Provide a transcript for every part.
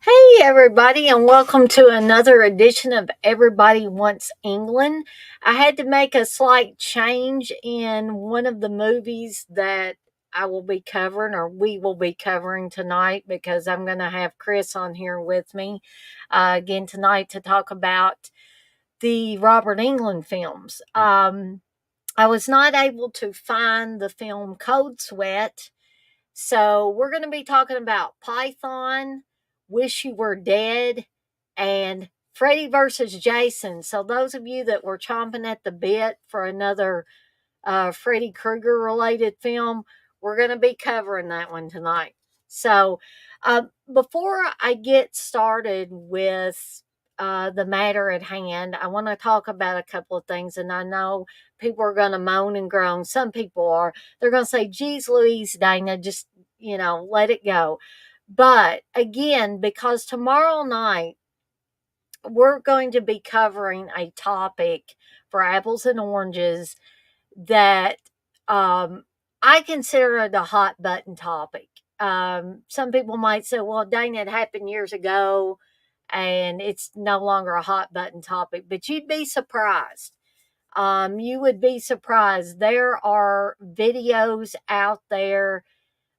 Hey, everybody, and welcome to another edition of Everybody Wants England. I had to make a slight change in one of the movies that I will be covering, or we will be covering tonight, because I'm going to have Chris on here with me again tonight to talk about the Robert Englund films. I was not able to find the film Code Sweat, so we're going to be talking about Python, Wish You Were Dead, and Freddy versus Jason. So those of you that were chomping at the bit for another Freddy Krueger related film, we're going to be covering that one tonight. So before I get started with the matter at hand, I want to talk about a couple of things. And I know people are going to moan and groan. Some people are. They're going to say, geez, Louise, Dana, just, let it go. But again, because tomorrow night, we're going to be covering a topic for apples and oranges that I consider it a hot button topic. Some people might say, well, dang, it happened years ago and it's no longer a hot button topic, but you'd be surprised. You would be surprised. There are videos out there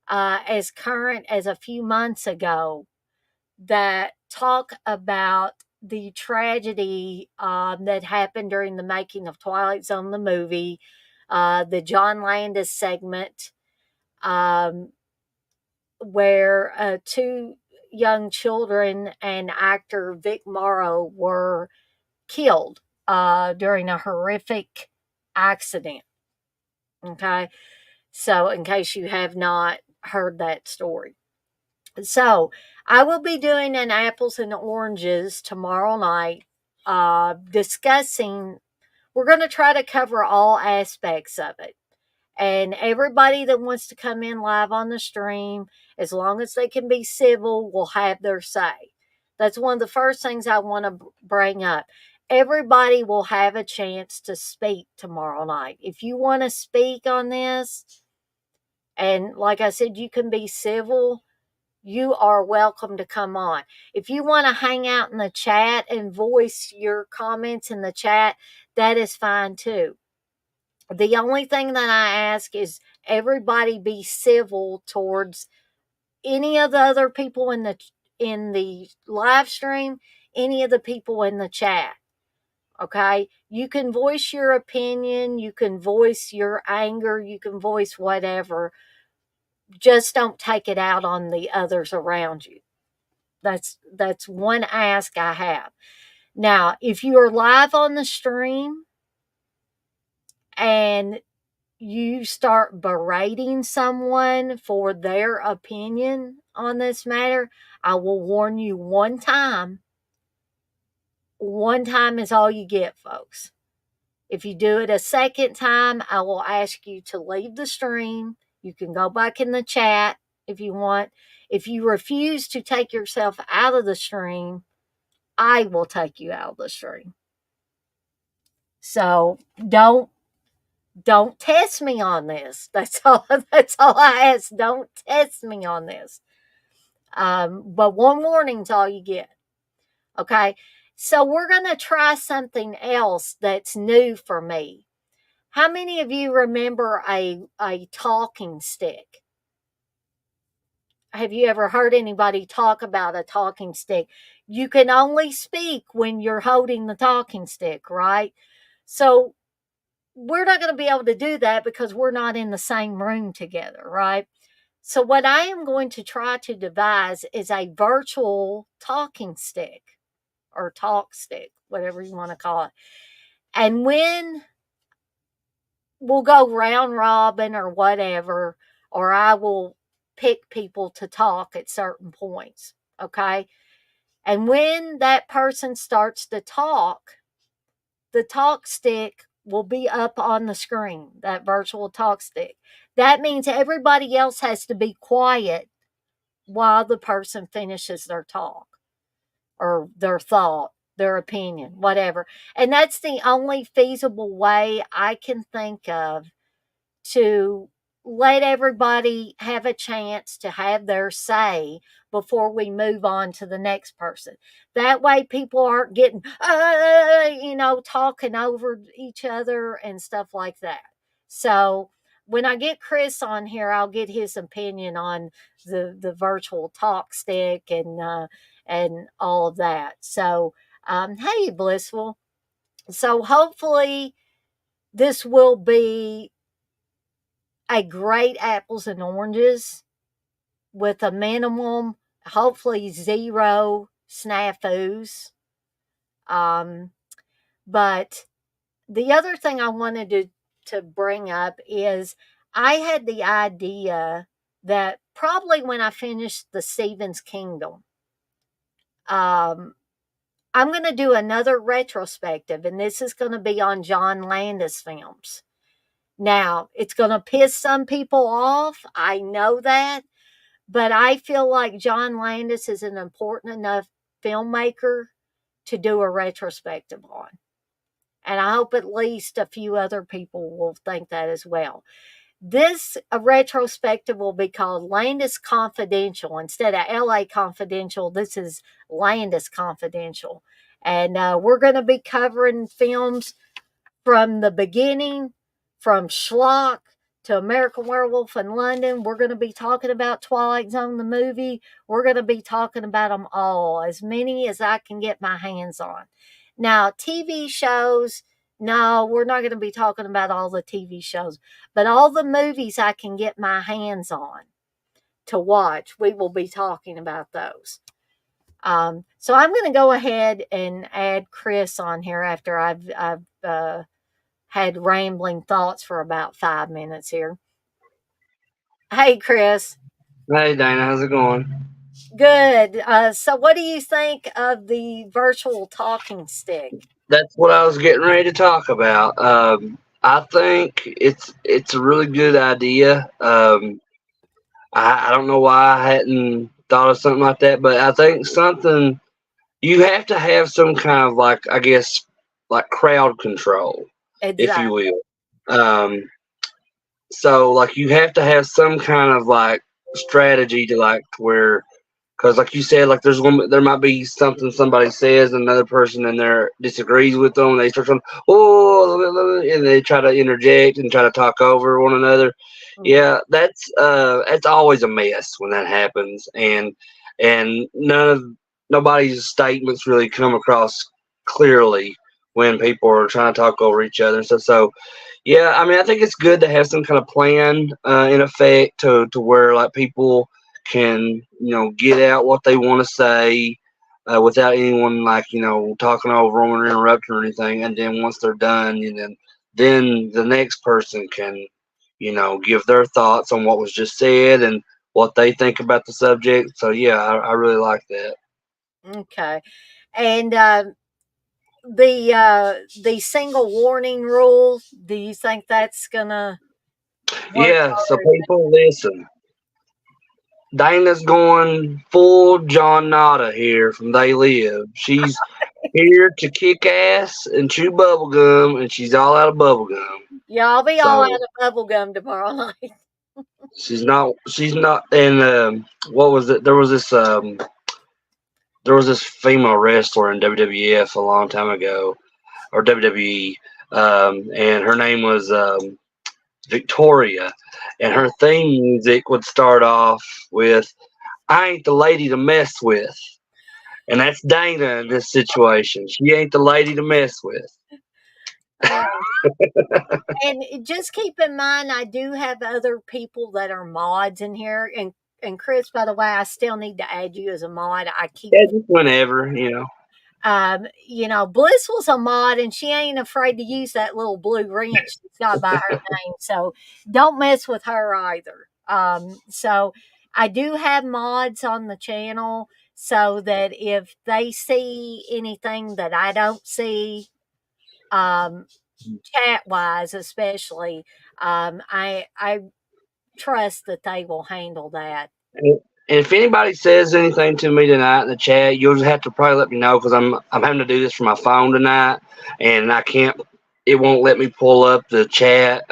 as current as a few months ago that talk about the tragedy that happened during the making of Twilight Zone, the movie, the John Landis segment, um, where two young children and actor Vic Morrow were killed during a horrific accident. Okay. So, in case you have not heard that story. So, I will be doing an apples and oranges tomorrow night, discussing. We're going to try to cover all aspects of it. And everybody that wants to come in live on the stream, as long as they can be civil, will have their say. That's one of the first things I want to bring up. Everybody will have a chance to speak tomorrow night. If you want to speak on this, and like I said, you can be civil, you are welcome to come on. If you want to hang out in the chat and voice your comments in the chat, that is fine too. The only thing that I ask is everybody be civil towards any of the other people in the live stream, any of the people in the chat. Okay? You can voice your opinion, you can voice your anger, you can voice whatever. Just don't take it out on the others around you. That's one ask I have. Now, if you are live on the stream and you start berating someone for their opinion on this matter, I will warn you one time. One time is all you get, folks. If you do it a second time, I will ask you to leave the stream. You can go back in the chat if you want. If you refuse to take yourself out of the stream, I will take you out of the stream. So don't test me on this. That's all. That's all I ask. Don't test me on this. But one warning's all you get. Okay. So we're gonna try something else that's new for me. How many of you remember a talking stick? Have you ever heard anybody talk about a talking stick? You can only speak when you're holding the talking stick, right? So we're not going to be able to do that because we're not in the same room together, right? So, what I am going to try to devise is a virtual talking stick or talk stick, whatever you want to call it. And when we'll go round robin or whatever, or I will pick people to talk at certain points, okay? And when that person starts to talk, the talk stick will be up on the screen, that virtual talk stick. That means everybody else has to be quiet while the person finishes their talk or their thought, their opinion, whatever. And that's the only feasible way I can think of to let everybody have a chance to have their say before we move on to the next person. That way, people aren't getting, talking over each other and stuff like that. So, when I get Chris on here, I'll get his opinion on the virtual talk stick and all of that. So, hey, Blissful. So, hopefully, this will be a great apples and oranges with a minimum, hopefully zero snafus. Um, but the other thing I wanted to bring up is I had the idea that probably when I finished the Stephen's Kingdom, um, I'm going to do another retrospective, and this is going to be on John Landis films. Now, it's going to piss some people off. I know that. But I feel like John Landis is an important enough filmmaker to do a retrospective on. And I hope at least a few other people will think that as well. This retrospective will be called Landis Confidential. Instead of LA Confidential, this is Landis Confidential. And we're going to be covering films from the beginning, from Schlock to American Werewolf in London. We're going to be talking about Twilight Zone, the movie. We're going to be talking about them all, as many as I can get my hands on. Now, TV shows, no, we're not going to be talking about all the TV shows, but all the movies I can get my hands on to watch, we will be talking about those. So I'm going to go ahead and add Chris on here after I've had rambling thoughts for about 5 minutes here. Hey, Chris. Hey, Dana, how's it going? Good. So, what do you think of the virtual talking stick? That's what I was getting ready to talk about. I think it's a really good idea. I don't know why I hadn't thought of something like that, but I think something you have to have some kind of like I guess like crowd control, if you Exactly. will. Um, so like you have to have some kind of like strategy to like where because, like you said, like there might be something somebody says, another person in there disagrees with them. And they start saying, "Oh," and they try to interject and try to talk over one another. Mhm. Yeah, that's always a mess when that happens, and nobody's statements really come across clearly when people are trying to talk over each other and stuff. So, yeah, I mean, I think it's good to have some kind of plan in effect to where like people can get out what they want to say without anyone like talking over them or interrupting or anything. And then once they're done, then the next person can give their thoughts on what was just said and what they think about the subject. So yeah, I really like that. Okay. And the single warning rule, do you think that's gonna work Yeah, so better? people listen. Dana's going full John Nada here from They Live. She's here to kick ass and chew bubble gum, and she's all out of bubble gum. Yeah, I'll be all So out of bubble gum tomorrow night. she's not. She's not. And what was it? There was this female wrestler in WWF a long time ago, or WWE, and her name was Victoria, and her theme music would start off with "I ain't the lady to mess with." And that's Dana in this situation. She ain't the lady to mess with. Uh, and just keep in mind, I do have other people that are mods in here. And Chris, by the way, I still need to add you as a mod. I keep, Yeah, just whenever. Bliss was a mod, and she ain't afraid to use that little blue wrench she's got by her name. So don't mess with her either. So I do have mods on the channel so that if they see anything that I don't see, um, chat wise especially, I trust that they will handle that. And if anybody says anything to me tonight in the chat, you'll just have to probably let me know because I'm having to do this from my phone tonight, and I can't. It won't let me pull up the chat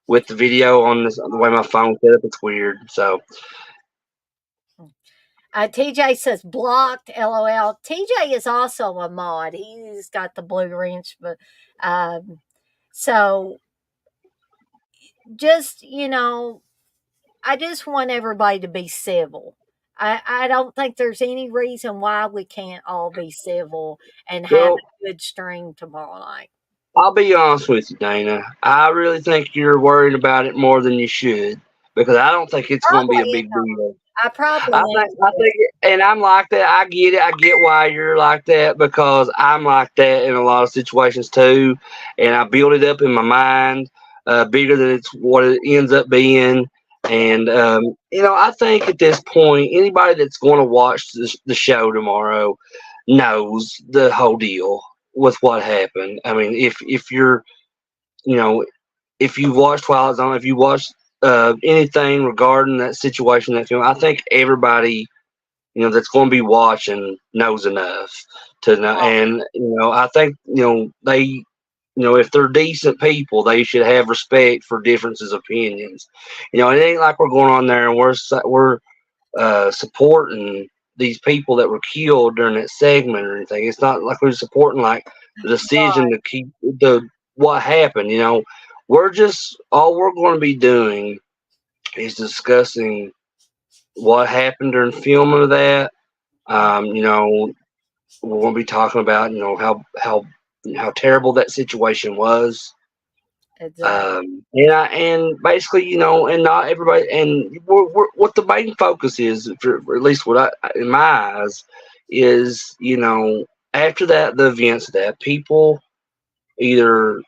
with the video on the way my phone set up. It's weird. So TJ says blocked, LOL. TJ is also a mod. He's got the blue wrench, but um, so just, I just want everybody to be civil. I don't think there's any reason why we can't all be civil and have well, a good stream tomorrow night. I'll be honest with you, Dana. I really think you're worried about it more than you should because I don't think it's going to be a Probably big deal. I probably am, I Chris. think, and I'm like that. I get it. I get why you're like that because I'm like that in a lot of situations too, and I build it up in my mind, bigger than it's what it ends up being. And I think at this point, anybody that's going to watch the show tomorrow knows the whole deal with what happened. I mean, if you're, you know, if you watched Twilight Zone, if you watched anything regarding that situation, that film, I think everybody that's going to be watching knows enough to know. And I think they, if they're decent people, they should have respect for differences of opinions. It ain't like we're going on there and we're supporting these people that were killed during that segment or anything. It's not like we're supporting like the decision to keep the what happened. We're just all we're going to be doing is discussing what happened during filming of that. We're going to be talking about how terrible that situation was. Exactly. And basically, and not everybody, and what the main focus is, for at least what in my eyes, is after that the events that people either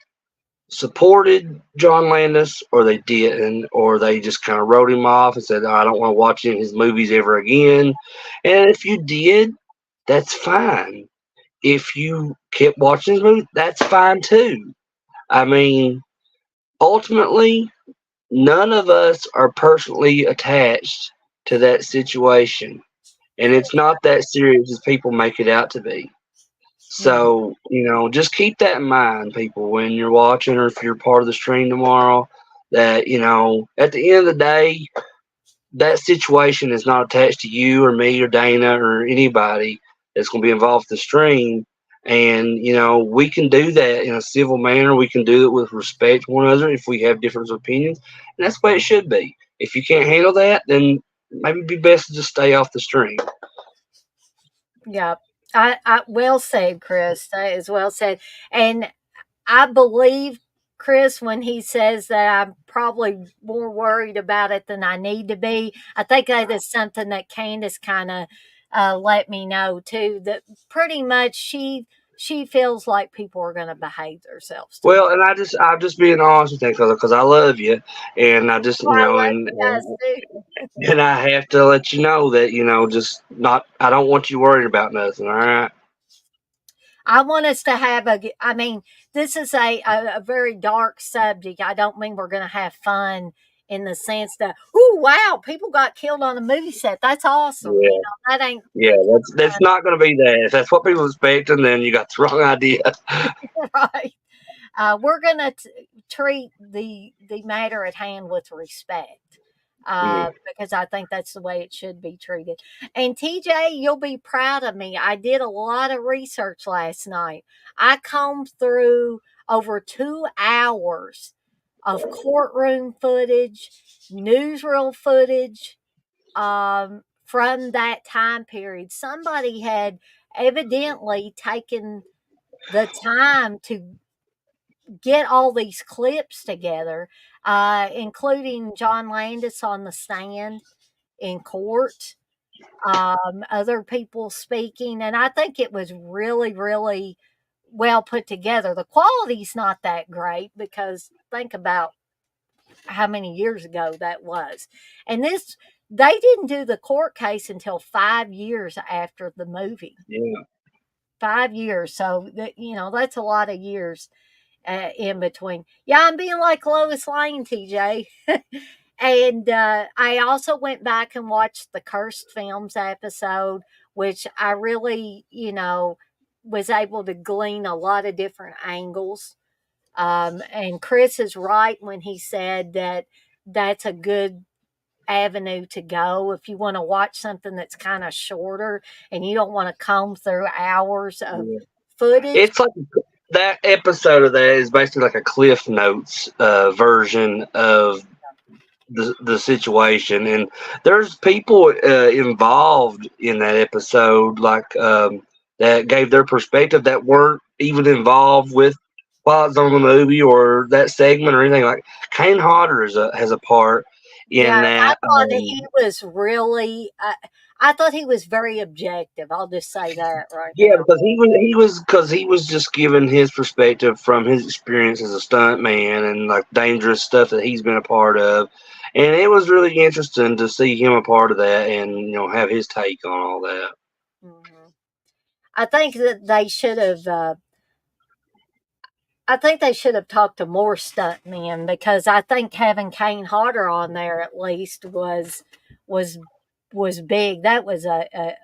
supported John Landis or they didn't, or they just kind of wrote him off and said, I don't want to watch any of his movies ever again. And if you did, that's fine. If you kept watching his movies, that's fine too. I mean, ultimately, none of us are personally attached to that situation. And it's not that serious as people make it out to be. Mhm. So, just keep that in mind, people, when you're watching or if you're part of the stream tomorrow, that, at the end of the day, that situation is not attached to you or me or Dana or anybody that's going to be involved in the stream. And, we can do that in a civil manner. We can do it with respect for one another if we have different opinions. And that's the way it should be. If you can't handle that, then maybe it'd be best to just stay off the stream. Yeah. I well said, Chris. That is well said. And I believe Chris when he says that I'm probably more worried about it than I need to be. I think that is something that Candace kind of let me know too. That pretty much she feels like people are going to behave themselves Well, tomorrow. and I'm just being honest with you because I love you, and I just Oh, I love you guys too. and I have to let you know that just not. I don't want you worried about nothing. All right. I want us to have I mean, this is a very dark subject. I don't mean we're going to have fun in the sense that, oh, wow, people got killed on a movie set. That's awesome. Yeah. That ain't Yeah. That's not going to be that. If that's what people expect, then you got the wrong idea. right. We're going to treat the matter at hand with respect. Mm. Because I think that's the way it should be treated. And TJ, you'll be proud of me. I did a lot of research last night. I combed through over 2 hours of courtroom footage, newsreel footage from that time period. Somebody had evidently taken the time to get all these clips together, including John Landis on the stand in court, other people speaking, and I think it was really, really well put together. The quality's not that great because think about how many years ago that was. And this, they didn't do the court case until 5 years after the movie. Yeah. 5 years. So, that's a lot of years in between. Yeah, I'm being like Lois Lane, TJ. And I also went back and watched the Cursed Films episode, which I really, was able to glean a lot of different angles And Chris is right when he said that that's a good avenue to go if you want to watch something that's kind of shorter and you don't want to comb through hours of Yeah. footage. It's like that episode of that is basically like a Cliff Notes version of the situation, and there's people involved in that episode, like that gave their perspective that weren't even involved with plots on the movie or that segment or anything. Like Kane Hodder has a part Yeah, in I that. thought that he was really. I thought he was very objective. I'll just say that right Yeah, now. because he was just giving his perspective from his experience as a stunt man and like dangerous stuff that he's been a part of, and it was really interesting to see him a part of that and have his take on all that. Hmm. I think that they should have. I think they should have talked to more stuntmen because I think having Kane Hodder on there at least was was big. That was a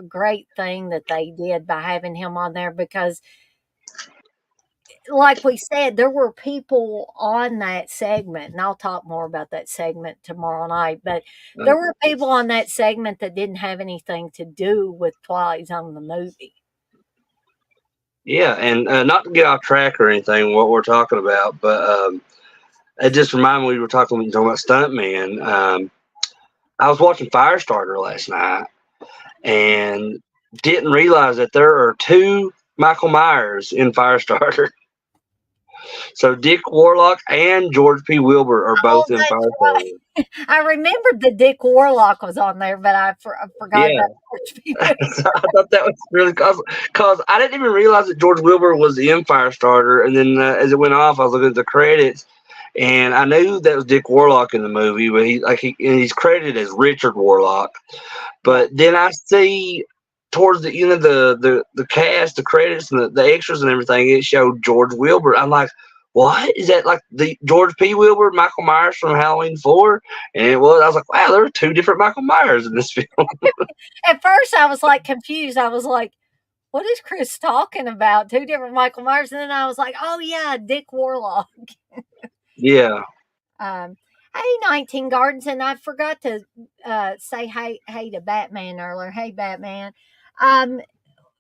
great thing that they did by having him on there because like we said, there were people on that segment, and I'll talk more about that segment tomorrow night. But there Uh, were people on that segment that didn't have anything to do with Twilight Zone the movie. yeah, and not to get off track or anything, what we're talking about, but it just reminded me we were talking about stuntman. I was watching Firestarter last night and didn't realize that there are two Michael Myers in Firestarter. So Dick Warlock and George P. Wilbur are Oh, both in that's Firestarter. right. I remembered that Dick Warlock was on there, but I forgot Yeah, about George P. so I thought that was really cause I didn't even realize that George Wilbur was in Firestarter, and then as it went off, I was looking at the credits, and I knew that was Dick Warlock in the movie, but he's credited as Richard Warlock. Yeah. But then I see towards the end of the cast, the credits, and the extras and everything, it showed George Wilbur. I'm like, what is that? Like the George P. Wilbur, Michael Myers from Halloween 4? And it was. I was like, wow, there are two different Michael Myers in this film. At first, I was like confused. I was like, "What is Chris talking about? Two different Michael Myers?" And then I was like, "Oh yeah, Dick Warlock." Yeah. Hey, 19 Gardens, and I forgot to say hey to Batman earlier. Hey, Batman. Um,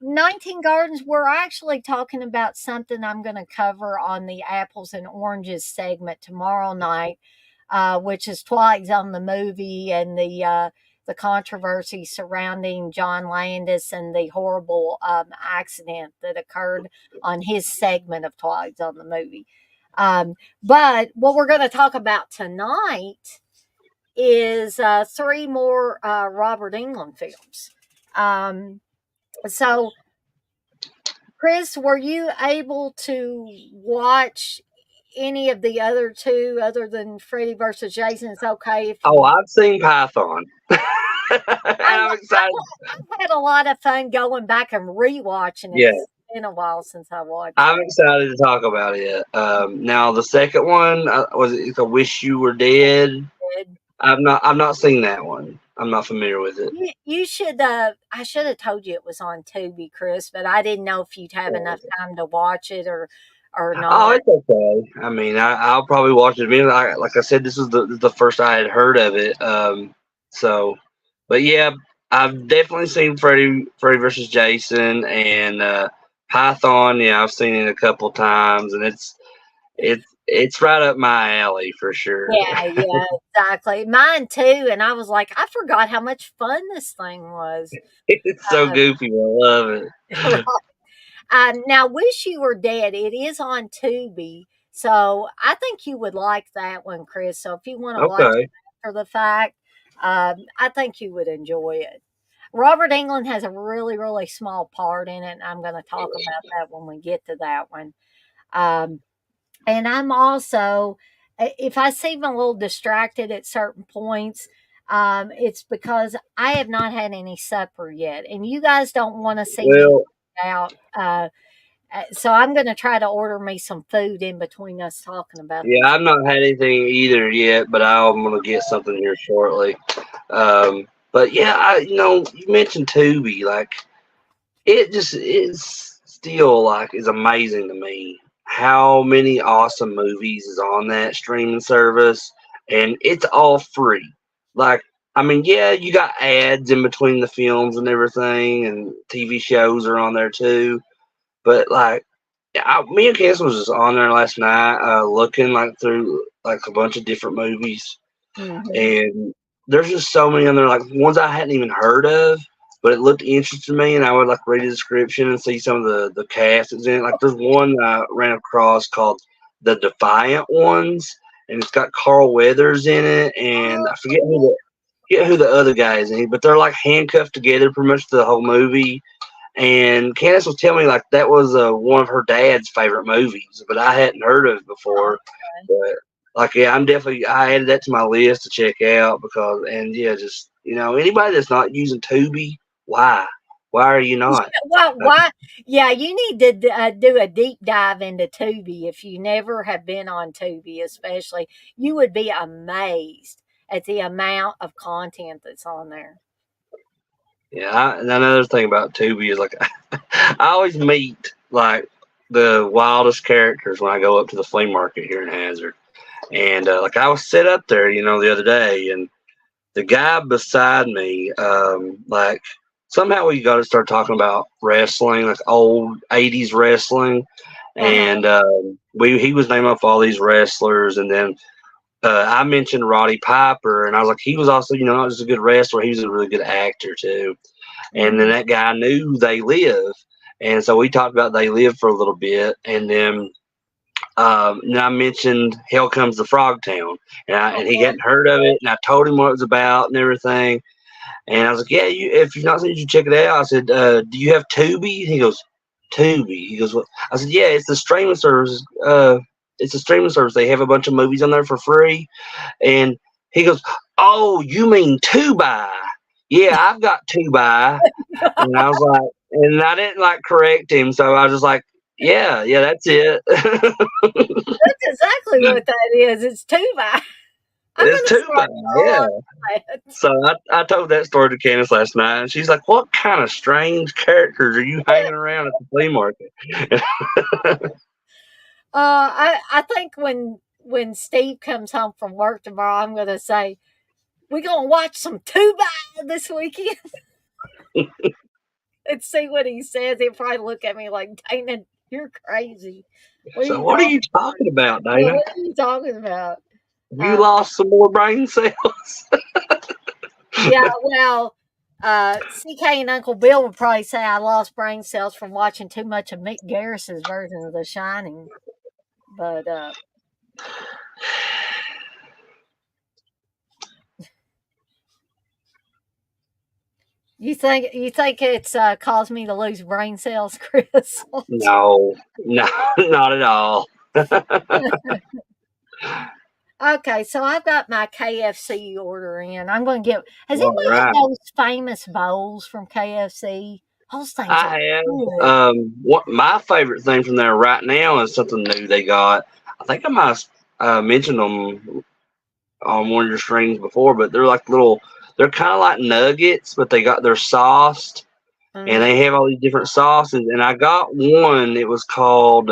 19 Gardens, we're actually talking about something I'm going to cover on the Apples and Oranges segment tomorrow night, which is Twilight Zone the movie and the controversy surrounding John Landis and the horrible accident that occurred on his segment of Twilight Zone the movie. But what we're going to talk about tonight is three more Robert Englund films. Um, so, Chris, were you able to watch any of the other two other than Freddy versus Jason? It's okay if Oh, you. I've seen Python, and I, I'm excited. I've had a lot of fun going back and rewatching it. Yeah, It's been a while since I watched I'm that. excited to talk about it. Now the second one was it "I Wish You Were Dead." I've not seen that one. I'm not familiar with it. You should. I should have told you it was on Tubi, Chris, but I didn't know if you'd have enough time to watch it or Oh, not. it's okay. I mean, I'll probably watch it again. Like I said, this is the first I had heard of it. So, but yeah, I've definitely seen Freddy versus Jason and Python. Yeah, I've seen it a couple times, and it's right up my alley for sure. Yeah, yeah, exactly. Mine too. And I was like, I forgot how much fun this thing was. It's so Uh, goofy. I love right. it. Now, Wish You Were Dead. It is on Tubi, so I think you would like that one, Chris. So if you want to watch it Okay. after the fact, I think you would enjoy it. Robert Englund has a really, really small part in it, and I'm going to talk about that when we get to that one. Um, and I'm also, if I seem a little distracted at certain points, it's because I have not had any supper yet, and you guys don't want to see me Well, out. So I'm going to try to order me some food in between us talking about yeah, these. I've not had anything either yet, but I'm gonna get something here shortly. But yeah, you mentioned Tubi, like it just is still like is amazing to me how many awesome movies is on that streaming service, and it's all free. Like, I mean, yeah, you got ads in between the films and everything, and TV shows are on there too. But like, me and Cass was just on there last night, looking like through like a bunch of different movies, Hmm. and there's just so many on there, like ones I hadn't even heard of, but it looked interesting to me, and I would like read the description and see some of the cast that's in it. Like there's one I ran across called The Defiant Ones, and it's got Carl Weathers in it, and I forget who the other guy is in it, but they're like handcuffed together pretty much the whole movie. And Candace was telling me like that was one of her dad's favorite movies, but I hadn't heard of it Oh, before. But like, yeah, I added that to my list to check out because, and yeah, just anybody that's not using Tubi, why? Why are you not? why? Uh, Why? Yeah, you need to do a deep dive into Tubi if you never have been on Tubi, especially. You would be amazed at the amount of content that's on there. yeah, and another thing about Tubi is like I always meet like the wildest characters when I go up to the flea market here in Hazard, and like I was set up there, the other day, and the guy beside me, like somehow we got to start talking about wrestling, like old '80s wrestling, Uh huh. and he was naming off all these wrestlers, and then I mentioned Roddy Piper, and I was like, he was also, not just a good wrestler, he was a really good actor too. And then Hmm. that guy knew They Live, and so we talked about They Live for a little bit, and then I mentioned Hell Comes to Frogtown, and he hadn't heard of it, and I told him what it was about and everything, and I was like, yeah, if you've not seen it, you check it out. I said, do you have Tubi? He goes, Tubi. He goes, what? I said, yeah, it's the streaming service. It's a streaming service. They have a bunch of movies on there for free, and he goes, oh, you mean Tubi? Yeah, I've got Tubi, and I was like, and I didn't like correct him, so I was just like, yeah, that's it. That's exactly what that is. It's Tubi. I'm It's gonna Tubi, start yeah. calling it. So I told that story to Candace last night, and she's like, "What kind of strange characters are you hanging around at the flea market?" I think when Steve comes home from work tomorrow, I'm gonna say we're gonna watch some Tubi this weekend and see what he says. He'll probably look at me like, Dana, you're crazy. What are So you what are talking you talking about, about? Dana? What are you talking about? Have you Uh, lost some more brain cells? yeah, well, CK and Uncle Bill would probably say I lost brain cells from watching too much of Mick Garris's version of The Shining. But you think it's caused me to lose brain cells, Chris? No, no, not at all. Okay, so I've got my KFC order in. I'm going to get. Has All anybody had right, those famous bowls from KFC? Those things are I have. good. What my favorite thing from there right now is something new they got. I think I might have mentioned them on one of your streams before, but they're like little. They're kind of like nuggets, but they're sauced, and Mm. they have all these different sauces. And I got one. It was called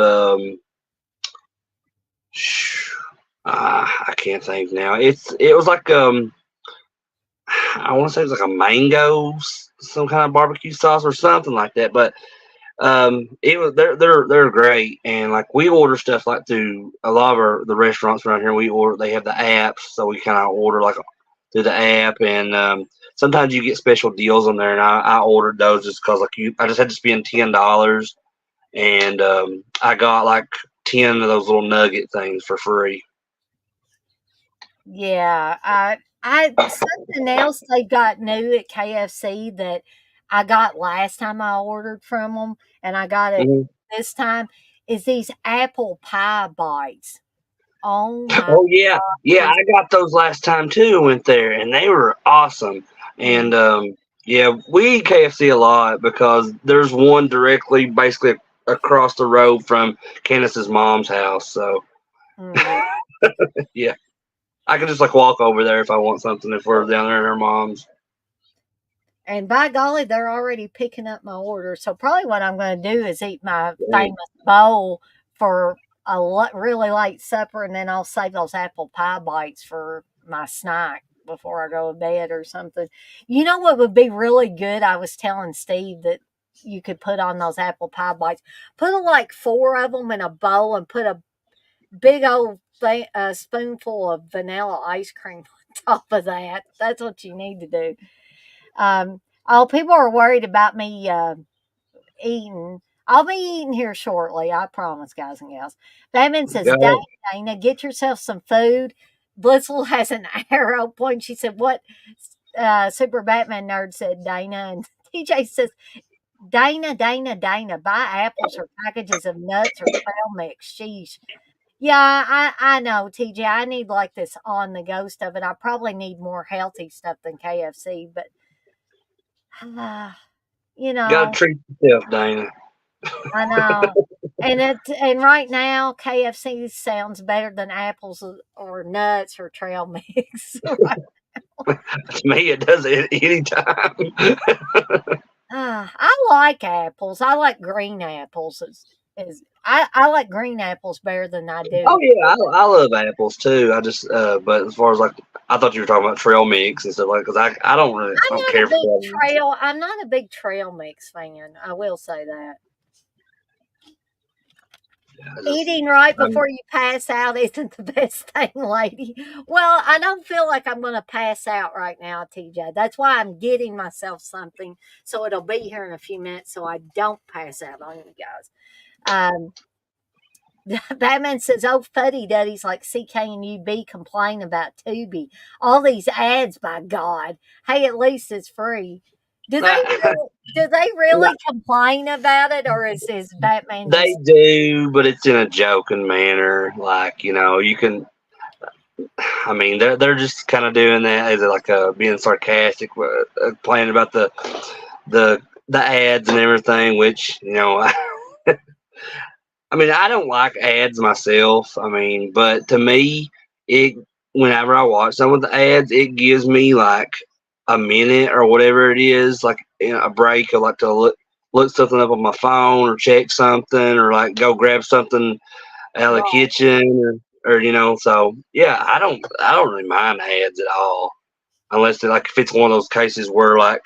I can't think now. It was like I want to say it was like a mango, some kind of barbecue sauce or something like that. But it was they're great, and like we order stuff like through a lot of the restaurants around here. They have the apps, so we kind of order like through the app, and sometimes you get special deals on there. And I ordered those just because I just had to spend $10, and I got like 10 of those little nugget things for free. Yeah, I something else they got new at KFC that I got last time I ordered from them, and I got it Mhm. this time is these apple pie bites. Oh my Oh yeah, yeah, goodness. I got those last time too. Went there and they were awesome. Mm. And yeah, we eat KFC a lot because there's one directly, basically across the road from Candace's mom's house. So Mm. yeah, I can just like walk over there if I want something if we're down there at her mom's. And by golly, they're already picking up my order. So probably what I'm going to do is eat my Dang. famous bowl for. really late supper, and then I'll save those apple pie bites for my snack before I go to bed or something. You know what would be really good? I was telling Steve that you could put on those apple pie bites. Put like four of them in a bowl and put a big old spoonful of vanilla ice cream on top of that. That's what you need to do. People are worried about me eating. I'll be eating here shortly. I promise, guys and gals. Batman says, Go Dana, get yourself some food. Blissful has an arrow point. She said, what? Super Batman nerd said, Dana. And TJ says, Dana, buy apples or packages of nuts or trail mix. Sheesh. Yeah, I know, TJ. I need like this on the go stuff, and I probably need more healthy stuff than KFC, but you gotta know, treat yourself, Dana. I know. And right now, KFC sounds better than apples or nuts or trail mix. Right? To me, it does it anytime. I like apples. I like green apples. I like green apples better than I Oh do. yeah, I love apples too. I just, but as far as like, I thought you were talking about trail mix and stuff like, because I don't really, I don't care for trail mix. I'm not a big trail mix fan. I will say that. I just, Eating right um, before you pass out isn't the best thing, lady. Well, I don't feel like I'm going to pass out right now, TJ. That's why I'm getting myself something so it'll be here in a few minutes so I don't pass out on you guys. Um, Batman says, "Oh, fuddy duddies like CK and UB complain about Tubi. All these ads, by God. Hey, at least it's free. Do they really, do they really complain about it, or is Batman they just do, but it's in a joking manner. Like, you can. I mean, they're just kind of doing that as like being sarcastic, playing about the the ads and everything. Which I mean, I don't like ads myself. I mean, but to me, it whenever I watch some of the ads, it gives me like a minute or whatever it is, like a break. I like to look something up on my phone or check something or like go grab something out of the right? kitchen or. So yeah, I don't really mind ads at all unless like if it's one of those cases where like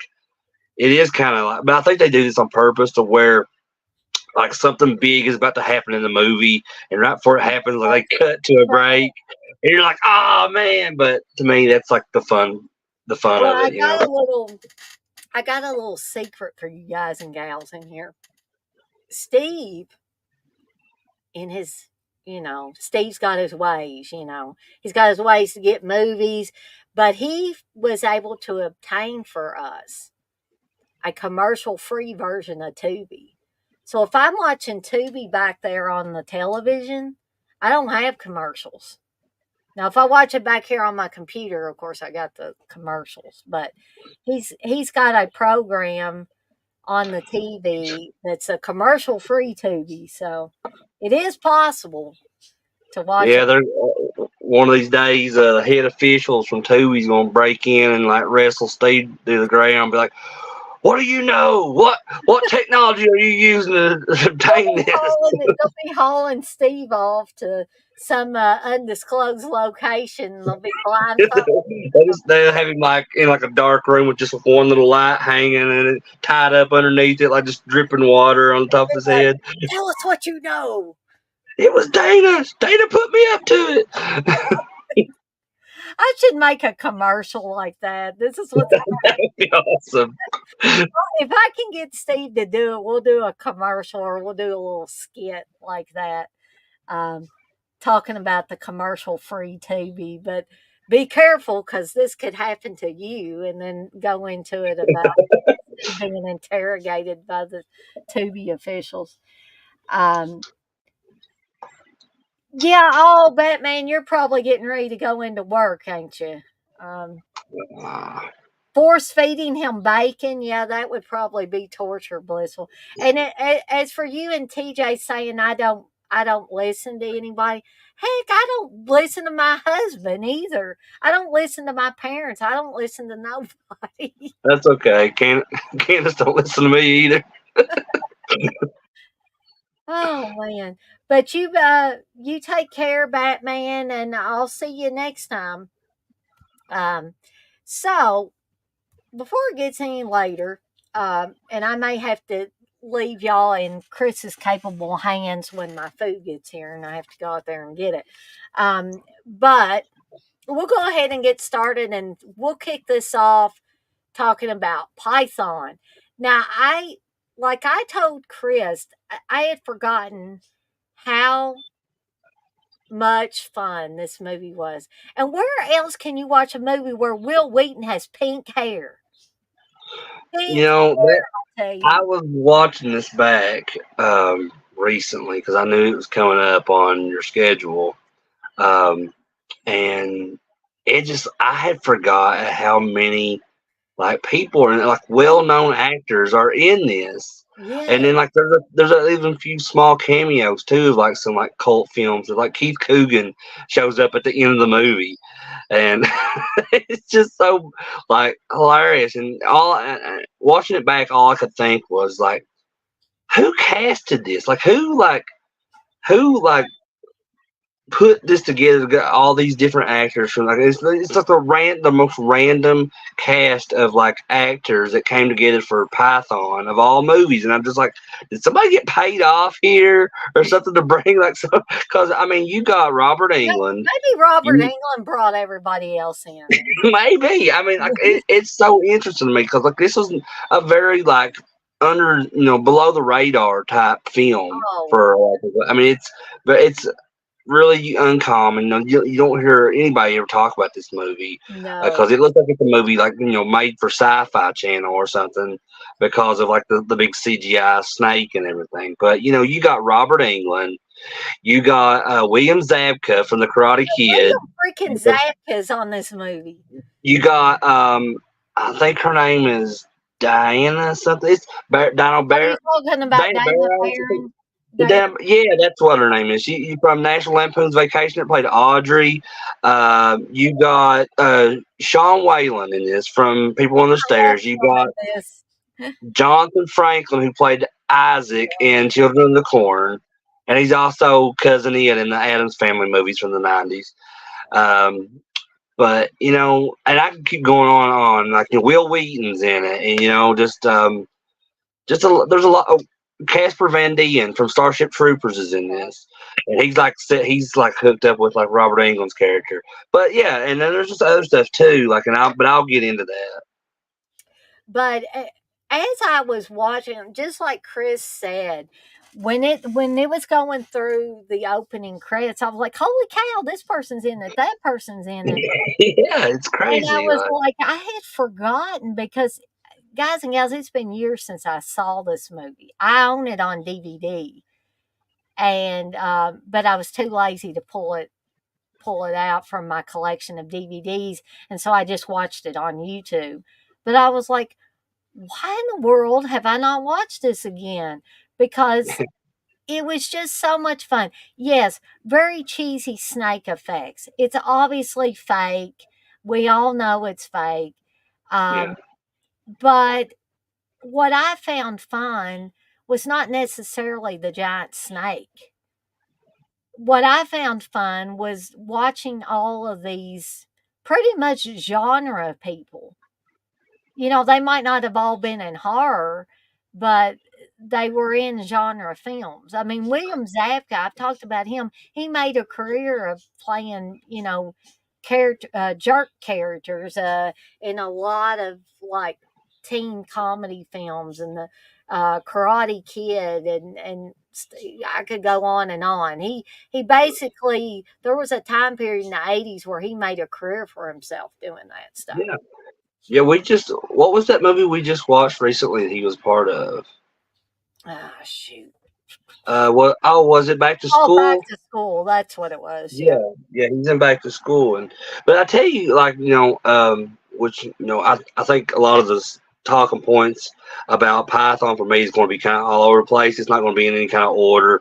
it is kind of like, but I think they do this on purpose to where like something big is about to happen in the movie, and right before it happens, like they cut to a break, and you're like, "Oh man!" But to me, that's like the fun Well, of it. I got a little secret for you guys and gals in here. Steve, in his, Steve's got his ways. He's got his ways to get movies, but he was able to obtain for us a commercial-free version of Tubi. So if I'm watching Tubi back there on the television, I don't have commercials. Now, if I watch it back here on my computer, of course, I got the commercials. But he's got a program on the TV that's a commercial-free Tubi, so it is possible to watch Yeah, it. they're one of these days. Head officials from Tubi's gonna break in and like wrestle Steve to the ground, and be like, "What do you know? What technology are you using to obtain this?" They'll be hauling Steve off to some undisclosed location. They'll be blindfolded. They have him like in like a dark room with just one little light hanging and it tied up underneath it, like just dripping water on top of his Like, head. tell us what you know. It was Dana. Dana put me up to it. I should make a commercial like that. This is what's That would be awesome. if I can get Steve to do it, we'll do a commercial or we'll do a little skit like that, um, talking about the commercial free TV. But be careful because this could happen to you, and then go into it about being interrogated by the Tubi officials. Um, yeah, oh, Batman, you're probably getting ready to go into work, ain't you? Um, Force feeding him bacon, yeah, that would probably be torture, Blissful. And as for you and TJ saying I don't listen to anybody. Heck, I don't listen to my husband either. I don't listen to my parents. I don't listen to nobody. That's okay. Candace don't listen to me either. Oh man. But you take care, Batman, and I'll see you next time. Um so before it gets any later, and I may have to leave y'all in Chris's capable hands when my food gets here and I have to go out there and get it. But we'll go ahead and get started and we'll kick this off talking about Python. Now, like I told Chris, I had forgotten how much fun this movie was. And where else can you watch a movie where Will Wheaton has pink hair? You Pink know, hair, I tell I you. was watching this back recently because I knew it was coming up on your schedule, um, and it just I had forgot how many like people and like well-known actors are in this. And Yeah. then like even a few small cameos too of like some like cult films. Like Keith Coogan shows up at the end of the movie, and it's just so like hilarious. And watching it back, all I could think was like, who casted this? Who put this together, got all these different actors from like it's like the most random cast of like actors that came together for Python of all movies, and I'm just like, did somebody get paid off here or something to bring like so? Because I mean, you got Robert Englund, Maybe Robert you Englund brought everybody else in. maybe I mean like it's so interesting to me because like this was a very like under below the radar type film Oh, for I mean it's really uncommon. You don't hear anybody ever talk about this movie no. because it looks like it's a movie like made for Sci-Fi Channel or something because of like the big CGI snake and everything. But you got Robert Englund, you got William Zabka from The Karate Kid, William freaking Zabka's on this movie. you got I think her name is Diana something. It's Donald Are you Bear. talking about Dana Dana Barrow. Barron? Yeah, that's what her name is. She from National Lampoon's Vacation. It played Audrey. You got Sean Whalen in this from People on the Love Stairs. You him got in this. Jonathan Franklin who played Isaac in Children of the Corn, and he's also cousin Ian in the Addams Family movies from the '90s. Um, but and I can keep going on and on. Like Will Wheaton's in it, and there's a lot of Casper Van Dien from Starship Troopers is in this, and he's like hooked up with like Robert Englund's character. But yeah, and then there's just other stuff too. Like, I'll get into that. But as I was watching, just like Chris said, when it was going through the opening credits, I was like, "Holy cow! This person's in it. That person's in it." Yeah, it's And I crazy. was Like, like, I had forgotten because, guys and gals, it's been years since I saw this movie. I own it on DVD, and but I was too lazy to pull it out from my collection of DVDs, and so I just watched it on YouTube. But I was like, why in the world have I not watched this again? Because it was just so much fun. Yes, very cheesy snake effects. It's obviously fake. We all know it's fake. yeah, Um, but what I found fun was not necessarily the giant snake. What I found fun was watching all of these pretty much genre people. They might not have all been in horror, but they were in genre films. I mean, William Zabka, I've talked about him. He made a career of playing, jerk characters in a lot of like teen comedy films and the Karate Kid I could go on and on. He basically there was a time period in the 80s where he made a career for himself doing that stuff. yeah, yeah. What was that movie we just watched recently that he was part of? Ah, shoot. What? Oh, was it Back to Oh, Back School? to School, that's what it was, yeah. Yeah, yeah, he's in Back to School, but I tell you, like which I think a lot of the talking points about Python for me is going to be kind of all over the place. It's not going to be in any kind of order,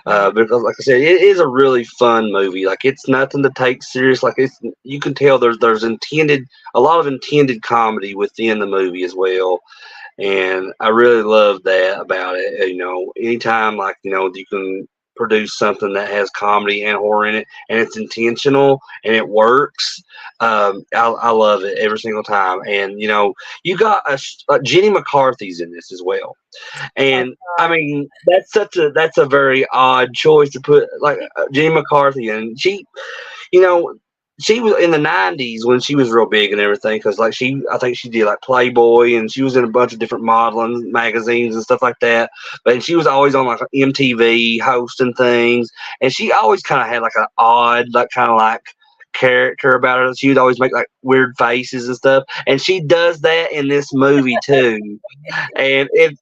Mhm. because like I said, it is a really fun movie. Like it's nothing to take serious. Like you can tell there's a lot of intended comedy within the movie as well, And I really love that about it. Anytime like you can produce something that has comedy and horror in it, and it's intentional and it works. I love it every single time. And you got Jenny McCarthy's in this as well. That's And I right. mean, that's a very odd choice to put like Jenny McCarthy in. You know, she was in the '90s when she was real big and everything. Because like I think she did like Playboy, and she was in a bunch of different modeling magazines and stuff like that. But she was always on like MTV hosting things, and she always kind of had like an odd, like kind of like character about her. She would always make like weird faces and stuff, and she does that in this movie too, and it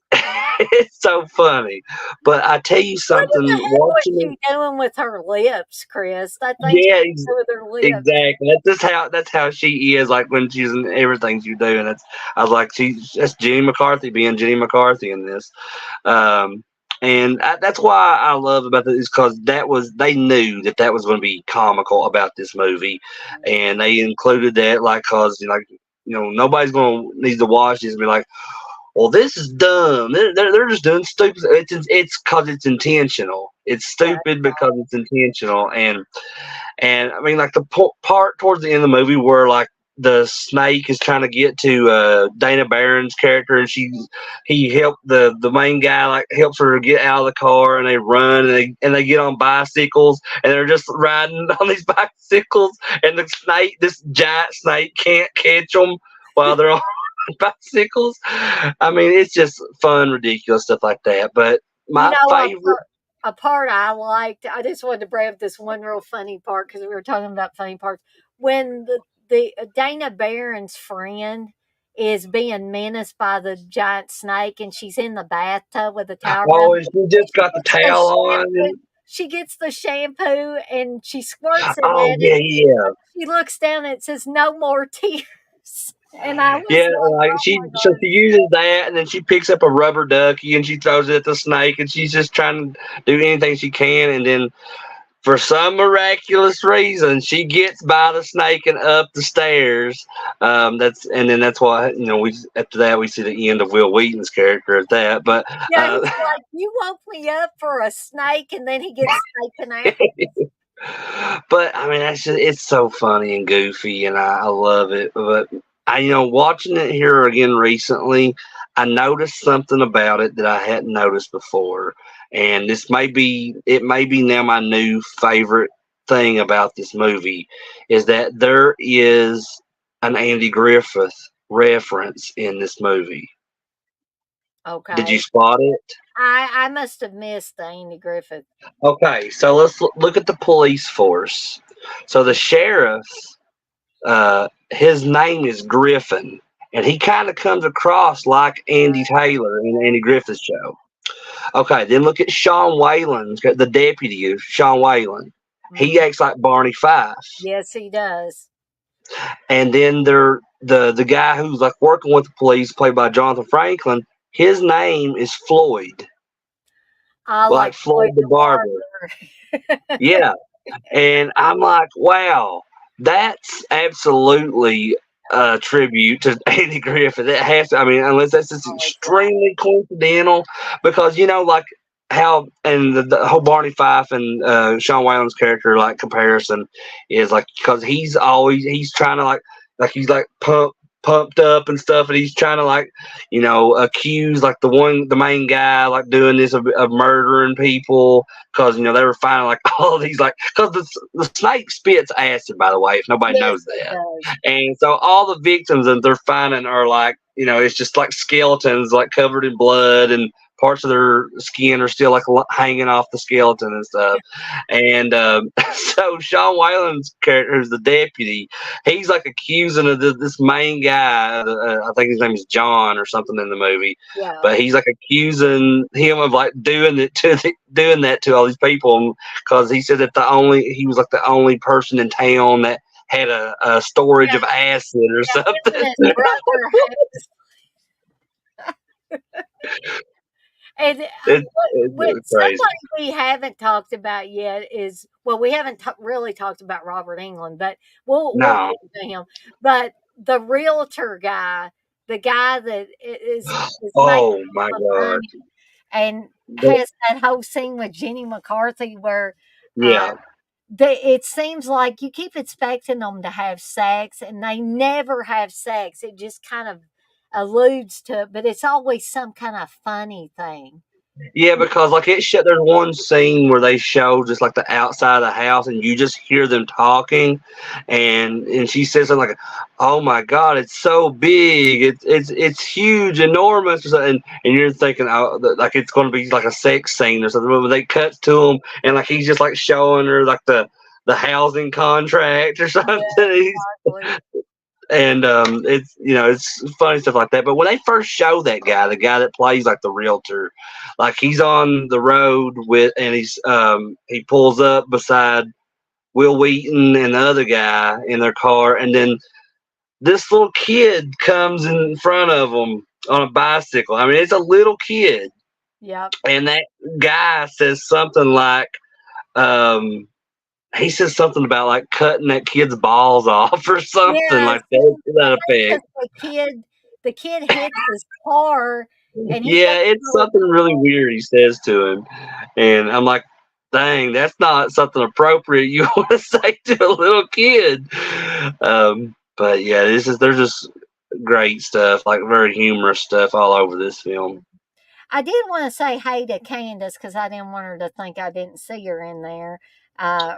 it's so funny. But I tell you What in something, the heck was watching it, she doing with her lips, Chris? I think yeah, she was with her lips. exactly. That's how she is. Like when she's in everything she's doing. I was like, that's Jenny McCarthy being Jenny McCarthy in this. Um, and that's why I love about this is because they knew that was going to be comical about this movie, and they included that like because nobody's going to need to watch this and be like, well, this is dumb. They're just doing stupid. It's because it's intentional. It's That stupid because it's intentional. And I mean, like the part towards the end of the movie where like the snake is trying to get to Dana Barron's character, and he helped the main guy like helps her get out of the car, and they run and they get on bicycles, and they're just riding on these bicycles, and this giant snake can't catch them while they're on bicycles. I mean, it's just fun, ridiculous stuff like that. But you my know favorite, a part I liked. I just wanted to bring up this one real funny part because we were talking about funny parts when the Dana Barron's friend is being menaced by the giant snake, and she's in the bathtub with a towel around. oh, and she just She got the gets the towel on. shampoo. She gets the shampoo and she squirts it Oh at it. yeah, yeah. She looks down and it says, "No more tears." And I was Yeah, like, like "Oh my so god!" she uses that, and then she picks up a rubber ducky and she throws it at the snake, and she's just trying to do anything she can, and then for some miraculous reason, she gets by the snake and up the stairs. That's why we after that we see the end of Will Wheaton's character at that. But Yeah, he's like, "You woke me up for a snake," and then he gets taken out. but I mean, it's so funny and goofy, and I love it. But watching it here again recently, I noticed something about it that I hadn't noticed before, and it may be now my new favorite thing about this movie is that there is an Andy Griffith reference in this movie. Did you Okay. spot it? I must have missed the Andy Griffith. Okay, so let's look at the police force. So the sheriff, his name is Griffin, and he kind of comes across like Andy Taylor in the Andy Griffith Show. Okay, then look at Sean Whalen, the deputy of Sean Whalen. He Mhm. acts like Barney Fife, Yes, he does. and then the guy who's like working with the police, played by Jonathan Franklin. His name is Floyd, I like like Floyd Floyd the the barber. Barber. Yeah, and I'm like, wow, that's absolutely a tribute to Andy Griffith. It has to, I mean, unless that's just Oh, it's right. extremely coincidental, because like how and the whole Barney Fife and Sean Whalen's character like comparison is like because he's trying to like he's like pumped up and stuff, and he's trying to like accuse like the main guy like doing this of murdering people because they were finding like all of these like because the snake spits acid, by the way, if nobody Yes, knows it that. does. And so all the victims that they're finding are like it's just like skeletons like covered in blood, and parts of their skin are still like hanging off the skeleton and stuff. And so Sean Whalen's character, who's the deputy, he's like accusing of this main guy. I think his name is John or something in the movie, Yeah. but he's like accusing him of like doing that to all these people because he said that he was like the only person in town that had a storage of Yeah, acid or yeah, him and something. his brother and what It's crazy. somebody we haven't talked about yet is well, we haven't really talked about Robert Englund, but we'll No. get to him. But the realtor guy, the guy that is making Oh my all the god. money and But- has that whole scene with Jenny McCarthy where uh, yeah. it seems like you keep expecting them to have sex and they never have sex. It just kind of alludes to it, but it's always some kind of funny thing. Yeah, because like there's one scene where they show just like the outside of the house, and you just hear them talking, and she says something like, "Oh my God, it's so big, it's huge, enormous," or something, and you're thinking, oh, like it's going to be like a sex scene or something. But they cut to him, and like he's just like showing her like the housing contract or something. Yeah, exactly. And it's it's funny stuff like that. But when they first show that guy, the guy that plays like the realtor, like he's on the road with, and he pulls up beside Will Wheaton and the other guy in their car, and then this little kid comes in front of them on a bicycle. I mean, it's a little kid, Yep. and that guy says something like, um, he says something about like cutting that kid's balls off or something Yes, like that to that because effect. the kid hits his car and he Yeah, gets it's really something really weird he says to him, and I'm like, dang, that's not something appropriate you want to say to a little kid. But yeah, there's just great stuff, like very humorous stuff all over this film. I did want to say hey to Candace because I didn't want her to think I didn't see her in there. Uh,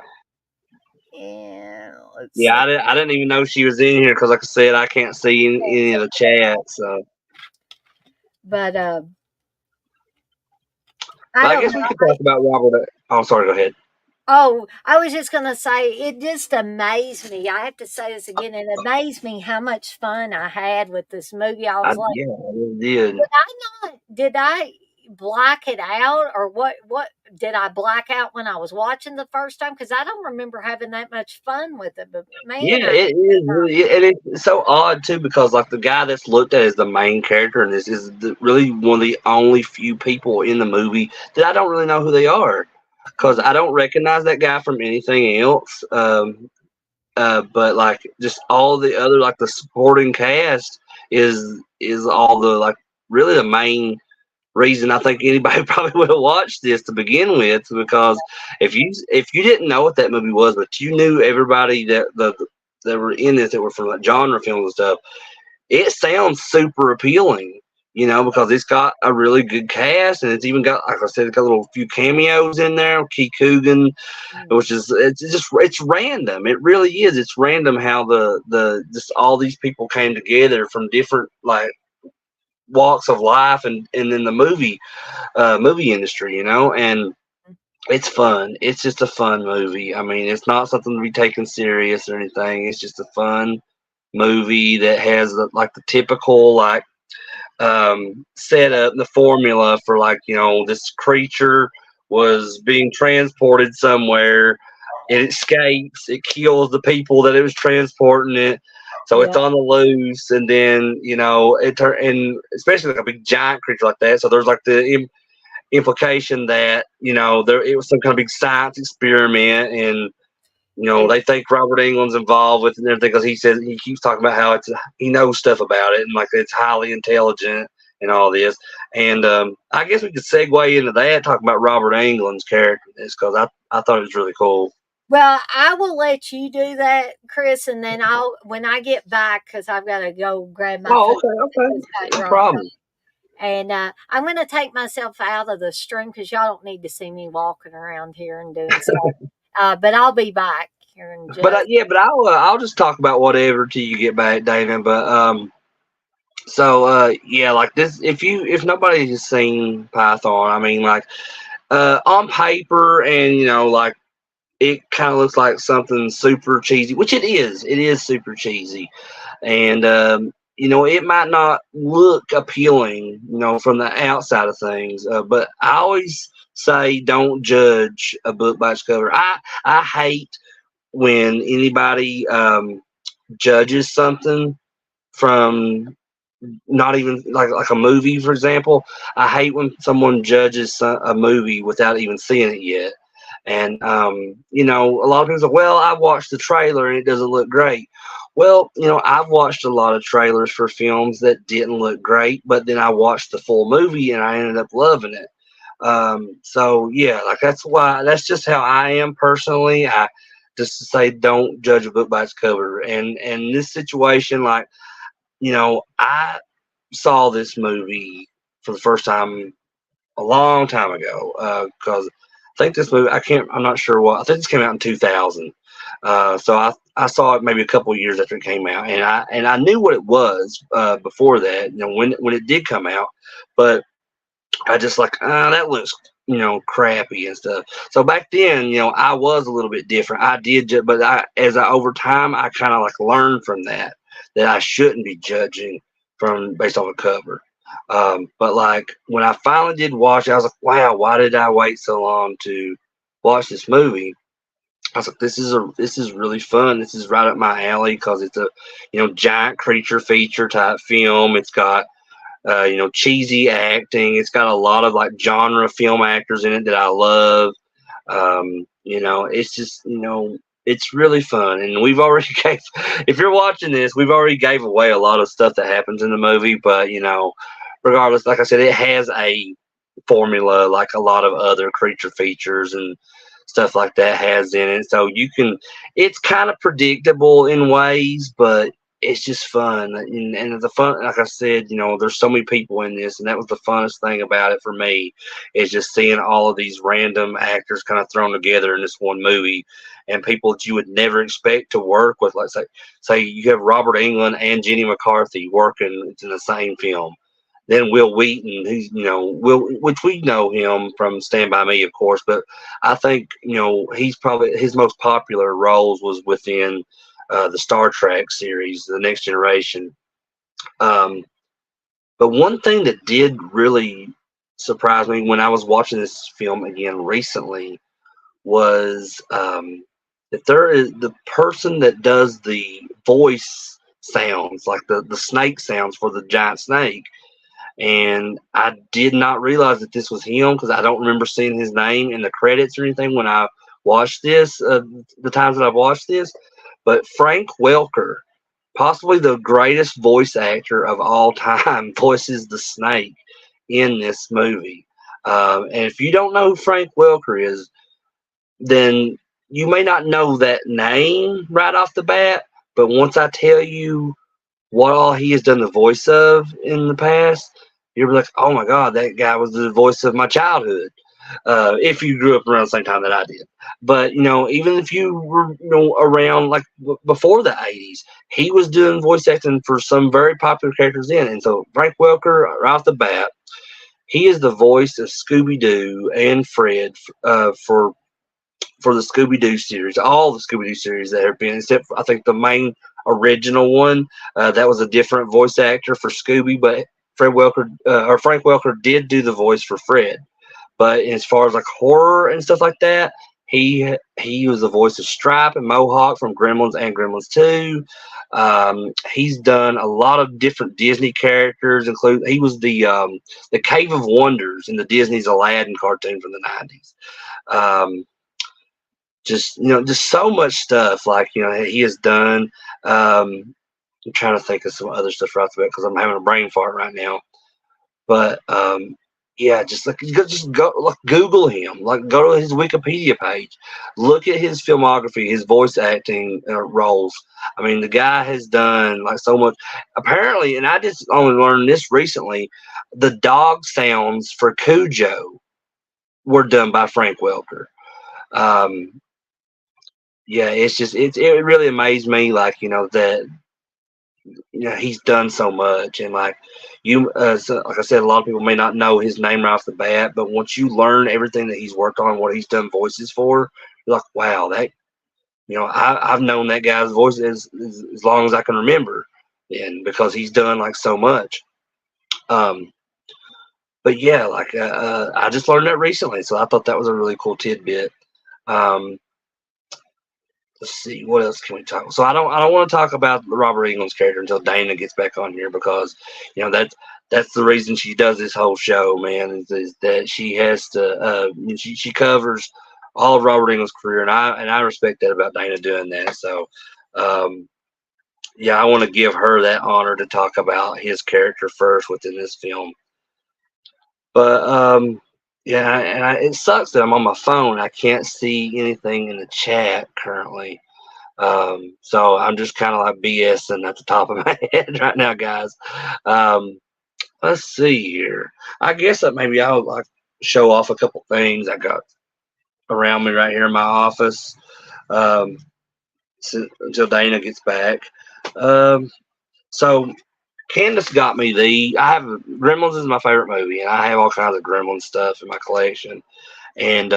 and let's Yeah, see. I didn't even know she was in here because, like I said, I can't see any of the chat. So, But I but I don't guess know. we could talk about Robert. Oh, sorry. Go ahead. Oh, I was just gonna say it just amazed me. I have to say this again. It amazed me how much fun I had with this movie. I was like, Yeah, I really did. did I black it out or what did I black out when I was watching the first time? Because I don't remember having that much fun with it. But man, Yeah, it is really, and it's so odd too because like the guy that's looked at as the main character in this is really one of the only few people in the movie that I don't really know who they are because I don't recognize that guy from anything else. But like just all the other like the supporting cast is all the like really the main reason I think anybody probably would have watched this to begin with because if you didn't know what that movie was, but you knew everybody that were in this that were from like genre films and stuff, it sounds super appealing, because it's got a really good cast and it's even got, like I said, it's got a little few cameos in there. Key Coogan, which is it's random. It really is. It's random how the just all these people came together from different like walks of life and in the movie industry, and it's fun. It's just a fun movie. I mean, it's not something to be taken serious or anything. It's just a fun movie that has like the typical like setup, the formula for like this creature was being transported somewhere. It escapes. It kills the people that it was transporting it. So yeah, it's on the loose, and then and especially like a big giant creature like that. So there's like the implication that there it was some kind of big science experiment, and it, they think Robert Englund's involved with it and everything because he says he keeps talking about how he knows stuff about it and like it's highly intelligent and all this. And I guess we could segue into that talking about Robert Englund's character in this because I thought it was really cool. well, I will let you do that, Chris, and then I'll when I get back because I've got to go grab my Oh, food. okay, It okay, just got no dropped problem. and I'm going to take myself out of the stream because y'all don't need to see me walking around here and doing stuff. But I'll be back here in But just. yeah, but I'll just talk about whatever till you get back, Dana. But so yeah, like this, if nobody has seen Python, I mean, like on paper, and like it kind of looks like something super cheesy, which it is. It is super cheesy, and it might not look appealing, from the outside of things. But I always say, don't judge a book by its cover. I hate when anybody judges something from not even like a movie, for example. I hate when someone judges a movie without even seeing it yet. And a lot of people say, "Well, I watched the trailer and it doesn't look great." Well, I've watched a lot of trailers for films that didn't look great, but then I watched the full movie and I ended up loving it. So yeah, like that's just how I am personally. I just to say, don't judge a book by its cover. And this situation, like, I saw this movie for the first time a long time ago, because I think this movie, I'm not sure what, I think this came out in 2000. So I saw it maybe a couple of years after it came out, and I knew what it was before that, when it did come out, but I just like, that looks, crappy and stuff. So back then, I was a little bit different. I did, but over time, I kind of like learned from that I shouldn't be judging from based on the cover. But like when I finally did watch it, I was like, wow, why did I wait so long to watch this movie? I was like, this is really fun. This is right up my alley because it's a giant creature feature type film. It's got cheesy acting. It's got a lot of like genre film actors in it that I love. It's just, it's really fun. And we've already gave, if you're watching this, we've already gave away a lot of stuff that happens in the movie. But, regardless, like I said, it has a formula like a lot of other creature features and stuff like that has in it. So it's kind of predictable in ways, but it's just fun. And the fun, like I said, there's so many people in this, and that was the funnest thing about it for me, is just seeing all of these random actors kind of thrown together in this one movie, and people that you would never expect to work with. Like say you have Robert Englund and Jenny McCarthy working in the same film. Then Will Wheaton, who's which we know him from Stand By Me, of course, but I think he's probably his most popular roles was within the Star Trek series, The Next Generation. Um, but one thing that did really surprise me when I was watching this film again recently was that there is the person that does the voice sounds, like the snake sounds for the giant snake. And I did not realize that this was him because I don't remember seeing his name in the credits or anything when I watched this, the times that I've watched this. But Frank Welker, possibly the greatest voice actor of all time, voices the snake in this movie. And if you don't know who Frank Welker is, then you may not know that name right off the bat. But once I tell you what all he has done the voice of in the past, you're like, oh my God, that guy was the voice of my childhood. If you grew up around the same time that I did. But, even if you were around like before the 80s, he was doing voice acting for some very popular characters then. And so Frank Welker, right off the bat, he is the voice of Scooby Doo and Fred for the Scooby Doo series, all the Scooby Doo series that have been, except for, I think the main original one, that was a different voice actor for Scooby, but Frank Welker did do the voice for Fred. But as far as like horror and stuff like that, he was the voice of Stripe and Mohawk from Gremlins and Gremlins 2. He's done a lot of different Disney characters, including he was the Cave of Wonders in the Disney's Aladdin cartoon from the 90s. Just so much stuff like he has done. I'm trying to think of some other stuff right there because I'm having a brain fart right now. But yeah, just go like Google him, like go to his Wikipedia page, look at his filmography, his voice acting roles. I mean, the guy has done like so much. Apparently, and I just only learned this recently, the dog sounds for Cujo were done by Frank Welker. Yeah, it really amazed me, like that he's done so much, and like like I said, a lot of people may not know his name right off the bat, but once you learn everything that he's worked on, what he's done voices for, you're like, wow, that I've known that guy's voice as long as I can remember, and because he's done like so much. But yeah, like I just learned that recently, so I thought that was a really cool tidbit. Um, let's see, what else can we talk? So I don't want to talk about Robert Englund's character until Dana gets back on here, because that's the reason she does this whole show, man, is that she has to she covers all of Robert Englund's career, and I respect that about Dana doing that. So yeah, I want to give her that honor to talk about his character first within this film. But yeah, and it sucks that I'm on my phone. I can't see anything in the chat currently. So I'm just kind of like BSing at the top of my head right now, guys. Um, let's see here. I guess that maybe I'll like show off a couple things I got around me right here in my office um, until Dana gets back. Um, so Candace got me I have Gremlins is my favorite movie, and I have all kinds of Gremlin stuff in my collection. And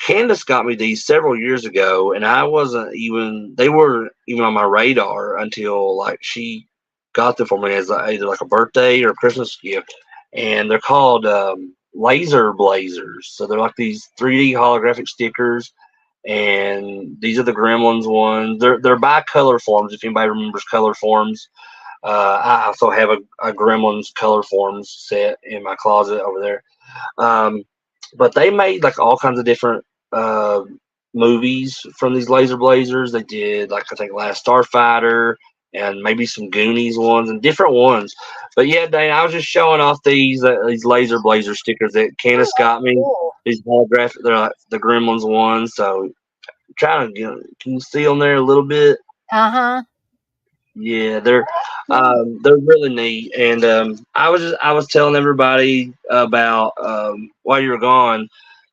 Candace got me these several years ago, and they weren't even on my radar until like she got them for me as either like a birthday or a Christmas gift. And they're called laser blazers. So they're like these 3D holographic stickers. And these are the Gremlins ones. They're by color forms. If anybody remembers color forms, I also have a Gremlins color forms set in my closet over there. Um, but they made like all kinds of different uh, movies from these laser blazers. They did like I think Last Starfighter and maybe some Goonies ones and different ones. But yeah, Dane, I was just showing off these laser blazer stickers that Oh, Candace that's got me. cool. These holographic, they're like the Gremlins ones. So trying to can you see on there a little bit? Uh-huh. Yeah, Cool. they're really neat, and I was telling everybody about while you were gone,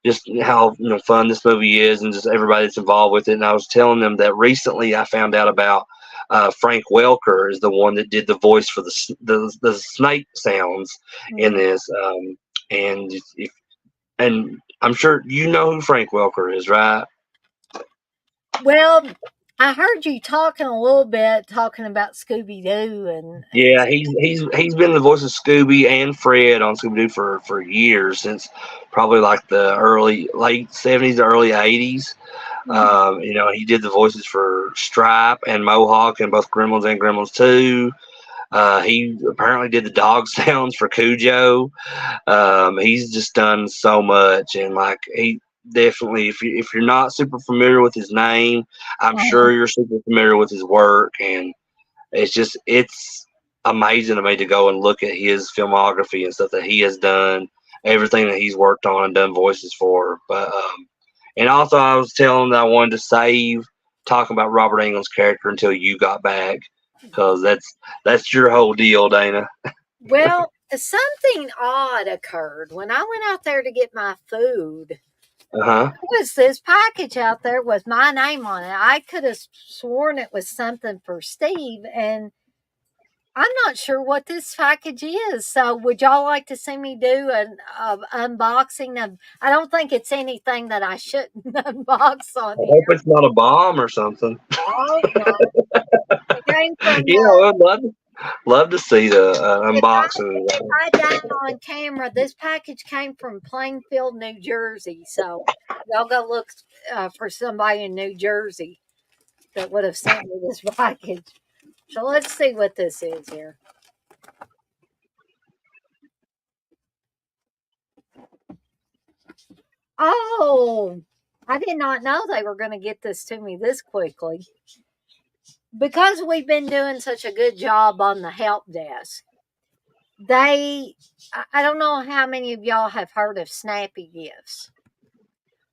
just how fun this movie is, and just everybody that's involved with it. And I was telling them that recently I found out about Frank Welker is the one that did the voice for the snake sounds in Mm. this, and and I'm sure you know who Frank Welker is, right? Well, I heard you talking a little bit, talking about Scooby Doo and Yeah, he's been the voice of Scooby and Fred on Scooby Doo for years since probably like the late '70s, early '80s. Mhm. He did the voices for Stripe and Mohawk in both Gremlins and Gremlins 2. He apparently did the dog sounds for Cujo. He's just done so much, and like he definitely, if you're not super familiar with his name, I'm Uh-huh. sure you're super familiar with his work, and it's amazing to me to go and look at his filmography and stuff that he has done, everything that he's worked on and done voices for. But and also I was telling him that I wanted to save talking about Robert Englund's character until you got back because that's your whole deal, Dana. Well, something odd occurred when I went out there to get my food. Uh huh. There was this package out there with my name on it. I could have sworn it was something for Steve, and I'm not sure what this package is. So, would y'all like to see me do an unboxing of? I don't think it's anything that I shouldn't unbox on I here. hope it's not a bomb or something. I hope not. It came from I'd love to see the if I unboxing. if I die on camera, this package came from Plainfield, New Jersey. So y'all go look for somebody in New Jersey that would have sent me this package. So let's see what this is here. Oh, I did not know they were going to get this to me this quickly. Because we've been doing such a good job on the help desk, I don't know how many of y'all have heard of Snappy Gifts,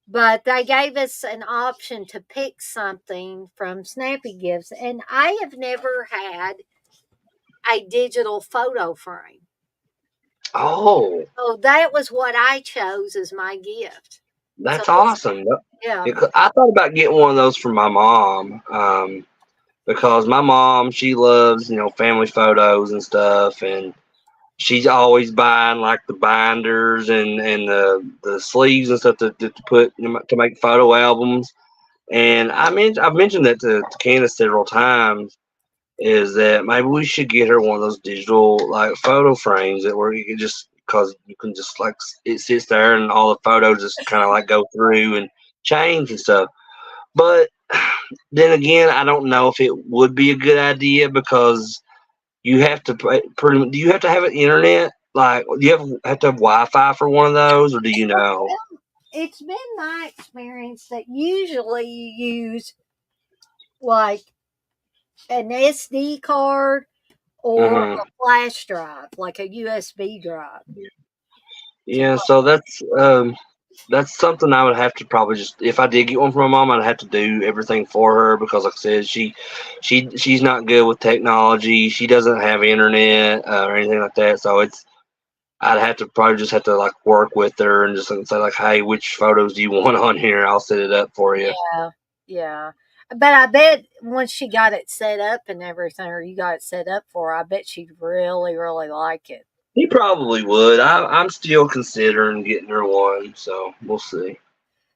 but they gave us an option to pick something from Snappy Gifts, and I have never had a digital photo frame. Oh, So that was what I chose as my gift. So that's this, awesome. yeah. Yeah, I thought about getting one of those for my mom. Because my mom, she loves, family photos and stuff, and she's always buying like the binders and the sleeves and stuff to put to make photo albums. And I've mentioned that to Candace several times. Is that maybe we should get her one of those digital like photo frames that where you can just because you can just like it sits there and all the photos just kind of like go through and change and stuff. But then again, I don't know if it would be a good idea because you have to do you have to have an internet? Like, do you have to have Wi-Fi for one of those, or do you know? Well, it's been my experience that usually you use like an SD card or Hmm. a flash drive, like a USB drive. To Yeah, so that's something I would have to probably just, if I did get one from my mom, I'd have to do everything for her because, like I said, she's not good with technology. She doesn't have internet or anything like that. So I'd have to probably just have to like work with her and just say like, hey, which photos do you want on here? I'll set it up for you. yeah, yeah. But I bet once she got it set up and everything, or you got it set up for her, I bet she'd really, really like it. He probably would. I'm still considering getting her one, so we'll see.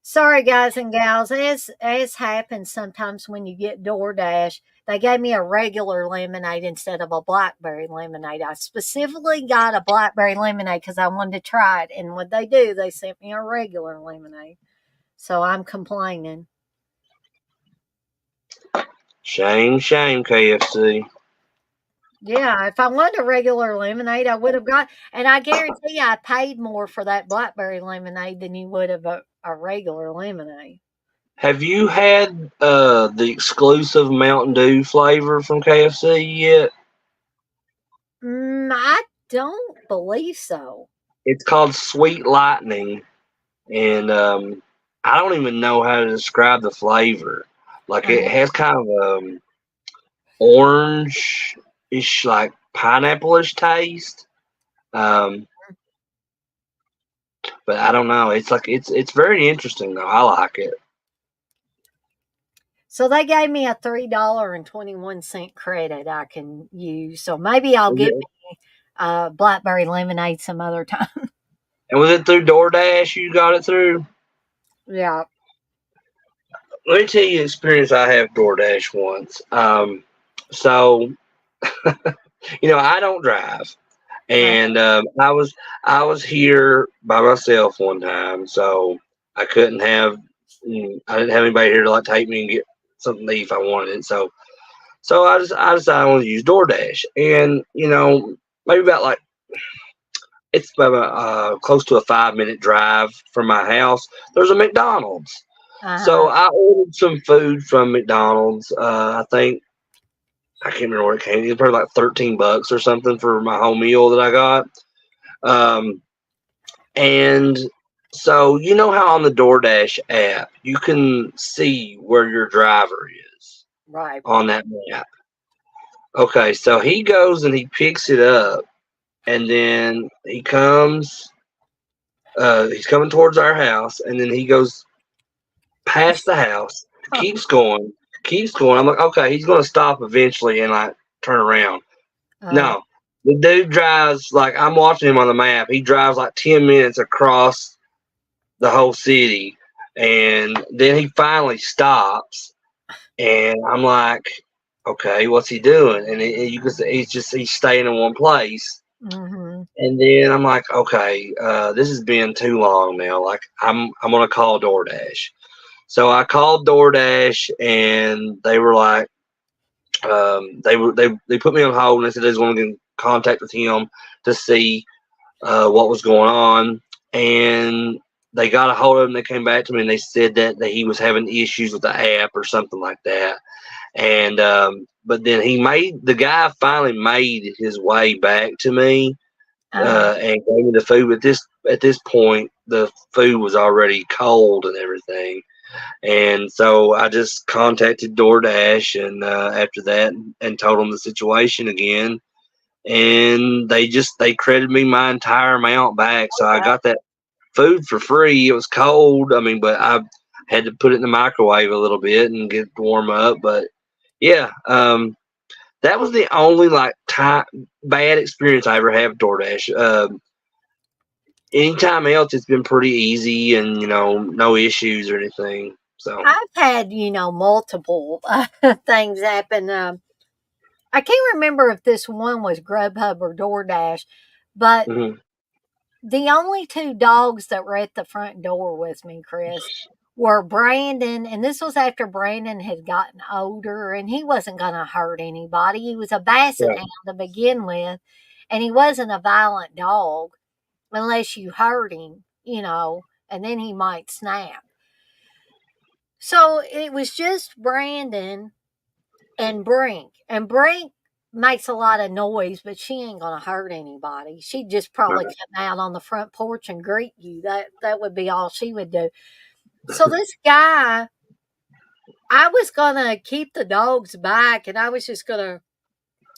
Sorry, guys and gals, as happens sometimes when you get DoorDash, they gave me a regular lemonade instead of a blackberry lemonade. I specifically got a blackberry lemonade because I wanted to try it, and what they do, they sent me a regular lemonade. So I'm complaining. Shame, shame, KFC. Yeah, if I wanted a regular lemonade, I would have got, and I guarantee I paid more for that blackberry lemonade than you would have a regular lemonade. Have you had the exclusive Mountain Dew flavor from KFC yet? I don't believe so. It's called Sweet Lightning, and I don't even know how to describe the flavor. Like it Uh-huh. has kind of orange-ish, like pineapple-ish taste. Um, but I don't know. It's like it's very interesting though. I like it. So they gave me a $3.21 credit I can use. So maybe I'll get And me blackberry lemonade some other time. was it through DoorDash you got it through? Yeah. Let me tell you an experience I have DoorDash once. So I don't drive, Uh, and I was here by myself one time, so I couldn't have I didn't have anybody here to like take me and get something to eat if I wanted it. So I decided I wanted to use DoorDash, and maybe about like it's about close to a 5-minute drive from my house. There's a McDonald's. uh-huh. So I ordered some food from McDonald's. I think I can't remember what it came. It was probably like $13 or something for my whole meal that I got. Um, and so you know how on the DoorDash app you can see where your driver is Right. on that map. Okay, so he goes and he picks it up, and then he comes. He's coming towards our house, and then he goes past the house, keeps going, keeps going. I'm like, okay, he's gonna stop eventually and like turn around. Uh, No, the dude drives like I'm watching him on the map. He drives like 10 minutes across the whole city, and then he finally stops, and I'm like, okay, what's he doing? And you can see he's staying in one place. mm-hmm. And then I'm like, okay, this has been too long now. Like I'm gonna call DoorDash. So I called DoorDash, and they were like, they put me on hold, and they said they was going to get in contact with him to see what was going on, and they got a hold of him. They came back to me, and they said that he was having issues with the app or something like that. And but then the guy finally made his way back to me Uh-huh. and gave me the food. But at this point, the food was already cold and everything. And so I just contacted DoorDash, and after that, and told them the situation again, and they credited me my entire amount back. So I got that food for free. It was cold, I mean, but I had to put it in the microwave a little bit and get it to warm up. But yeah, that was the only like bad experience I ever had with DoorDash. Anytime else, it's been pretty easy and no issues or anything. So. I've had, multiple things happen. I can't remember if this one was Grubhub or DoorDash, but Mhm. the only two dogs that were at the front door with me, Chris, were Brandon, and this was after Brandon had gotten older, and he wasn't going to hurt anybody. He was a basset Right. hound to begin with, and he wasn't a violent dog unless you hurt him, and then he might snap. So it was just Brandon and Brink. And Brink makes a lot of noise, but she ain't gonna hurt anybody. She'd just probably Right. come out on the front porch and greet you. That would be all she would do. So this guy, I was gonna keep the dogs back, and I was just gonna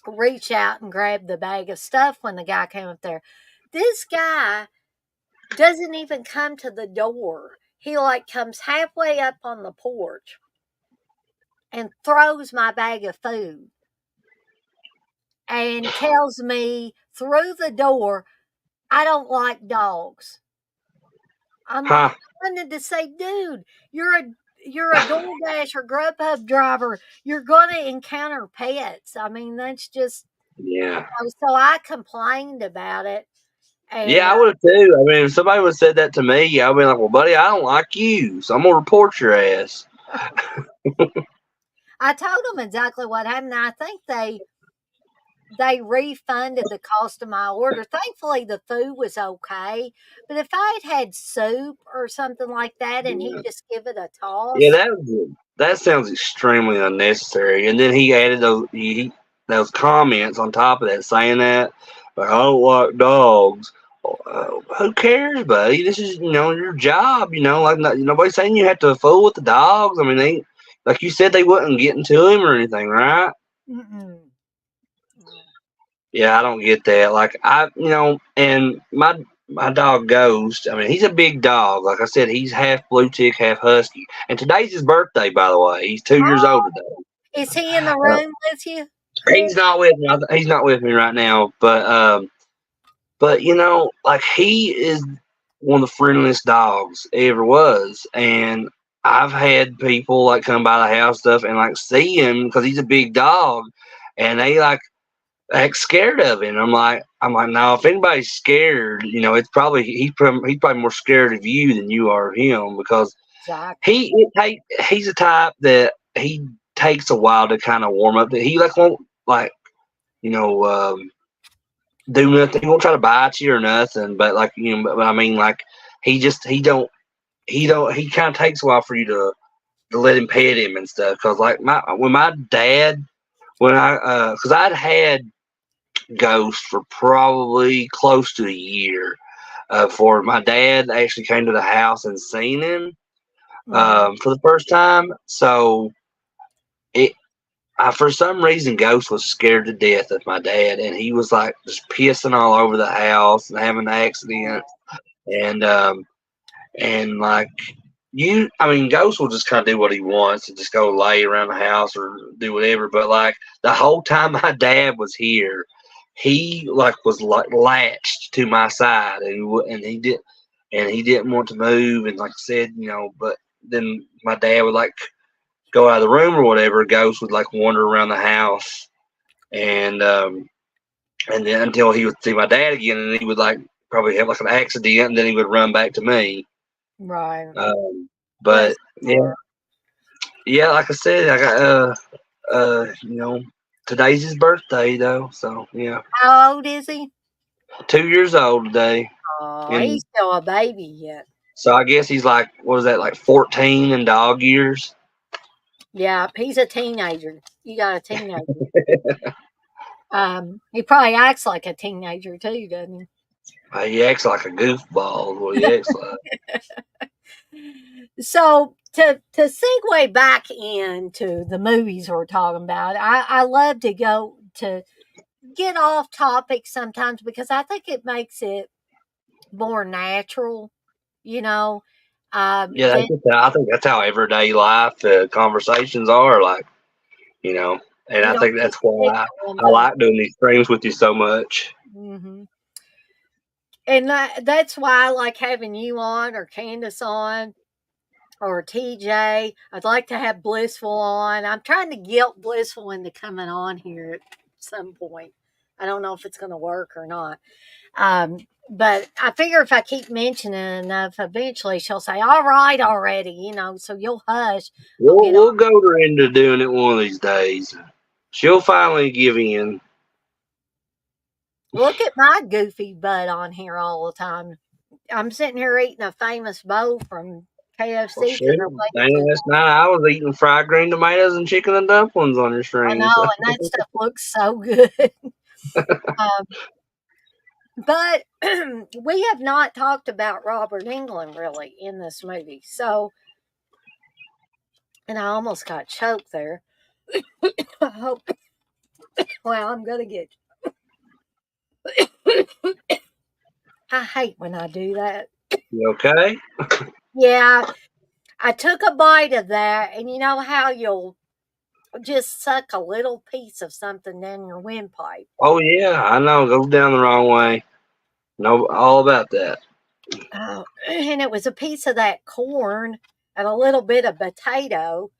reach out and grab the bag of stuff when the guy came up there. This guy doesn't even come to the door. He like comes halfway up on the porch and throws my bag of food and tells me through the door, I don't like dogs. I'm like, Huh. I wanted to say, dude, you're a DoorDash or Grubhub driver. You're gonna encounter pets. I mean, that's just Yeah. so I complained about it, and Yeah, I would have too. I mean, if somebody would have said that to me, I'd be like, well, buddy, I don't like you, so I'm going to report your ass. I told them exactly what happened. I think they refunded the cost of my order. Thankfully, the food was okay. But if I had had soup or something like that, and he Yeah, just give it a yeah, toss, that sounds extremely unnecessary. And then he added those comments on top of that, saying that like, I don't like dogs. Well, who cares, buddy? This is your job. Like nobody's saying you have to fool with the dogs. I mean, they like you said they wasn't getting to him or anything, right? mm-mm. Yeah, I don't get that. Like and my dog Ghost. I mean, he's a big dog. Like I said, he's half blue tick, half husky. And today's his birthday, by the way. He's 2 years old Oh, today. is he in the Uh, room with you, Chris? he's not with me. He's not with me right now. But like he is one of the friendliest dogs ever was. And I've had people like come by the house stuff and like see him because he's a big dog, and they like act scared of him. I'm like, no. If anybody's scared, it's probably he's probably more scared of you than you are of him because Exactly. he's a type that he takes a while to kind of warm up. That he like won't like you know do nothing. He won't try to bite you or nothing. But like but I mean like he kind of takes a while for you to let him pet him and stuff. Because like my dad when I because I'd had Ghost for probably close to a year before my dad actually came to the house and seen him Mhm. for the first time. So it, for some reason, Ghost was scared to death of my dad, and he was like just pissing all over the house and having accidents, and like I mean, Ghost will just kind of do what he wants and just go lay around the house or do whatever. But like the whole time my dad was here, he like was like latched to my side, and he didn't want to move. And like I said, but then my dad would like go out of the room or whatever. Ghost would like wander around the house, and then until he would see my dad again, and he would like probably have like an accident, and then he would run back to me. Right. But Bless yeah, your heart. yeah, like I said, I got today's his birthday though, so yeah, How old is he? 2 years old today, Oh, he's and still a baby yet. so I guess he's like, what was that, like 14 in dog years? Yeah, he's a teenager. You got a teenager. He probably acts like a teenager too, doesn't He acts like a goofball. Is what he acts like. he? So to segue back into the movies we're talking about, I love to go to get off topic sometimes because I think it makes it more natural, you know. Yeah, Then I think that's how everyday life conversations are like, and you I don't think get that's stick why on I the. like doing these streams with you so much. Mhm. And that's why I like having you on or Candace on or TJ. I'd like to have Blissful on. I'm trying to guilt Blissful into coming on here at some point. I don't know if it's going to work or not. But I figure if I keep mentioning enough, eventually she'll say, "All right, already," so you'll hush. I'll We'll get we'll go her into doing it one of these days. She'll finally give in. look at my goofy butt on here all the time. I'm sitting here eating a famous bowl from Well, KFC shit. could relate Dang, to last night I was eating fried green tomatoes and chicken and dumplings on your I stream. know, So. and that stuff looks so good. um, but we have not talked about Robert Englund really in this movie. So, and I almost got choked there. I hope. Well, I'm gonna get. I hate when I do that. You okay? Yeah, I took a bite of that, and you know how you'll just suck a little piece of something down your windpipe. Oh yeah, I know. Goes down the wrong way. No, all about that. Oh, and it was a piece of that corn and a little bit of potato,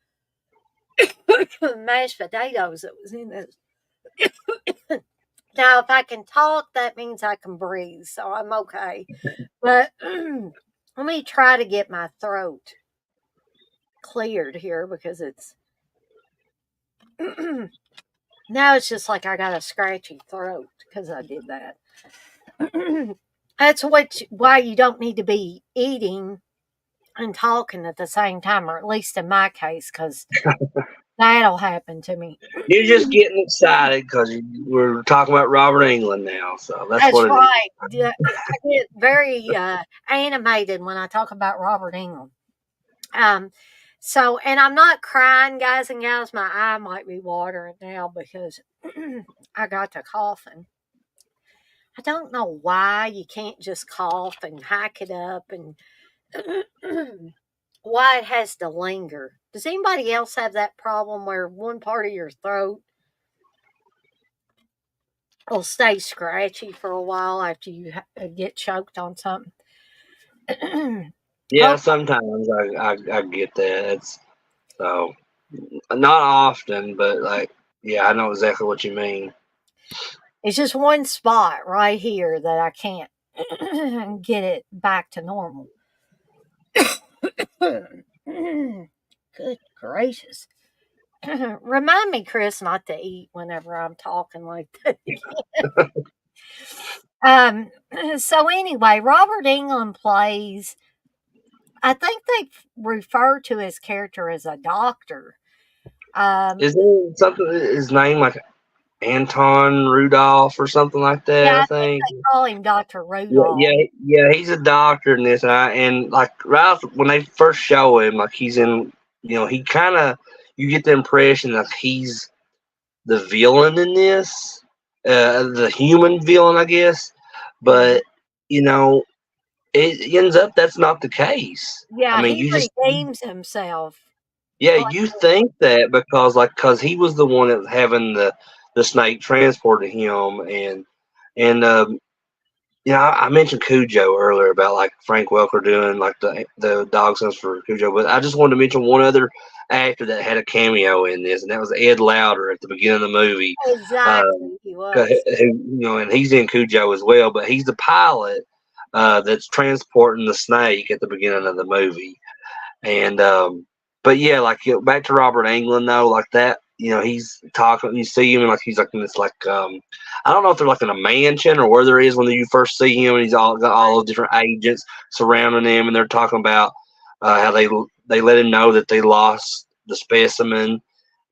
mashed potatoes that was in it. Now, if I can talk, that means I can breathe, so I'm okay. But let me try to get my throat cleared here because it's now it's just like I got a scratchy throat because I did that. That's why you don't need to be eating and talking at the same time, or at least in my case, because that'll happen to me. You're just getting excited because we're talking about Robert Englund now, so that's That's what it is. right. I get very animated when I talk about Robert Englund. Um, so, and I'm not crying, guys and gals. My eye might be watering now because I got to coughing. I don't know why you can't just cough and hack it up and why it has to linger. Does anybody else have that problem where one part of your throat will stay scratchy for a while after you get choked on something? Yeah, Oh, sometimes I get that. It's so not often, but like yeah, I know exactly what you mean. it's just one spot right here that I can't get it back to normal. Good gracious. Remind me, Chris, not to eat whenever I'm talking like that. um, so anyway, Robert Englund plays, I think they refer to his character as a doctor. Um, Isn't something his name like Anton Rudolph or something like that? yeah, I I think think. they call him Dr. Yeah, Rudolph. yeah. He's a doctor in this, and like right off, when they first show him, like he's in, he kind of you get the impression that he's the villain in this, the human villain, I guess. Mhm. But you know, it ends up that's not the case. I Yeah, mean, he you just redeems himself. yeah, Like, you think that because he was the one that was having the snake transported him and I mentioned Cujo earlier about like Frank Welker doing like the dog sense for Cujo, but I just wanted to mention one other actor that had a cameo in this, and that was Ed Lauder at the beginning of the movie. exactly, he Who, was. and he's in Cujo as well, but he's the pilot that's transporting the snake at the beginning of the movie. And but yeah, like back to Robert Englund though, like that, he's talking. You see him and like he's like in this like I don't know if they're like in a mansion or where there is when you first see him, and he's all got all those different agents surrounding him, and they're talking about how they let him know that they lost the specimen,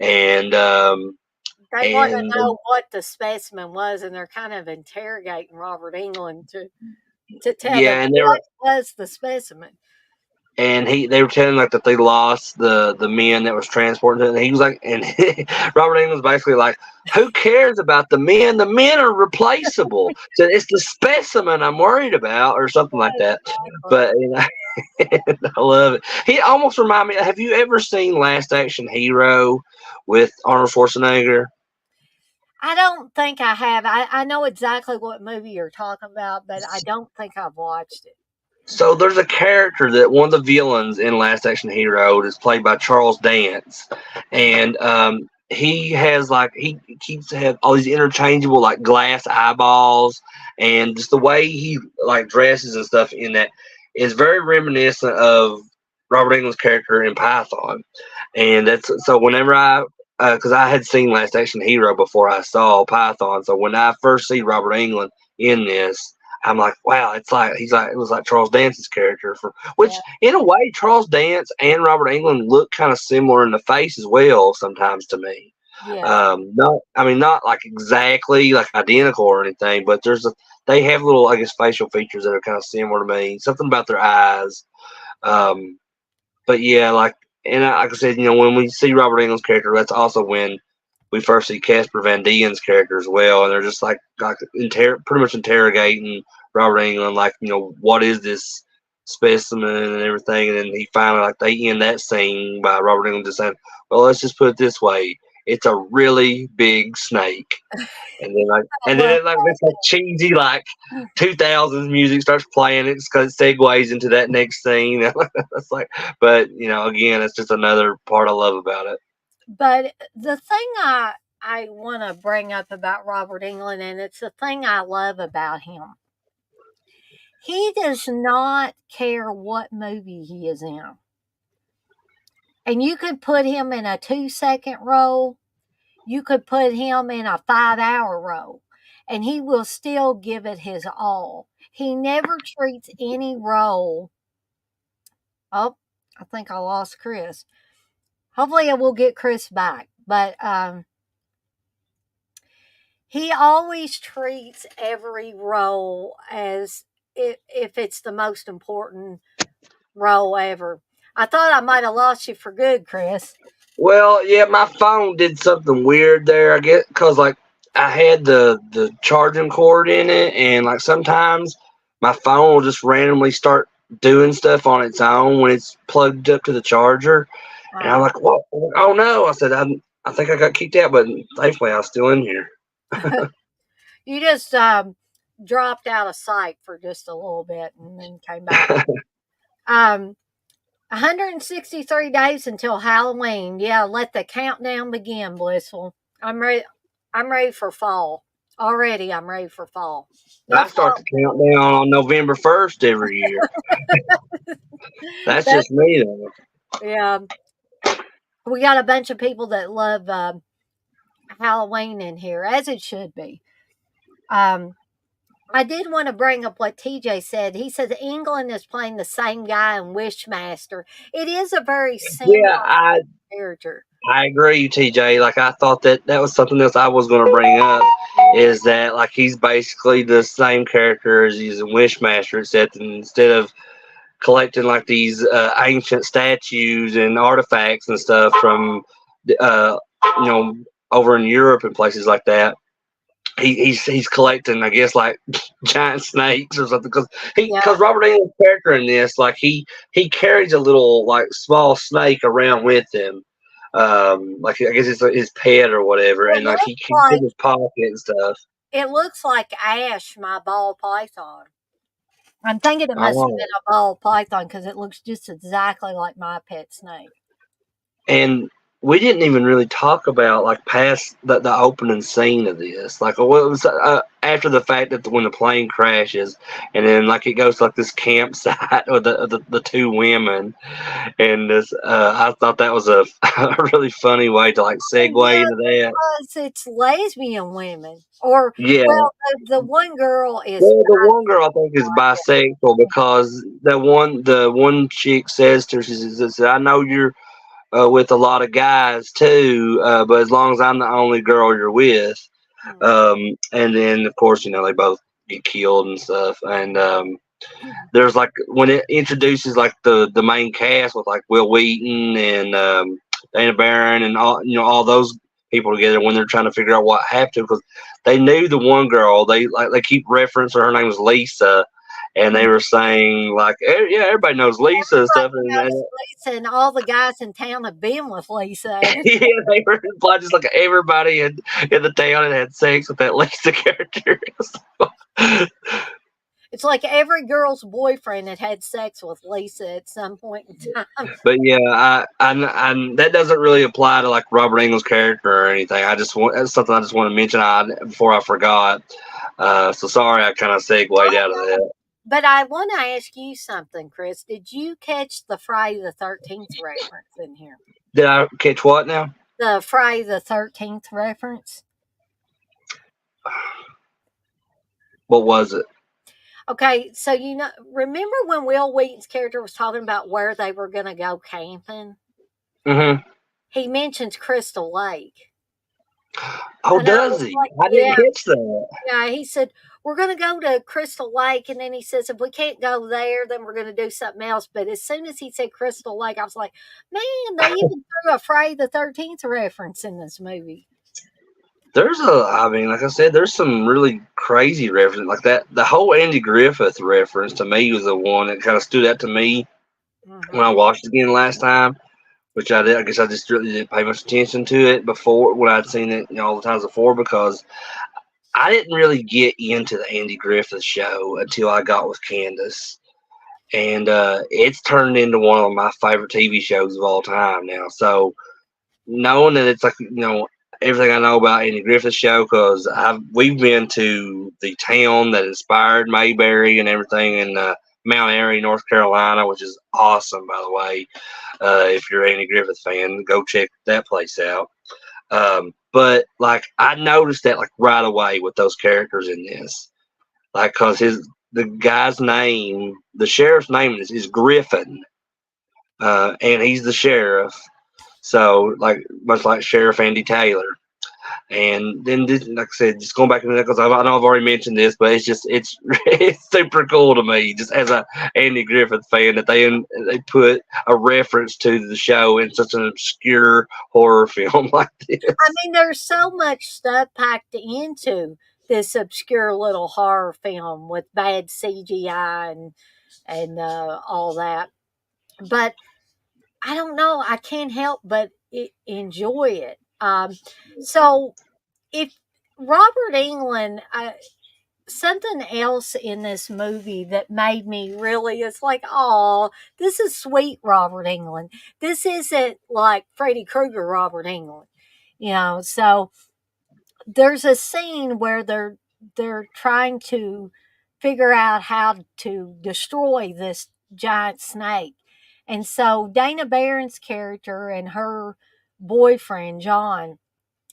and They want to and know what the specimen was, and they're kind of interrogating Robert England to tell them yeah, and they're what was the specimen. and they were telling like that they lost the men that was transporting it. And he was like, and Robert Englund was basically like, who cares about the men? The men are replaceable. So it's the specimen I'm worried about, or something like that. Exactly. But I love it. He almost remind me. Have you ever seen Last Action Hero with Arnold Schwarzenegger? I don't think I have. I know exactly what movie you're talking about, but I don't think I've watched it. So there's a character that one of the villains in Last Action Hero is played by Charles Dance, and he has like he keeps have all these interchangeable like glass eyeballs, and just the way he like dresses and stuff in that is very reminiscent of Robert Englund's character in Python, and that's so whenever I. Because I had seen Last Action Hero before I saw Python, so when I first see Robert Englund in this, I'm like, wow, it's like it was like Charles Dance's character for which Yeah. in a way Charles Dance and Robert Englund look kind of similar in the face as well sometimes to me. Yes. Not like exactly like identical or anything, but they have little, I guess, facial features that are kind of similar to me. Something about their eyes. Um, but yeah, like I said, when we see Robert Englund's character, that's also when we first see Casper Van Dien's character as well, and they're just pretty much interrogating Robert Englund, like, what is this specimen and everything, and then he finally, like, they end that scene by Robert Englund just saying, well, let's just put it this way, it's a really big snake. And then I love this like cheesy like 2000s music starts playing. It's because it segues into that next scene. That's like, but again, that's just another part I love about it. But the thing I want to bring up about Robert Englund, and it's the thing I love about him, he does not care what movie he is in. And you could put him in a 2-second role, you could put him in a 5-hour role, and he will still give it his all. He never treats any role. Oh, I think I lost Chris. Hopefully, I will get Chris back. But he always treats every role as if it's the most important role ever. I thought I might have lost you for good, Chris. Well, yeah, my phone did something weird there. I guess because like I had the charging cord in it, and like sometimes my phone will just randomly start doing stuff on its own when it's plugged up to the charger. And I'm Uh, like, what? Oh no! I said, I think I got kicked out, but thankfully I was still in here. you just dropped out of sight for just a little bit and then came back. 163 days until Halloween. Yeah, let the countdown begin, Blissful. I'm ready. I'm ready for fall. Already, I'm ready for fall. I Not start fall. the countdown on November 1st every year. That's That, just me, though. yeah, we got a bunch of people that love Halloween in here, as it should be. Um, I did want to bring up what TJ said. He says England is playing the same guy in Wishmaster. It is a very Yeah, similar character. I agree, TJ. Like I thought that was something else I was going to bring up. Is that like he's basically the same character as he's in Wishmaster, except instead of collecting like these ancient statues and artifacts and stuff from uh, you know over in Europe and places like that. He's collecting, I guess, like giant snakes or something, Yeah. because Robert Englund's character in this, like he carries a little like small snake around with him, like I guess it's like his pet or whatever, It and like looks he keeps it like in his pocket and stuff. it looks like Ash, my ball python. I'm thinking it must have Oh, been a ball python because it looks just exactly like my pet snake. and we didn't even really talk about like past the opening scene of this, like what was after the fact that when the plane crashes, and then like it goes to like this campsite with the two women, and this I thought that was a, a really funny way to like Oh, segue yeah, into that. because it's lesbian women. Or, Yeah, well, the one girl is well, the one girl I think is bisexual because the one chick says to her, she says, "I know you're with a lot of guys too, but as long as I'm the only girl you're with." bisexual. And then of course they both get killed and stuff, and there's like when it introduces like the main cast with like Will Wheaton and Dana Barron and all those people together when they're trying to figure out what happened, because they knew the one girl, they keep referencing her name was Lisa, and they were saying like, yeah, everybody knows Lisa and stuff, Everybody knows Lisa, and all the guys in town have been with Lisa. yeah, they were implied just like everybody in the town had sex with that Lisa character. It's like every girl's boyfriend had sex with Lisa at some point in time. But yeah, that doesn't really apply to like Robert Englund's character or anything. That's something I just want to mention before I forgot. So sorry, I kind of segued out of that. But I want to ask you something, Chris. Did you catch the Friday the 13th reference in here? Did I catch what now? The Friday the 13th reference? What was it? Okay, so remember when Will Wheaton's character was talking about where they were going to go camping? Hmm. He mentions Crystal Lake. Oh, And I does was he? like, I didn't yeah, catch that. yeah. He said, we're going to go to Crystal Lake. And then he says, if we can't go there, then we're going to do something else. But as soon as he said Crystal Lake, I was like, man, they even threw a Friday the 13th reference in this movie. I mean, like I said, there's some really crazy references like that. The whole Andy Griffith reference to me was the one that kind of stood out to me when I Hmm. watched it again last time, which I did. I guess I just really didn't pay much attention to it before when I'd seen it, all the times before, because I didn't really get into the Andy Griffith show until I got with Candace. And it's turned into one of my favorite TV shows of all time now. So knowing that it's like everything I know about Andy Griffith's show, because we've been to the town that inspired Mayberry and everything in Mount Airy, North Carolina, which is awesome, by the way. If you're an Andy Griffith fan, go check that place out. But like I noticed that like right away with those characters in this, like because the guy's name, the sheriff's name is Griffin, and he's the sheriff. So like much like Sheriff Andy Taylor. And then, like I said, just going back to that because I know I've already mentioned this, but it's it's super cool to me, just as a Andy Griffith fan, that they put a reference to the show in such an obscure horror film like I this. mean, there's so much stuff packed into this obscure little horror film with bad CGI and all that. But I don't know. I can't help but enjoy it. So if Robert Englund, something else in this movie that made me really, it's like, oh, this is sweet Robert Englund. This isn't like Freddy Krueger Robert Englund, So there's a scene where they're trying to figure out how to destroy this giant snake. And so Dana Barron's character and her boyfriend John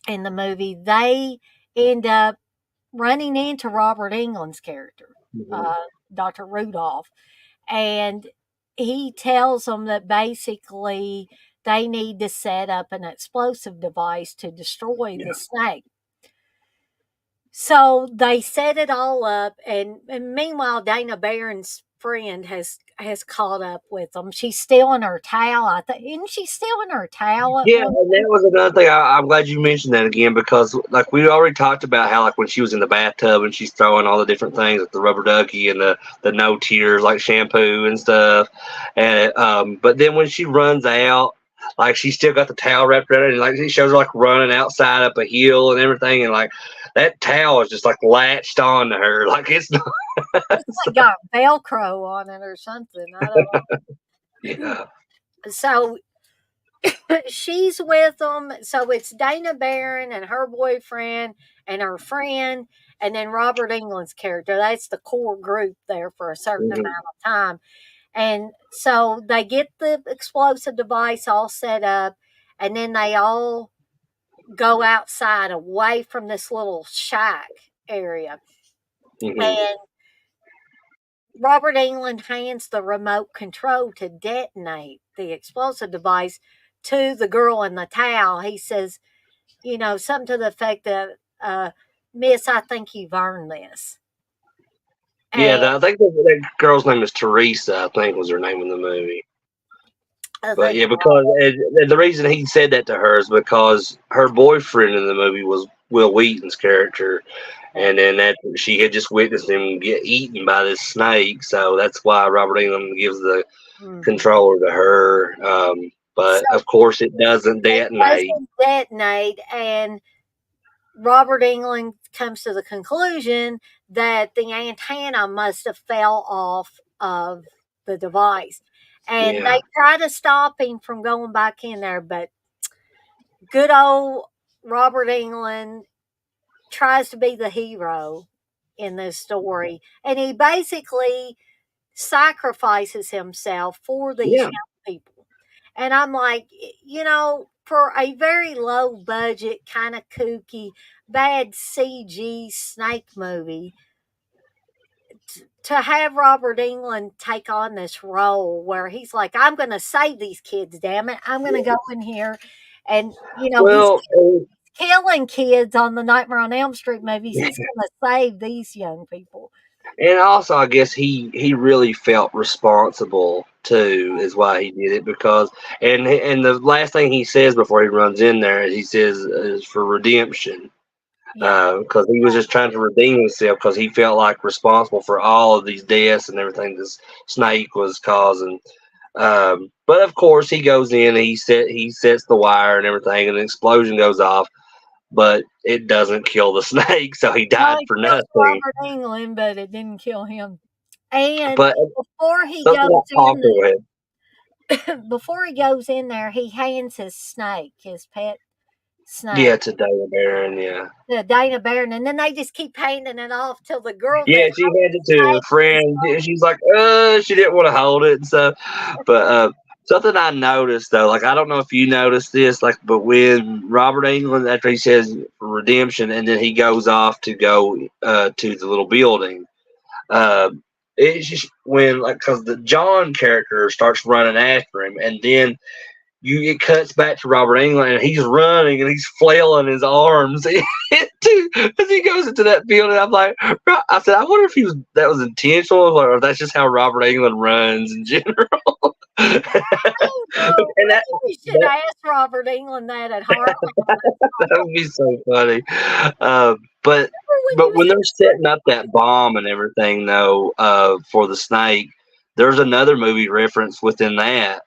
in the movie, they end up running into Robert Englund's character, Mhm. uh, Dr. Rudolph, and he tells them that basically they need to set up an explosive device to destroy Yeah. the snake. So they set it all up, and meanwhile, Dana Barron's friend has caught up with them. She's still in her towel. I think isn't she still in her towel at Yeah, one and that was another thing. I'm glad you mentioned that again because, like, we already talked about how, like, when she was in the bathtub and she's throwing all the different things, like the rubber ducky and the no tears, like shampoo and stuff. And but then when she runs out, like, she's still got the towel wrapped around her, and like it shows her like running outside up a hill and everything, and like that towel is just like latched on to her, like it's not. It's like got Velcro on it or something. I don't. Yeah. So she's with them. So it's Dana Barron and her boyfriend and her friend, and then Robert England's character. That's the core group there for a certain amount Hmm. of time. And so they get the explosive device all set up, and then they all go outside away from this little shack area. Hmm. And Robert England hands the remote control to detonate the explosive device to the girl in the towel. He says, something to the effect that, Miss, I think you've earned this. Yeah, And I think that girl's name is Teresa. I think was her name in the movie. I But think yeah, because and the reason he said that to her is because her boyfriend in the movie was Will Wheaton's character, and then that she had just witnessed him get eaten by this snake, so that's why Robert Englund gives the mhm. controller to her. So But of course, it doesn't it detonate. doesn't detonate, and Robert England comes to the conclusion that the antenna must have fell off of the device. And Yeah, they try to stop him from going back in there, but good old Robert England tries to be the hero in this story. And he basically sacrifices himself for these yeah, young people. And I'm like, for a very low budget, kind of kooky, bad CG snake movie, to have Robert Englund take on this role where he's like, I'm going to save these kids, damn it. I'm going to go in here and, he's Well, killing kids on the Nightmare on Elm Street movies. He's going to save these young people. and also I guess he really felt responsible too, is why he did it, because and the last thing he says before he runs in there, he says is for redemption. Yeah. Because he was just trying to redeem himself because he felt like responsible for all of these deaths and everything this snake was causing. But of course, he goes in and he sets the wire and everything, and an explosion goes off, but it doesn't kill the snake, so he Well, died it for kills nothing. Robert Englund, but it didn't kill him. And But before he something goes about Paul, go ahead. before he goes in there, he hands his snake, his pet Yeah, snake, to Dana Barron, yeah. to Dana Barron, and then they just keep handing it off till the girl Yeah, that she owns handed the it to a snake is friend. She's like, she didn't want to hold it and stuff. But something I noticed though, like I don't know if you noticed this, like, but when Robert Englund, after he says redemption, and then he goes off to go to the little building, uh, it's just when like because the John character starts running after him, and then it cuts back to Robert Englund, and he's running and he's flailing his arms as he goes into that building. I'm like, I said, I wonder if that was intentional or if that's just how Robert Englund runs in general. and Oh, no, that, maybe we should that ask Robert Englund that at Harlem. that would be so funny. Uh, but Remember when he but was when they're setting up that bomb and everything, though, for the snake, there's another movie reference within that,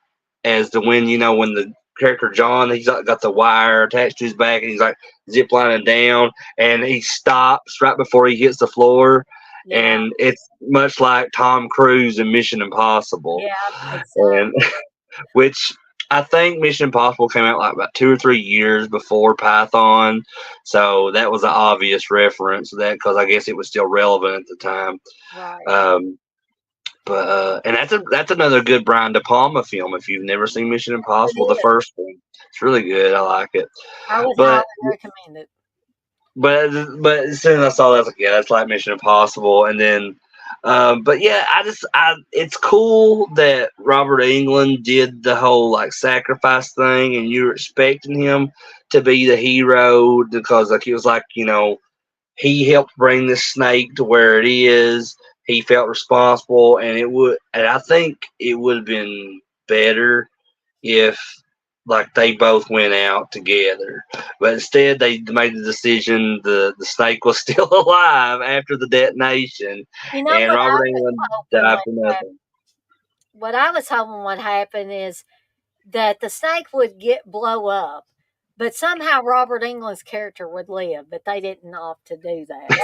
as to when when the character John, he's got the wire attached to his back and he's like ziplining down, and he stops right before he hits the floor, Yeah, and it's much like Tom Cruise in Mission Impossible, yeah, I think so. and which I think Mission Impossible came out like about 2 or 3 years before Python, so that was an obvious reference to that because I guess it was still relevant at the time. Right. Um, but and that's another good Brian De Palma film. If you've never seen Mission It Impossible, the is. first one, it's really good. I like it. I would highly But recommend it. but but as soon as I saw that, I was like, yeah, that's like Mission Impossible. And then, but yeah, it's cool that Robert Englund did the whole like sacrifice thing, and you're expecting him to be the hero because like it was like he helped bring this snake to where it is. He felt responsible, and I think it would have been better if like they both went out together. But instead, they made the decision the snake was still alive after the detonation, You know and what I Robert was England hoping died would for happen? nothing. What I was hoping would happen is that the snake would blow up, but somehow Robert Englund's character would live, but they didn't opt to do that.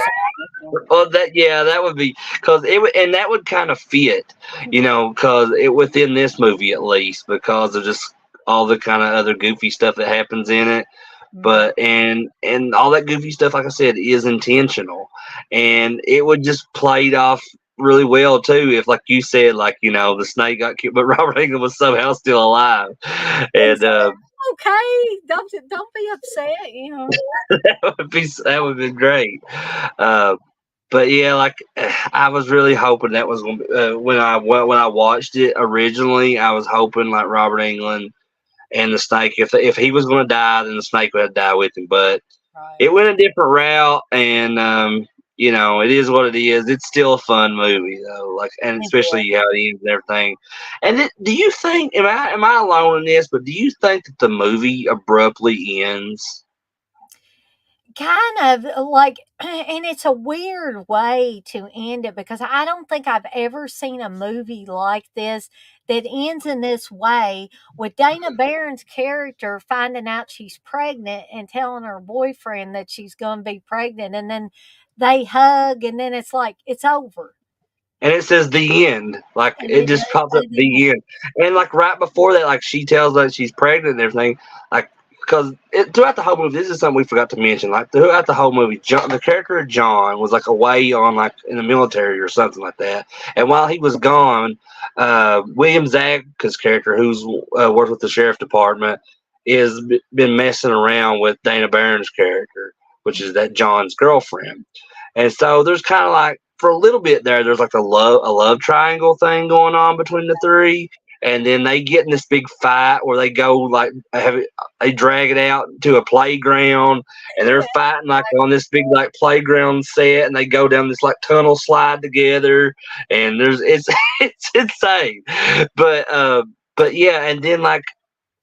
So, Well, that would be because and that would kind of fit, because it within this movie at least because of just all the kind of other goofy stuff that happens in it. mhm. But and all that goofy stuff, like I said, is intentional, and it would just played off really well too if, like you said, like the snake got killed, but Robert Englund was somehow still alive, And and so, okay, don't be upset. that would be great. Uh, but yeah, like I was really hoping that was gonna be, when I watched it originally. I was hoping like Robert Englund and the snake, if he was going to die, then the snake would die with him. But Right. it went a different route, and it is what it is. It's still a fun movie though, like, and It especially how it ends and everything. And do you think am I alone in this? But do you think that the movie abruptly ends? Kind of like, and it's a weird way to end it because I don't think I've ever seen a movie like this that ends in this way with Dana Barron's character finding out she's pregnant and telling her boyfriend that she's going to be pregnant. And then they hug, and then it's like, it's over. And it says the end. Like And it it just does pops up say the end. the end. And like right before that, like she tells that she's pregnant and everything. Like because throughout the whole movie, this is something we forgot to mention. Like throughout the whole movie, the character of John was like away on like in the military or something like that. And while he was gone, William Zabka's character, who's worked with the sheriff department, is been messing around with Dana Barron's character, which is that John's girlfriend. And so there's kind of like for a little bit there's like a love triangle thing going on between the three, and then they get in this big fight where they go like they drag it out to a playground, and they're fighting like on this big like playground set, and they go down this like tunnel slide together, and there's it's it's insane, but yeah, and then like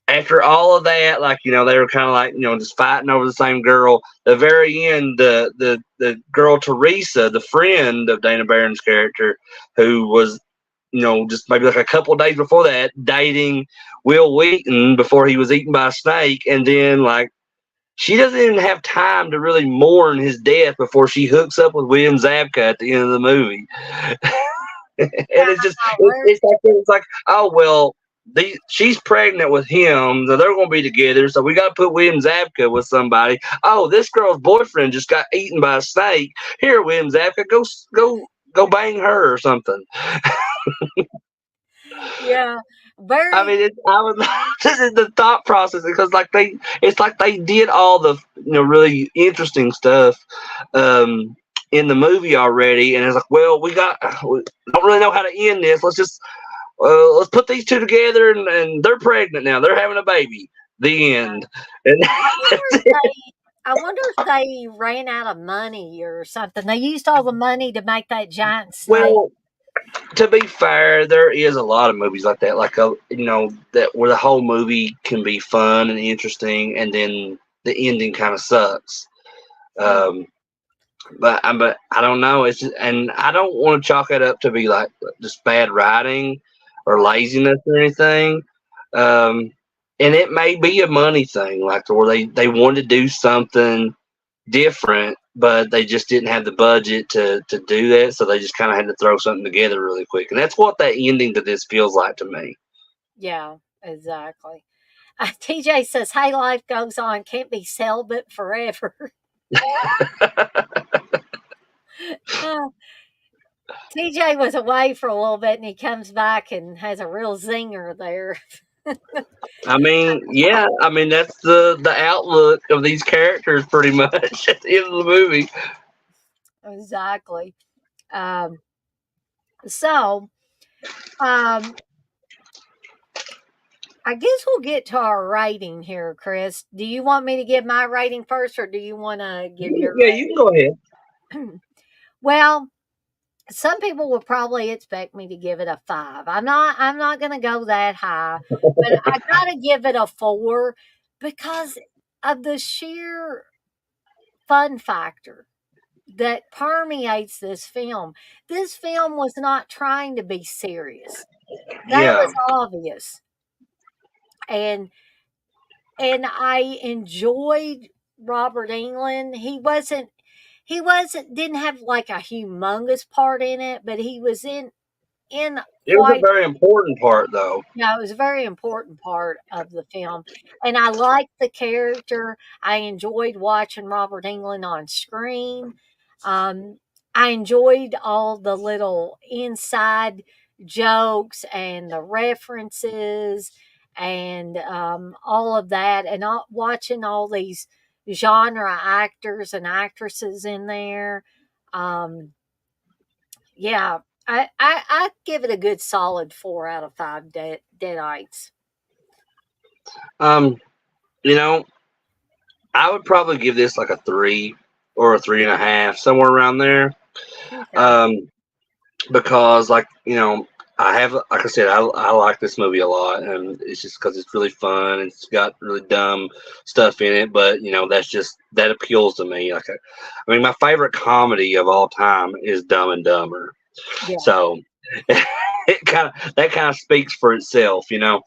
after all of that, like they were kind of like just fighting over the same girl. The very end, the girl Teresa, the friend of Dana Barron's character, who was just maybe like a couple of days before that dating Will Wheaton before he was eaten by a snake, and then like she doesn't even have time to really mourn his death before she hooks up with William Zabka at the end of the movie. And it's just it's like oh well, she's pregnant with him, so they're going to be together. So we got to put William Zabka with somebody. Oh, this girl's boyfriend just got eaten by a snake. Here, William Zabka, go bang her or something. Yeah, very. I mean, this is the thought process because it's like they did all the really interesting stuff in the movie already, and it's like, well, we don't really know how to end this. Let's put these two together, and they're pregnant now. They're having a baby. The end. And I wonder if they ran out of money or something. They used all the money to make that giant snake. well, to be fair, there is a lot of movies like that, that where the whole movie can be fun and interesting, and then the ending kind of sucks. But I don't know. It's just, and I don't want to chalk it up to be like just bad writing or laziness or anything. And it may be a money thing, like where they wanted to do something different, but they just didn't have the budget to do that, so they just kind of had to throw something together really quick. And that's what that ending to this feels like to me. Yeah, exactly. TJ says, "Hey, life goes on. Can't be celibate forever." TJ was away for a little bit, and he comes back and has a real zinger there. I mean, yeah, I mean that's the outlook of these characters pretty much at the end of the movie. Exactly. So, I guess we'll get to our rating here, Chris. Do you want me to give my rating first, or do you want to give your? Yeah, you can go ahead. Well, some people will probably expect me to give it a 5. I'm not going to go that high, but I got to give it a 4 because of the sheer fun factor that permeates this film. This film was not trying to be serious. That was obvious. And I enjoyed Robert Englund. He didn't have like a humongous part in it, but he was in it was a very important part though. Yeah, it was a very important part of the film. And I liked the character. I enjoyed watching Robert Englund on screen. I enjoyed all the little inside jokes and the references and all of that, and watching all these genre actors and actresses in there. Yeah, I give it a good solid 4 out of 5 deadites. I would probably give this like a 3 or a 3.5, somewhere around there. Okay. Because like I said, I like this movie a lot, and it's just because it's really fun and it's got really dumb stuff in it, but that appeals to me. I mean, my favorite comedy of all time is Dumb and Dumber. Yeah. So that kind of speaks for itself, and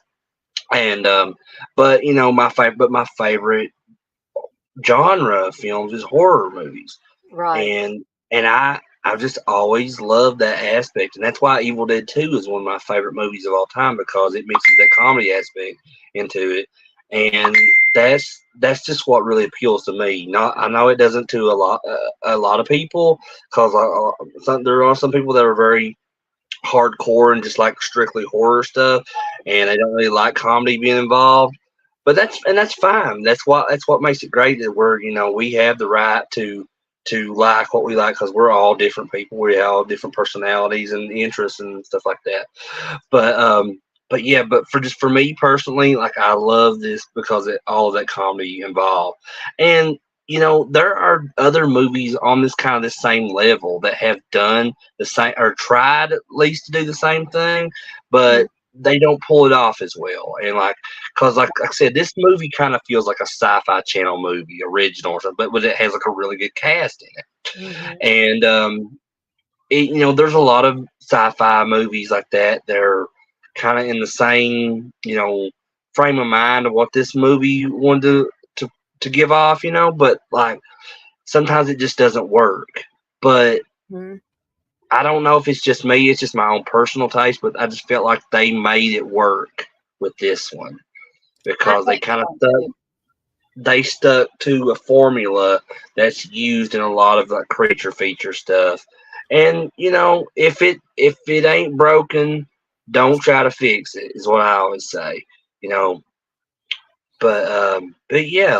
but my favorite genre of films is horror movies, right? And I've just always loved that aspect, and that's why Evil Dead 2 is one of my favorite movies of all time, because it mixes that comedy aspect into it, and that's just what really appeals to me. I know it doesn't to a lot of people, because there are some people that are very hardcore and just like strictly horror stuff, and they don't really like comedy being involved. But that's fine. That's what makes it great, that we have the right to to like what we like because we're all different people. We have all different personalities and interests and stuff like that. But yeah, but for me personally, like I love this because all of that comedy involved, and there are other movies on this kind of the same level that have done the same or tried at least to do the same thing, but they don't pull it off as well. And because like I said, this movie kind of feels like a sci-fi channel movie original or something, but it has like a really good cast in it. Mm-hmm. And there's a lot of sci-fi movies like that. They're kind of in the same frame of mind of what this movie wanted to give off, but like sometimes it just doesn't work. But Mm-hmm. I don't know if it's just me, it's just my own personal taste, but I just felt like they made it work with this one I because think so too. they stuck to a formula that's used in a lot of like creature feature stuff. And if it ain't broken, don't try to fix it is what I always say. You know, but yeah,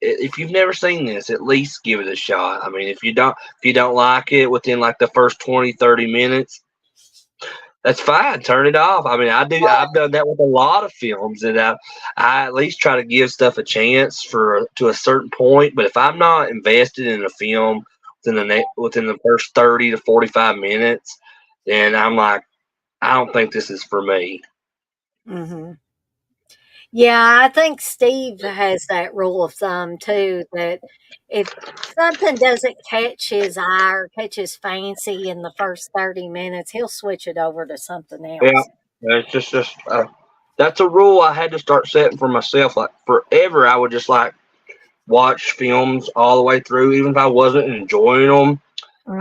if you've never seen this, at least give it a shot. I mean, if you don't like it within like the first 20-30 minutes, that's fine. Turn it off. I mean, I've done that with a lot of films, and I at least try to give stuff a chance to a certain point. But if I'm not invested in a film within the first 30 to 45 minutes, then I'm like, I don't think this is for me. Mm-hmm. Yeah, I think Steve has that rule of thumb too that if something doesn't catch his eye or catch his fancy in the first 30 minutes, he'll switch it over to something Yeah, else. it's just that's a rule I had to start setting for myself. Like forever, I would just like watch films all the way through, even if I wasn't enjoying them.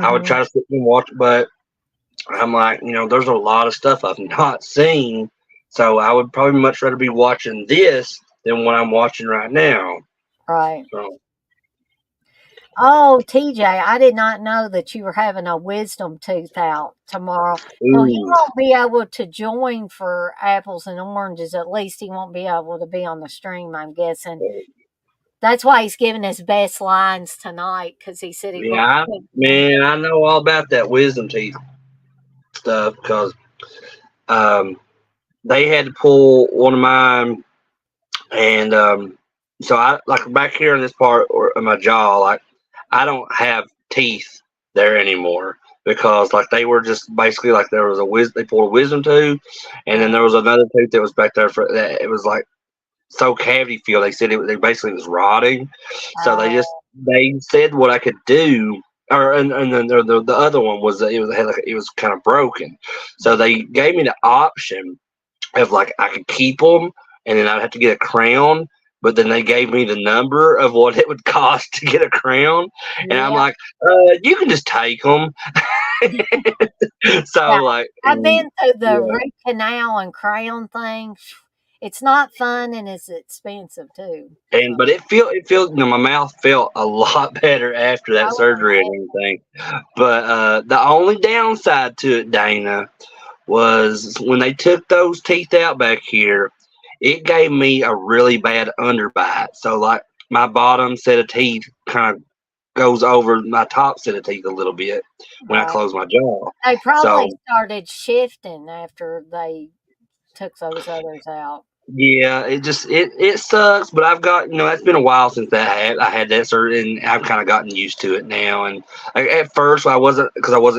I would Mm-hmm. try to sit and watch, but I'm like, there's a lot of stuff I've not seen, so I would probably much rather be watching this than what I'm watching right now. Right. So, Oh, TJ, I did not know that you were having a wisdom tooth out tomorrow. So he ooh, won't be able to join for apples and oranges. At least he won't be able to be on the stream, I'm guessing. That's why he's giving his best lines tonight because he said he won't. yeah, man, I know all about that wisdom teeth stuff because um, they had to pull one of mine, and so I like back here in this part of my jaw, like I don't have teeth there anymore because like they were just basically like there was they pulled a wisdom tooth, and then there was another tooth that was back there for that. It was like so cavity filled. They said they basically was rotting, so they said what I could do. And then the other one was that it was kind of broken, so they gave me the option of like I could keep them, and then I'd have to get a crown. But then they gave me the number of what it would cost to get a crown, and I'm Yeah. like, you can just take them. Yeah, So like, I've been through the yeah, root canal and crown thing. It's not fun and it's expensive too. So, but it feels my mouth felt a lot better after I that would surgery and everything. But the only downside to it, Dana, was when they took those teeth out back here, it gave me a really bad underbite. So like my bottom set of teeth kind of goes over my top set of teeth a little bit when I right. close my jaw. They So probably started shifting after they took those others out. yeah, it sucks, but I've got it's been a while since I had that surgery, and I've kind of gotten used to it now. And at first I wasn't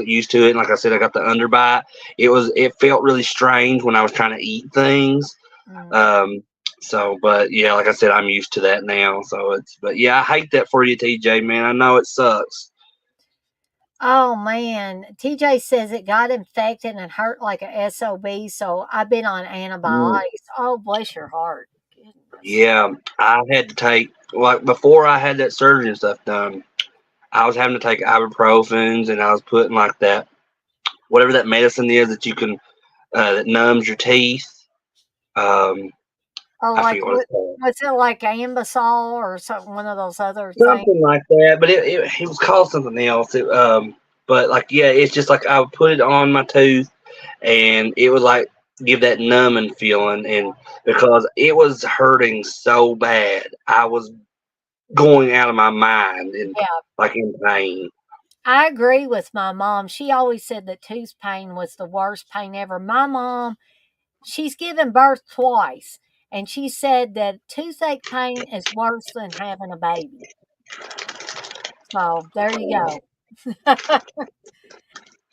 used to it, and like I said, I got the underbite. It felt really strange when I was trying to eat things. Mm. Um, but yeah, like I said, I'm used to that now. But yeah, I hate that for you, TJ, man. I know it sucks. Oh man, TJ says it got infected and hurt like a SOB, so I've been on Mm. antibiotics. Oh, bless your heart. Goodness. Yeah, I had to take like before I had that surgery and stuff done. I was having to take ibuprofens, and I was putting like that whatever that medicine is that you can that numbs your teeth. Um, Oh, I like forget what it's called. what's it like Ambisol or something? One of those other things. Something like that, but it was called something else. But like yeah, it's just like I would put it on my tooth, and it would like give that numbing feeling, and because it was hurting so bad, I was going out of my mind and Yeah. like in pain. I agree with my mom. She always said that tooth pain was the worst pain ever. My mom, she's given birth twice, and she said that toothache pain is worse than having a baby. So there you go.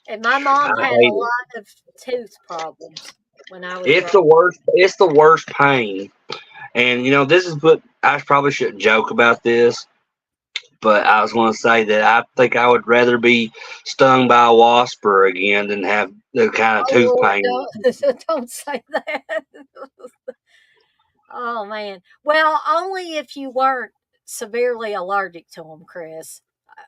And my I mom had a hate it. lot of tooth problems when I was It's growing the worst. It's the worst pain. And this is what I probably shouldn't joke about this, but I was going to say that I think I would rather be stung by a wasp again than have the kind of Oh tooth Lord, pain. don't say that. Oh man. Well, only if you weren't severely allergic to them, Chris.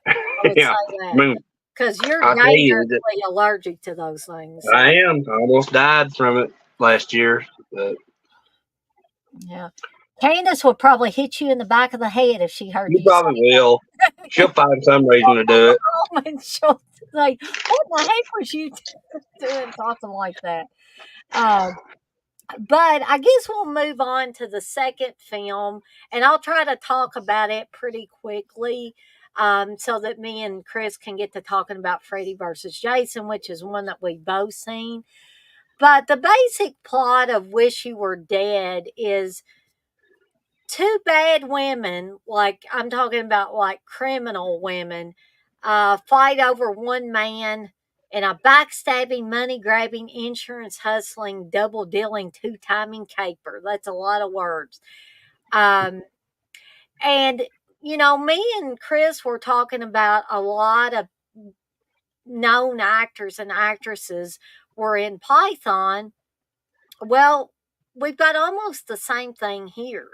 I would Yeah, say I that mean, because you're I tell you, that dangerously allergic to those things. I So am. I almost died from it last year. But yeah, Candace would probably hit you in the back of the head if she heard you you say probably will. that. She'll find some reason to do it. And she'll like, "What the heck was you doing talking like that?" Um, but I guess we'll move on to the second film, and I'll try to talk about it pretty quickly, so that me and Chris can get to talking about Freddy versus Jason, which is one that we've both seen. But the basic plot of Wish You Were Dead is two bad women, like I'm talking about like criminal women, fight over one man and a backstabbing, money grabbing, insurance hustling, double dealing, two timing caper. That's a lot of words. Um, and, me and Chris were talking about a lot of known actors and actresses were in Python. Well, we've got almost the same thing here.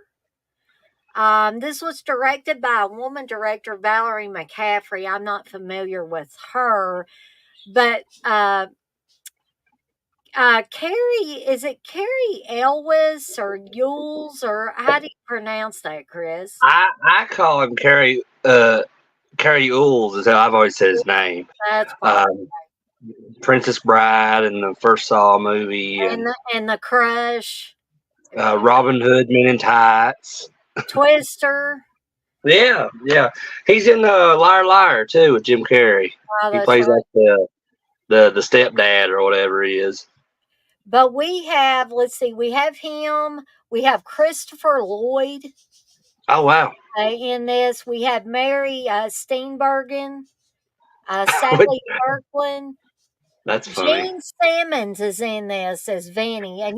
This was directed by a woman director, Valerie McCaffrey. I'm not familiar with her, but Carrie, is it Carrie Elwes or Yules, or how do you pronounce that, Chris? I call him Carrie Ools is how I've always said his name. That's probably Um, Princess Bride and the first Saw movie and and the Crush, Robin Hood Men in Tights. Twister. Yeah, yeah. He's in Liar Liar too with Jim Carrey. Oh, He that's plays right. like the stepdad or whatever he is. But we have, let's see, we have him. We have Christopher Lloyd Oh wow. in this. We have Mary Steenburgen, Sally Kirkland. That's funny. Gene Simmons is in this as Vanny, and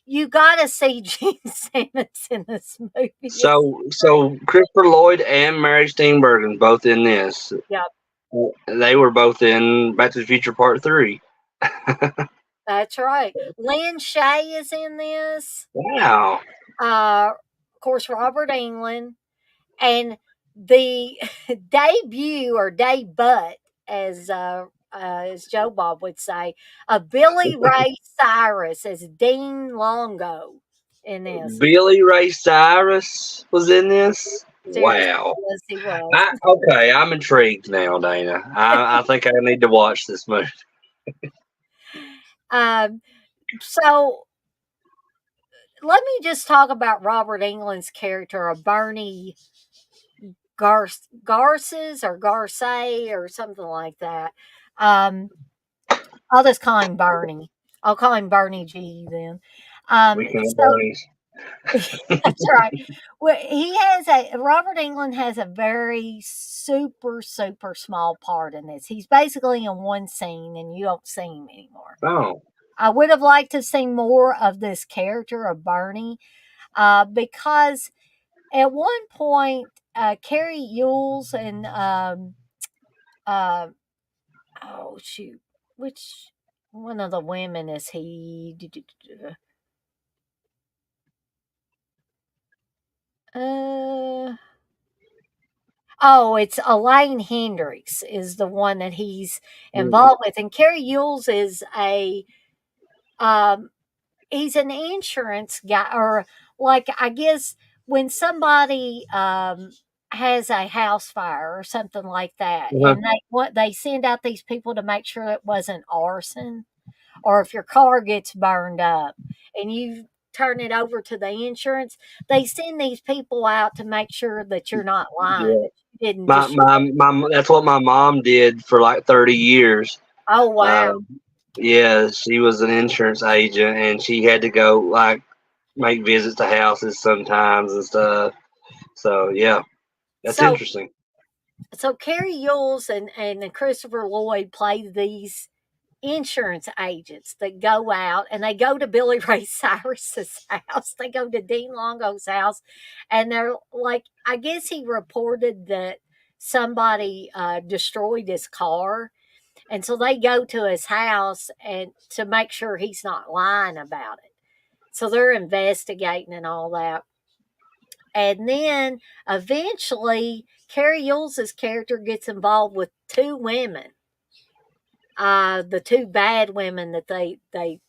you gotta see Gene Simmons in this movie. It's great. So Christopher Lloyd and Mary Steenburgen both in this. Yeah, They were both in Back to the Future Part 3. that's right. Lynn Shay is in this. Wow. Of course, Robert Englund, and the debut or debut, as Joe Bob would say, of Billy Ray Cyrus as Dean Longo in this. Billy Ray Cyrus was in this. Seriously, Wow. yes, he was. Okay, I'm intrigued now, Dana. I think I need to watch this movie. Um, so let me just talk about Robert Englund's character of Bernie Garces or Garce or something like that. Um, I'll just call him Bernie. I'll call him Bernie G then. Weekend at So Bernie's. that's right. Well, Robert Englund has a very super, super small part in this. He's basically in one scene and you don't see him anymore. Oh, I would have liked to see more of this character of Bernie, because at one point, Carrie Yules and uh, oh shoot, which one of the women is he? Uh, oh, it's Elaine Hendricks is the one that he's involved with, and Carrie Yules is um, he's an insurance guy, or like I guess when somebody has a house fire or something like that, uh-huh. and they send out these people to make sure it wasn't arson, or if your car gets burned up, and you turn it over to the insurance, they send these people out to make sure that you're not lying, Yeah. that you didn't My, destroy. my my that's what my mom did for like 30 years. Oh, wow. Um, yeah, she was an insurance agent, and she had to go like make visits to houses sometimes and stuff. So yeah, that's So interesting. Carrie Yules and Christopher Lloyd play these insurance agents that go out and they go to Billy Ray Cyrus's house. They go to Dean Longo's house, and they're like, I guess he reported that somebody destroyed his car, and so they go to his house and to make sure he's not lying about it. So they're investigating and all that. And then eventually, Carrie Yules' character gets involved with two women, the two bad women that they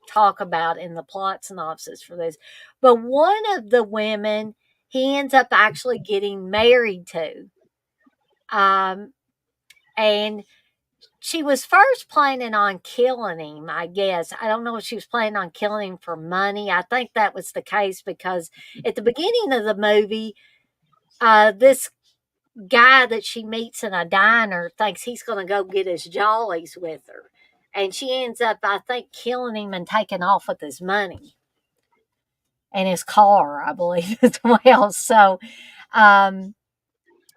talk about in the plot synopsis for this. But one of the women he ends up actually getting married to, um, and she was first planning on killing him. I guess I don't know if she was planning on killing him for money. I think that was the case because at the beginning of the movie, this guy that she meets in a diner thinks he's going to go get his jollies with her. And she ends up, I think, killing him and taking off with his money and his car, I believe, as well. Um,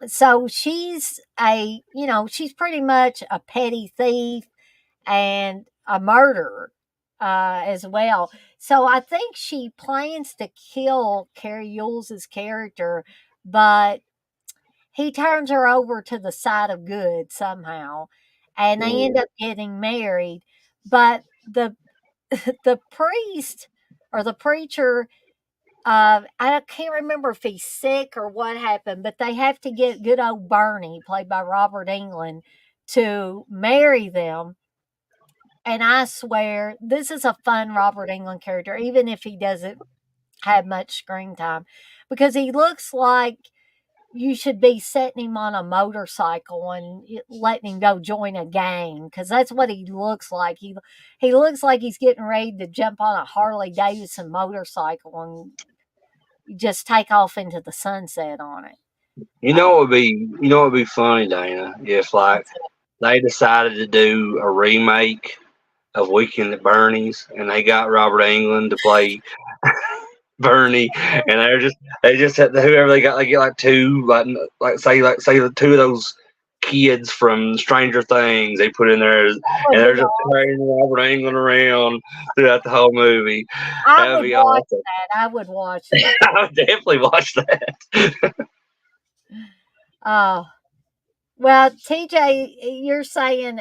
so she's she's pretty much a petty thief and a murderer as well. So I think she plans to kill Carrie Yules' character, but he turns her over to the side of good somehow, and they end Mm. up getting married. But the priest or the preacher, I can't remember if he's sick or what happened, but they have to get good old Bernie, played by Robert Englund, to marry them. And I swear, this is a fun Robert Englund character, even if he doesn't have much screen time, because he looks like you should be setting him on a motorcycle and letting him go join a gang because that's what he looks like. He looks like he's getting ready to jump on a Harley Davidson motorcycle and just take off into the sunset on it. What would be funny, Dana, if like they decided to do a remake of Weekend at Bernie's and they got Robert Englund to play Bernie, and they just had whoever they get like two say the two of those kids from Stranger Things they put in there, and That would they're be just awesome. carrying Robert Englund around throughout the whole movie. I That would would be watch awesome. that. I would watch that. I would definitely watch that. Oh, well, TJ, you're saying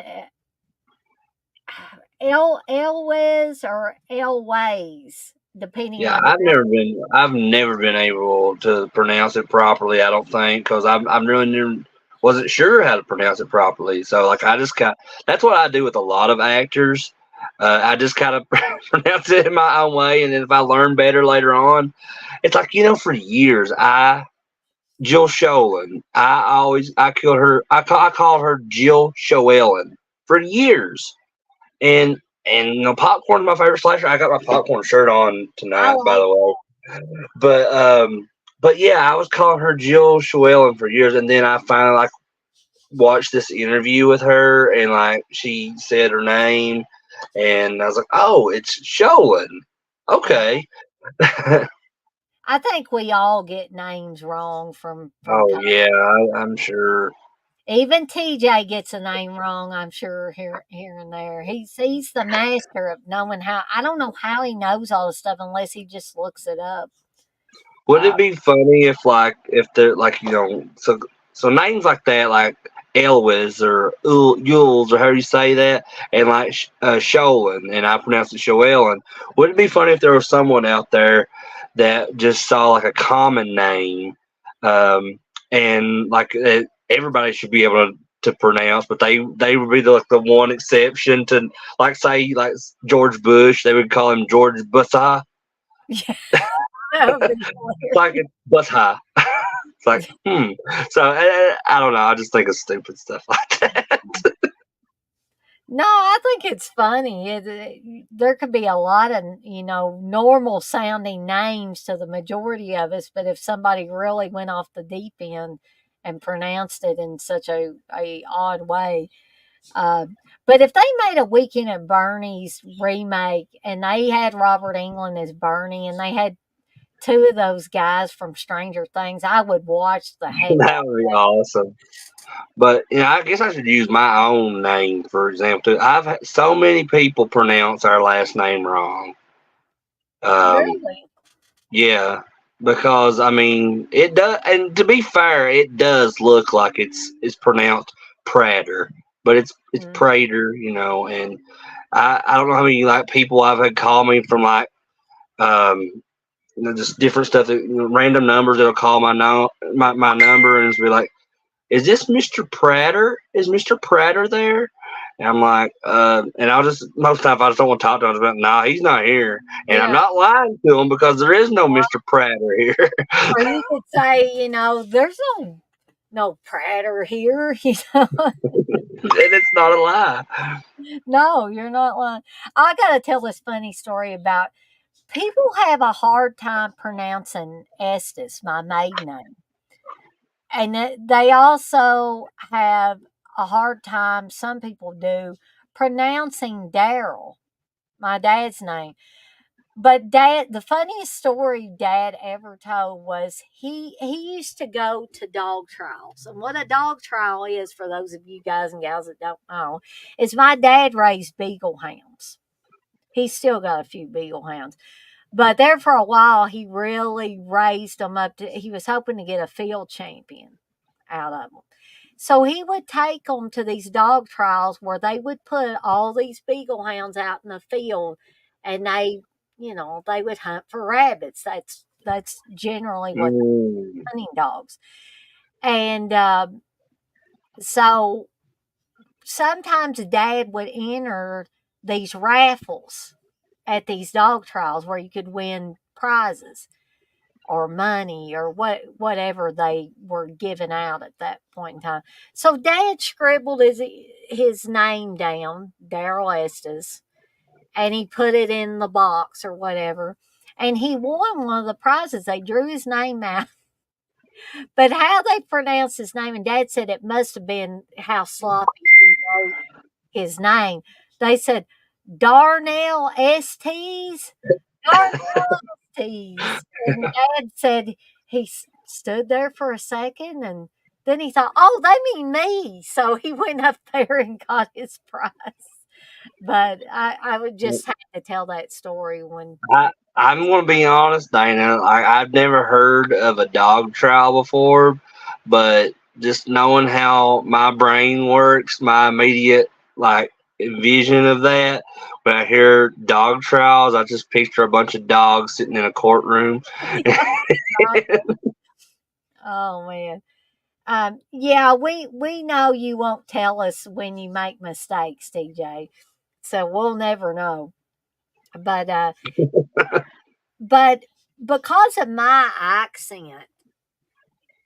Elwes or Elways, depending Yeah, on how. I've never been able to pronounce it properly. I don't think because I'm really never, wasn't sure how to pronounce it properly. So like I just kind that's what I do with a lot of actors. I just kind of pronounce it in my own way, and then if I learn better later on, it's like for years Jill Sholin. I killed her. I called her Jill Shoellen for years, and popcorn's my favorite slasher. I got my popcorn shirt on I tonight, by like. the way. But yeah, I was calling her Jill Schwellen for years, and then I finally like watched this interview with her, and like she said her name, and I was like, oh, it's Sholin. Yeah. Okay. I think we all get names wrong from Oh time. yeah, I'm sure. Even TJ gets a name wrong, I'm sure, here and there. He's the master of knowing how. I don't know how he knows all this stuff unless he just looks it up. Would Uh, it be funny if they're like so names like that like Elwes or Yules or how you say that and like Sholin and I pronounce it Shoellen. Would it be funny if there was someone out there that just saw like a common name and like everybody should be able to pronounce, but they would be like the one exception to like say like George Bush, they would call him George Bussah, yeah, that would be like hilarious. it's Bussah. It's like, So I don't know. I just think of stupid stuff like that. No, I think it's funny. There could be a lot of, normal sounding names to the majority of us, but if somebody really went off the deep end and pronounced it in such a odd way, uh, but if they made a Weekend at Bernie's remake and they had Robert Englund as Bernie and they had two of those guys from Stranger Things, I would watch the heck That out would be awesome. But I guess I should use my own name for example. Too. I've had so many people pronounce our last name wrong. Um, really. yeah, because I mean it does, and to be fair, it does look like it's pronounced Prater, but it's Mm. Prater, And I don't know how many like people I've had call me from like um, just different stuff, that, random numbers that'll call my no my number and just be like, "Is this Mr. Prater? Is Mr. Prater there?" And I'm like, and I'll just most times I just don't want to talk to him. But nah, he's not here, and I'm Yeah. not lying to him because there is no Mr. Prater here. Or you could say, there's no Prater here, And it's not a lie. No, you're not lying. I gotta tell this funny story about people have a hard time pronouncing Estes, my maiden name. And they also have a hard time, some people do, pronouncing Daryl, my dad's name. But the funniest story dad ever told was he used to go to dog trials. And what a dog trial is, for those of you guys and gals that don't know, is my dad raised beagle hounds. He's still got a few beagle hounds. But there for a while, he really raised them up to, he was hoping to get a field champion out of them. So he would take them to these dog trials where they would put all these beagle hounds out in the field, and they would hunt for rabbits. That's generally what Mm. hunting dogs. And so sometimes dad would enter these raffles at these dog trials where you could win prizes or money or whatever they were giving out at that point in time. So dad scribbled his name down, Daryl Estes, and he put it in the box or whatever. And he won one of the prizes. They drew his name out. But how they pronounced his name, and dad said it must have been how sloppy he wrote his name. They said Darnell Estes. Darnell Estes. And dad said he stood there for a second and then he thought, oh, they mean me. So he went up there and got his prize. But I would just have to tell that story when. I'm going to be honest, Dana. I've never heard of a dog trial before, but just knowing how my brain works, my immediate like vision of that, when I hear dog trials, I just picture a bunch of dogs sitting in a courtroom. Oh man. Yeah, we know you won't tell us when you make mistakes, TJ. So we'll never know. But but because of my accent,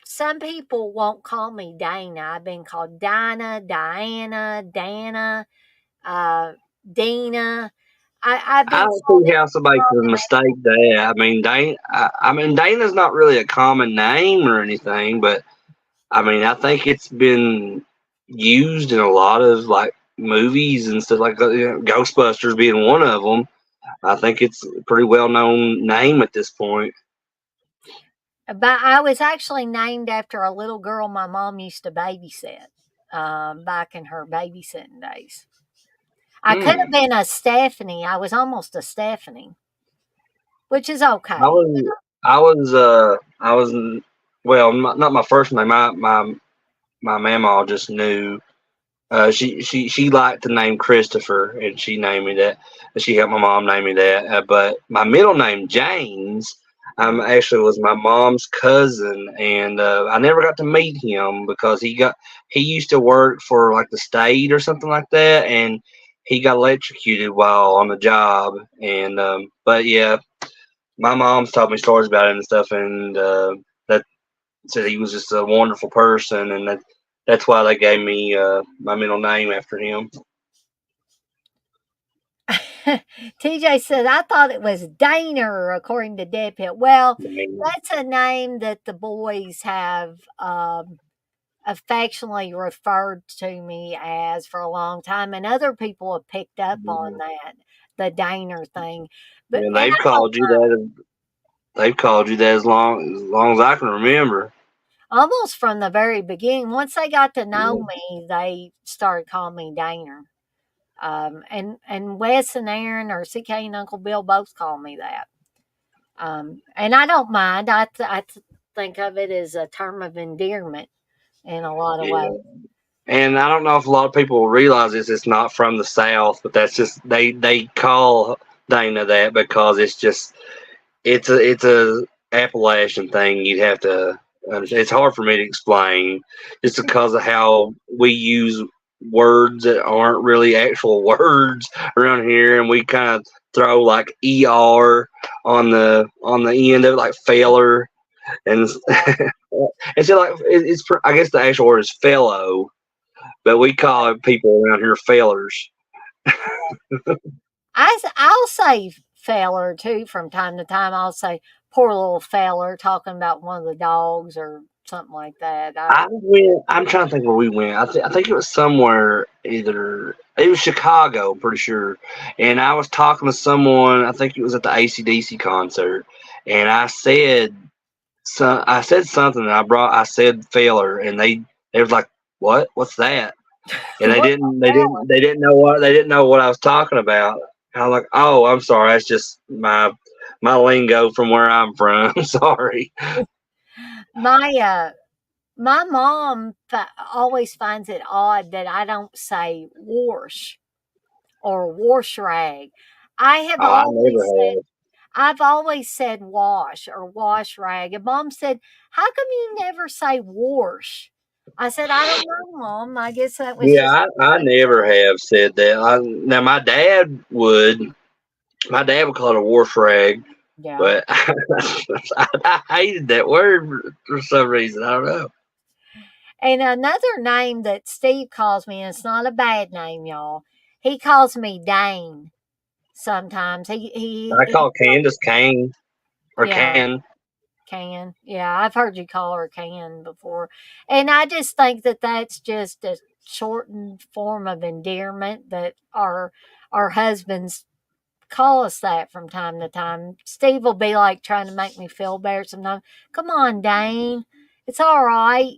some people won't call me Dana. I've been called Dinah, Diana, Dana, uh, Dina. I've I been don't called see how somebody all could mistake that. I mean, Dana's not really a common name or anything, but I mean, I think it's been used in a lot of like movies and stuff like that. Ghostbusters being one of them. I think it's a pretty well known name at this point. But I was actually named after a little girl my mom used to babysit back in her babysitting days. I could have Hmm. been a Stephanie. I was almost a Stephanie, which is I okay. was, I was, well, not my first name. My mama just knew. She liked the name Christopher, and she named me that. She helped my mom name me that. But my middle name James, Mm. actually was my mom's cousin, and I never got to meet him because he used to work for like the state or something like that, and he got electrocuted while on the job. And but yeah, my mom's told me stories about him and stuff, and that said he was just a wonderful person, and that's why they gave me my middle name after him. TJ said, I thought it was Daner, according to Deadpit. Well, that's a name that the boys have affectionately referred to me as for a long time, and other people have picked up on that, the Daner thing. But And and they've I don't called you that. They've called you that as long as I can remember. almost from the very beginning. Once they got to know Yeah. me, they started calling me Daner. And Wes and Aaron or CK and Uncle Bill both call me that. And I don't mind. Think of it as a term of endearment in a lot of Yeah. ways. And I don't know if a lot of people realize this. It's not from the South, but that's just they call Dana that because it's a Appalachian thing. You'd have to understand. It's hard for me to explain just because of how we use words that aren't really actual words around here, and we kind of throw like er on the end of it, like failure, and it's like I guess the actual word is fellow, but we call people around here failers. I'll say feller too from time to time. I'll say poor little feller talking about one of the dogs or something like that. I'm trying to think where we went. I think it was somewhere, either it was Chicago, I'm pretty sure. And I was talking to someone. I think it was at the AC/DC concert, and I said something. And I said failure, and they was like, "What? What's that?" And they What didn't they didn't they didn't know what I was talking about. And I was like, "Oh, I'm sorry. That's just my lingo from where I'm from. Sorry." my my mom always finds it odd that I don't say wash or wash rag. I have Oh, I always never said have. I've always said wash or wash rag. And mom said, how come you never say wash? I said, I don't know, mom. I guess that was just Yeah, I never have said that. Now my dad would. My dad would call it a wharf rag, yeah. but I hated that word for some reason. I don't know. And another name that Steve calls me, and it's not a bad name, y'all. He calls me Dane sometimes. I He call Candace Kane or yeah, Can. Can. Yeah, I've heard you call her Can before. And I just think that that's just a shortened form of endearment that our husbands call us that from time to time. Steve will be like trying to make me feel better sometimes. Come on, Dane. It's all right,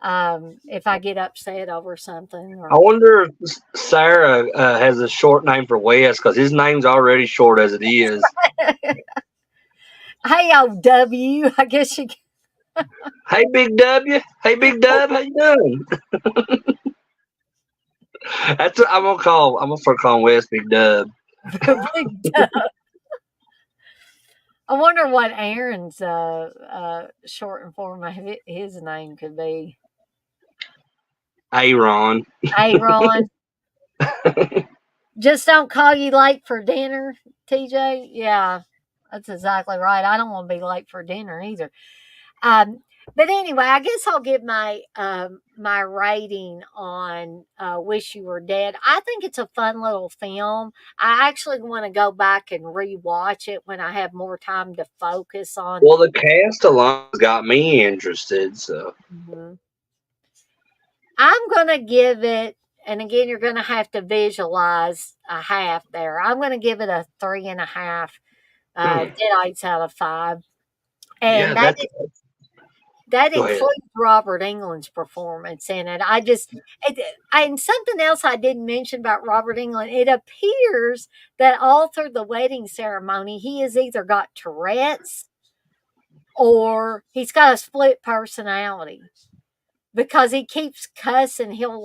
if I get upset over something I or wonder if Sarah has a short name for Wes because his name's already short as it is. hey, OW, I guess you Hey, Big W. Hey, Big Dub. How you doing? That's what I'm gonna call. I'm gonna start calling Wes Big Dub. big duh. I wonder what Aaron's shortened form of his name could be. Aaron. Aaron. Just don't call you late for dinner, TJ. Yeah, that's exactly right. I don't want to be late for dinner either. Um, but anyway, I guess I'll give my rating on "Wish You Were Dead." I think it's a fun little film. I actually want to go back and rewatch it when I have more time to focus on. Well, the cast alone got me interested. So Mhm. I'm gonna give it, and again, you're gonna have to visualize a half there. I'm gonna give it a 3.5 hmm. Deadites out of 5, Yeah, and that's. that Go ahead. includes Robert Englund's performance in it. And something else I didn't mention about Robert Englund. It appears that all through the wedding ceremony, he has either got Tourette's or he's got a split personality because he keeps cussing. He'll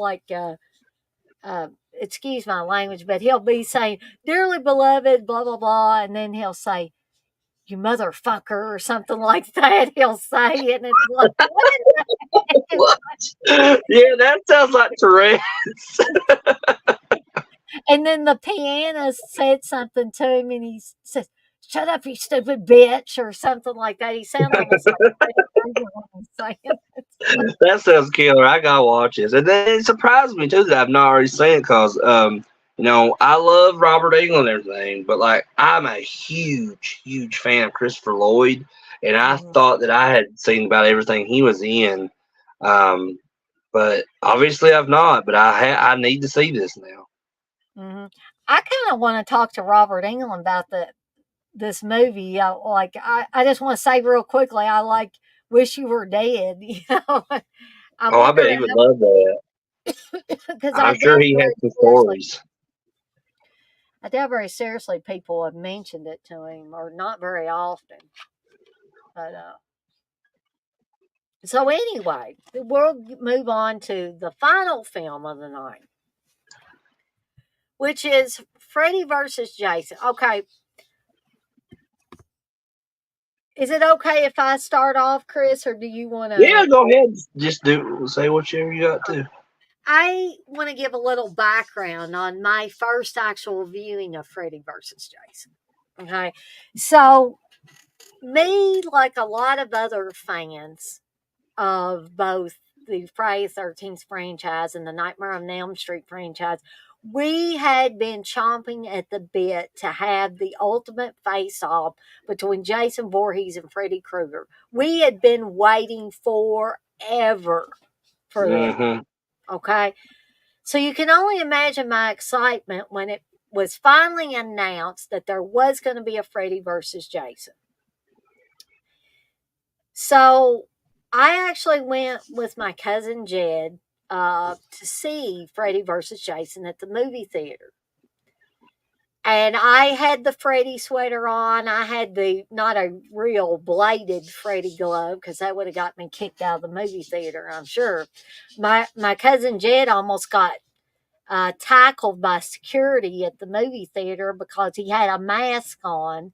excuse my language, but he'll be saying, "Dearly beloved," blah blah blah, and then he'll say, "You motherfucker," or something like that. He'll say it, and it's like, what in What? Yeah, that sounds like Tourette's. And then the pianist said something to him, and he says, "Shut up, you stupid bitch," or something like that. He sounds almost like Freddy Krueger when he's saying it. That sounds killer. I gotta watch this, and then it surprised me too that I've not already seen it because I love Robert Englund and everything, but like I'm a huge, huge fan of Christopher Lloyd, and I Mhm. thought that I had seen about everything he was in, um, but obviously I've not. But I need to see this now. Mhm. I kinda wanna talk to Robert Englund about this movie. I just wanna say real quickly, I like Wish You Were Dead, you know? I Oh, I wonder bet he would love that. because I'm sure he has some stories. I doubt very seriously people have mentioned it to him, or not very often. But so anyway, we'll move on to the final film of the night, which is Freddy versus Jason. Okay, is it okay if I start off, Chris, or do you want Yeah, to? go ahead. Just say whatever you got to. I want to give a little background on my first actual viewing of Freddy versus Jason. Okay, so me, like a lot of other fans of both the Friday the 13th franchise and the Nightmare on Elm Street franchise, we had been chomping at the bit to have the ultimate face off between Jason Voorhees and Freddy Krueger. We had been waiting forever for this. Hmm. Okay. So you can only imagine my excitement when it was finally announced that there was going to be a Freddy versus Jason. So I actually went with my cousin Jed to see Freddy versus Jason at the movie theater. And I had the Freddy sweater on. I had the not a real bladed Freddy glove because that would have got me kicked out of the movie theater, I'm sure. My cousin Jed almost got tackled by security at the movie theater because he had a mask on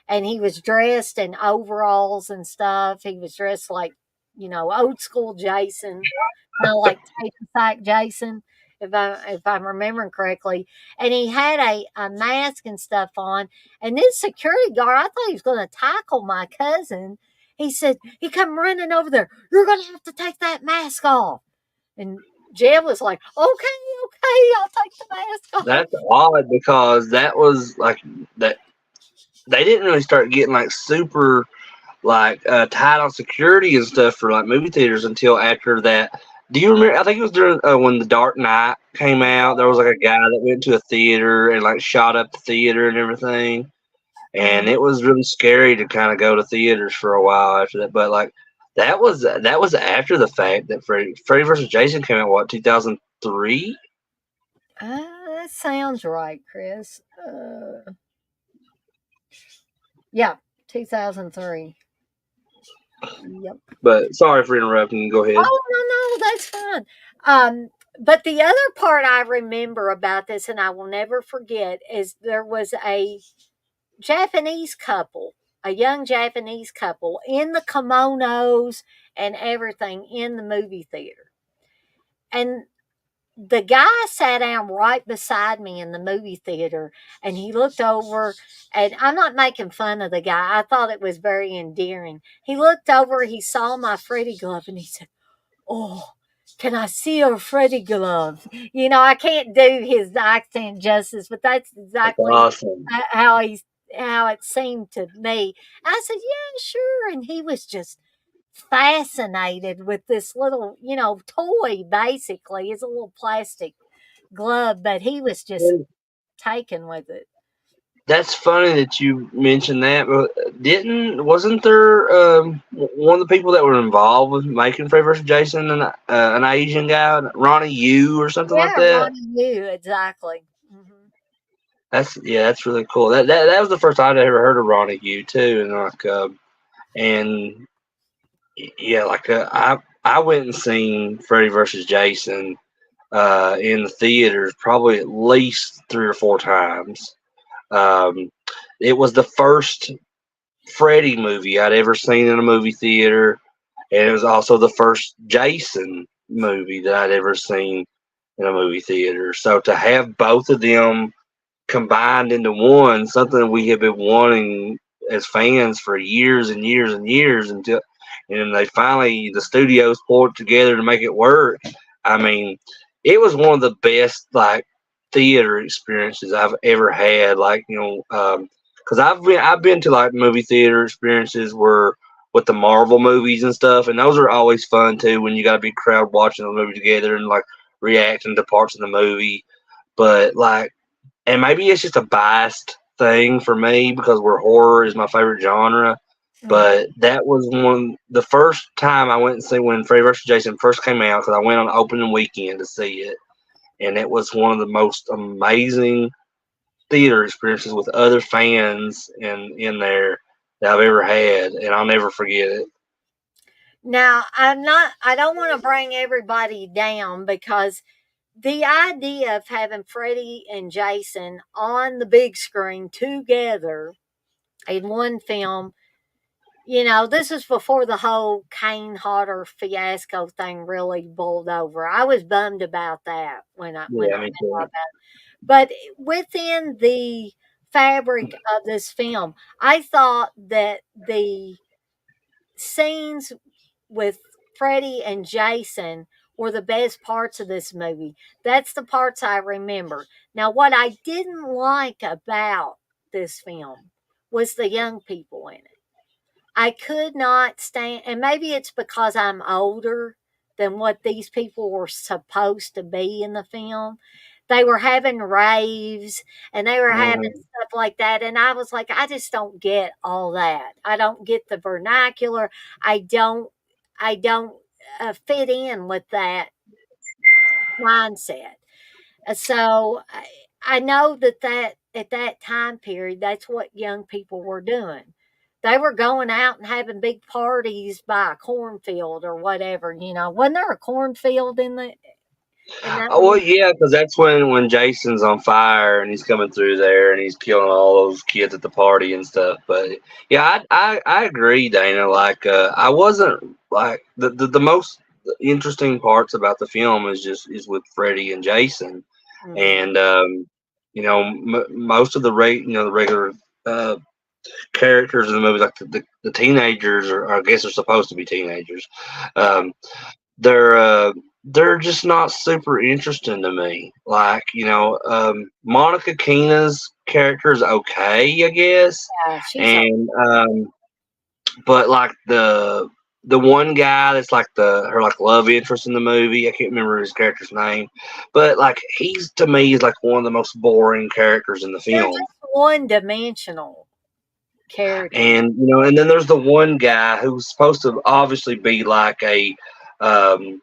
and he was dressed in overalls and stuff. He was dressed like, old school Jason, like Tater Sack Jason, if I'm remembering correctly. And he had a mask and stuff on. And this security guard, I thought he was going to tackle my cousin. He said, he come running over there. You're going to have to take that mask off. And Jeb was like, okay, I'll take the mask off. That's odd because that was like that. They didn't really start getting like super like tight on security and stuff for like movie theaters until after that. Do you remember? I think it was during when The Dark Knight came out. There was like a guy that went to a theater and like shot up the theater and everything, and Mhm. it was really scary to kind of go to theaters for a while after that. But like that was after the fact that Freddy versus Jason came out. What 2003? That sounds right, Chris. Yeah, 2003. Yep. But sorry for interrupting. Go ahead. Oh, no, that's fine. But the other part I remember about this, and I will never forget, is there was a Japanese couple, a young Japanese couple in the kimonos and everything in the movie theater. And the guy sat down right beside me in the movie theater and he looked over, and I'm not making fun of the guy. I thought it was very endearing. He looked over, he saw my Freddy glove and he said, "Oh, can I see your Freddy glove?" I can't do his accent justice, but that's That's exactly awesome. how it seemed to me. I said, "Yeah, sure." And he was just fascinated with this little, toy basically. It's a little plastic glove, but he was just taken with it. That's funny that you mentioned that. But wasn't there one of the people that were involved with making Freddy vs. Jason an Asian guy, Ronnie Yu or something like Yeah, that? Ronnie knew exactly. That's really cool. That was the first I'd ever heard of Ronnie Yu too, and like and yeah, like I went and seen Freddy vs. Jason in the theaters probably at least 3 or 4 times. Um, it was the first Freddy movie I'd ever seen in a movie theater, and it was also the first Jason movie that I'd ever seen in a movie theater. So to have both of them combined into one, something we have been wanting as fans for years and years and years until, and they finally the studios pulled it together to make it work. I mean, it was one of the best like theater experiences I've ever had. Like, because I've been to like movie theater experiences where with the Marvel movies and stuff, and those are always fun too when you got a big crowd watching the movie together and like reacting to parts of the movie. But like, and maybe it's just a biased thing for me because where horror is my favorite genre. Mhm. But that was the first time I went and see when Freddy vs. Jason first came out because I went on opening weekend to see it, and it was one of the most amazing theater experiences with other fans in there that I've ever had, and I'll never forget it. Now, I don't want to bring everybody down because the idea of having Freddie and Jason on the big screen together in one film, this is before the whole Kane Hodder fiasco thing really boiled over. I was bummed about that when I Yeah, me found out too. about it. But within the fabric of this film, I thought that the scenes with Freddie and Jason were the best parts of this movie. That's the parts I remember. Now, what I didn't like about this film was the young people in it. I could not stand, and maybe it's because I'm older than what these people were supposed to be in the film. They were having raves and they were having Mhm. stuff like that. And I was like, I just don't get all that. I don't get the vernacular. I don't, I don't fit in with that mindset. So I know that at that time period, that's what young people were doing. They were going out and having big parties by a cornfield or whatever. Wasn't there a cornfield in that Oh well, movie? yeah, because that's when Jason's on fire and he's coming through there and he's killing all those kids at the party and stuff. But yeah, I agree, Dana. Like, I wasn't like the most interesting parts about the film is with Freddy and Jason, Mhm. and most of the regular uh, characters in the movie, like the teenagers, or I guess are supposed to be teenagers. Um, they're uh, they're just not super interesting to me. Like, Monica Keena's character is okay, I guess, Yeah, she's a and but like the one guy that's like her like love interest in the movie, I can't remember his character's name, but like he's to me is like one of the most boring characters in the they're film. just one-dimensional characters. And then there's the one guy who's supposed to obviously be like a um,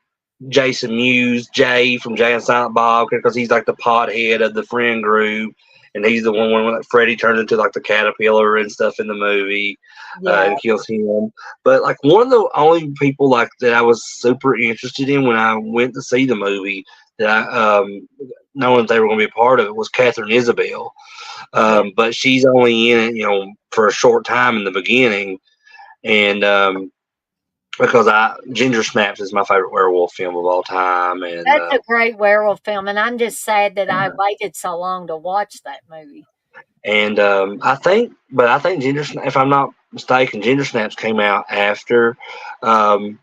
Jason Mewes, Jay from Jay and Silent Bob, because he's like the pothead of the friend group, and he's the one when like Freddy turns into like the caterpillar and stuff in the movie, Yeah. and kills him. But like one of the only people like that I was super interested in when I went to see the movie that knowing they were going to be a part of it was Catherine Isabel, Yeah. but she's only in it, for a short time in the beginning, and because Ginger Snaps is my favorite werewolf film of all time, and That's a great werewolf film, and I'm just sad that I waited so long to watch that movie. I think Ginger, if I'm not mistaken, Ginger Snaps came out um,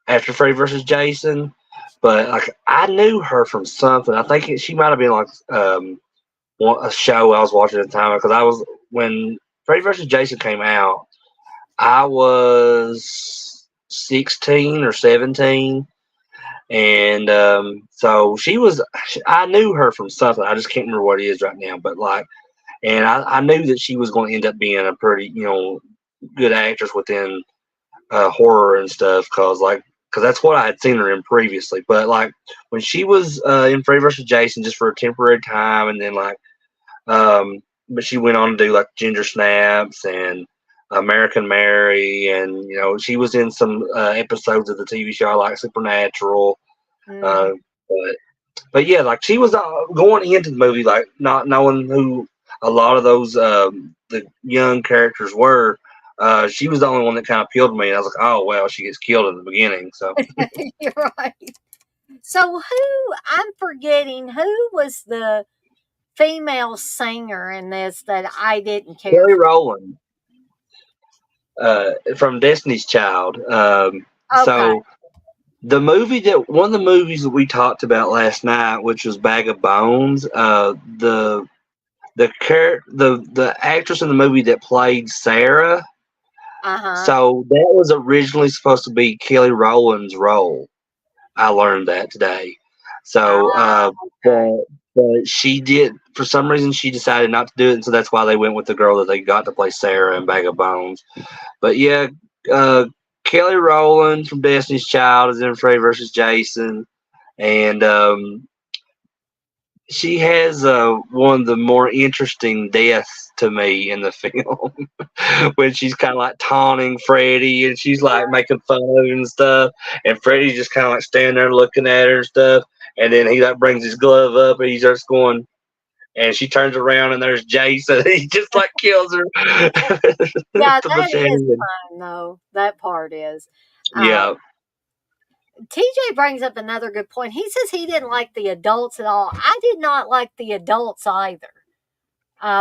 after Freddy versus Jason, but like I knew her from something. I think she might have been like a show I was watching at the time because I was when Freddy versus Jason came out. I was 16 or 17. And so she was, I knew her from something. I just can't remember what it is right now. But like, and I knew that she was going to end up being a pretty, good actress within horror and stuff. Because that's what I had seen her in previously. But like, when she was in Freddy vs. Jason just for a temporary time, and then like, but she went on to do like Ginger Snaps and American Mary, and she was in some episodes of the TV show I like Supernatural. Mhm. Uh, but but yeah, like she was going into the movie like not knowing who a lot of those the young characters were. She was the only one that kind of appealed to me. And I was like, oh well, she gets killed in the beginning. So You're right. So I'm forgetting who was the female singer in this that I didn't care Kelly for. Rowland from Destiny's Child. Okay. So one of the movies that we talked about last night, which was Bag of Bones, the actress in the movie that played Sarah, Uh-huh. so that was originally supposed to be Kelly Rowland's role. I learned that today. So, Okay. but she did, for some reason, she decided not to do it, and so that's why they went with the girl that they got to play Sarah in Bag of Bones. But yeah, uh, Kelly Rowland from Destiny's Child is in Freddy versus Jason, and she has one of the more interesting deaths to me in the film when she's kind of like taunting Freddy and she's like making fun of him and stuff, and Freddy's just kind of like standing there looking at her and stuff, and then he like brings his glove up and he starts going, and she turns around and there's Jason. He just like kills her with Yeah, the that is machete. fun though. That part is. Yeah, TJ brings up another good point. He says he didn't like the adults at all. I did not like the adults either,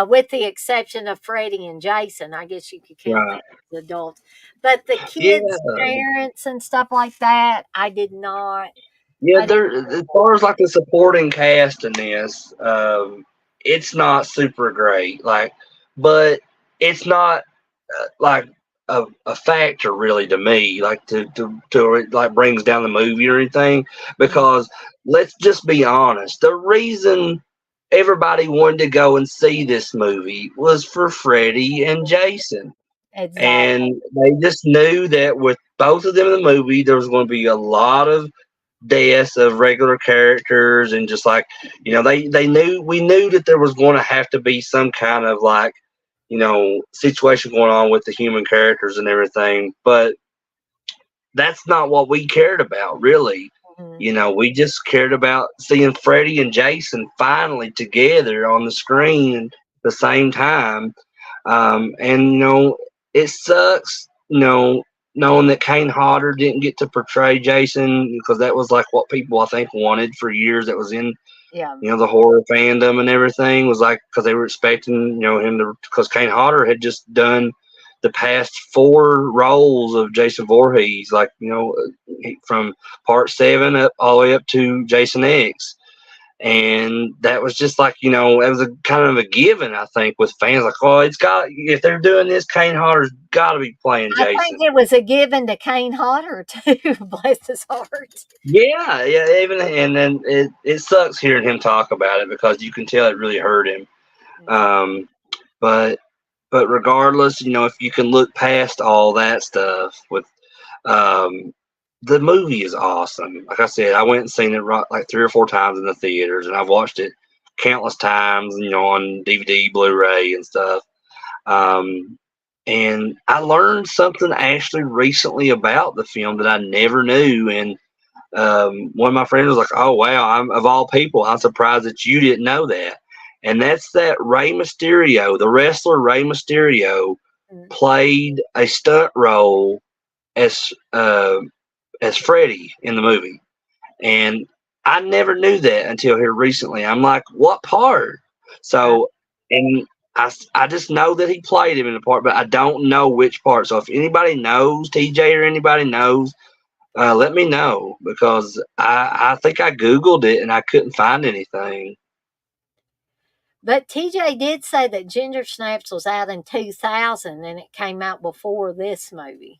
with the exception of Freddie and Jason. I guess you could count them right. as adults. But the Yeah, kids' parents and stuff like that, I did not. yeah. I did. There, as far as like the supporting cast in this, it's not super great. Like, but it's not like a factor really to me, like to like brings down the movie or anything. Mhm. Because let's just be honest, the reason everybody wanted to go and see this movie was for Freddy and Jason, Exactly. and they just knew that with both of them in the movie, there was going to be a lot of deaths of regular characters, and just like they knew we knew that there was going to have to be some kind of like situation going on with the human characters and everything, but that's not what we cared about, really. Mhm. We just cared about seeing Freddy and Jason finally together on the screen at the same time. And, it sucks, knowing that Kane Hodder didn't get to portray Jason because that was like what people, I think, wanted for years. That was in Yeah. the horror fandom and everything was like because they were expecting him to, because Kane Hodder had just done the past four roles of Jason Voorhees, like from part 7 up all the way up to Jason X, and that was just like it was a kind of a given, I think, with fans, like, oh, it's got, if they're doing this, Kane Hodder's got to be playing I think Jason. it was a given to Kane Hodder too. Bless his heart. Yeah, yeah, even, and then it sucks hearing him talk about it because you can tell it really hurt him. Mhm. Um, but regardless, if you can look past all that stuff, with um, the movie is awesome. Like I said, I went and seen it like 3 or 4 times in the theaters, and I've watched it countless times, on DVD, Blu-ray, and stuff. Um, and I learned something actually recently about the film that I never knew, and one of my friends was like, "Oh wow, of all people, I'm surprised that you didn't know that." And that's that Rey Mysterio, the wrestler Rey Mysterio, Mhm. played a stunt role as Freddy in the movie, and I never knew that until here recently. I'm like, "What part?" Uh, So, and I just know that he played him in the part, but I don't know which part. So if anybody knows, TJ or anybody knows, let me know, because I think I Googled it and I couldn't find anything. but TJ did say that Ginger Snaps was out in 2000 and it came out before this movie.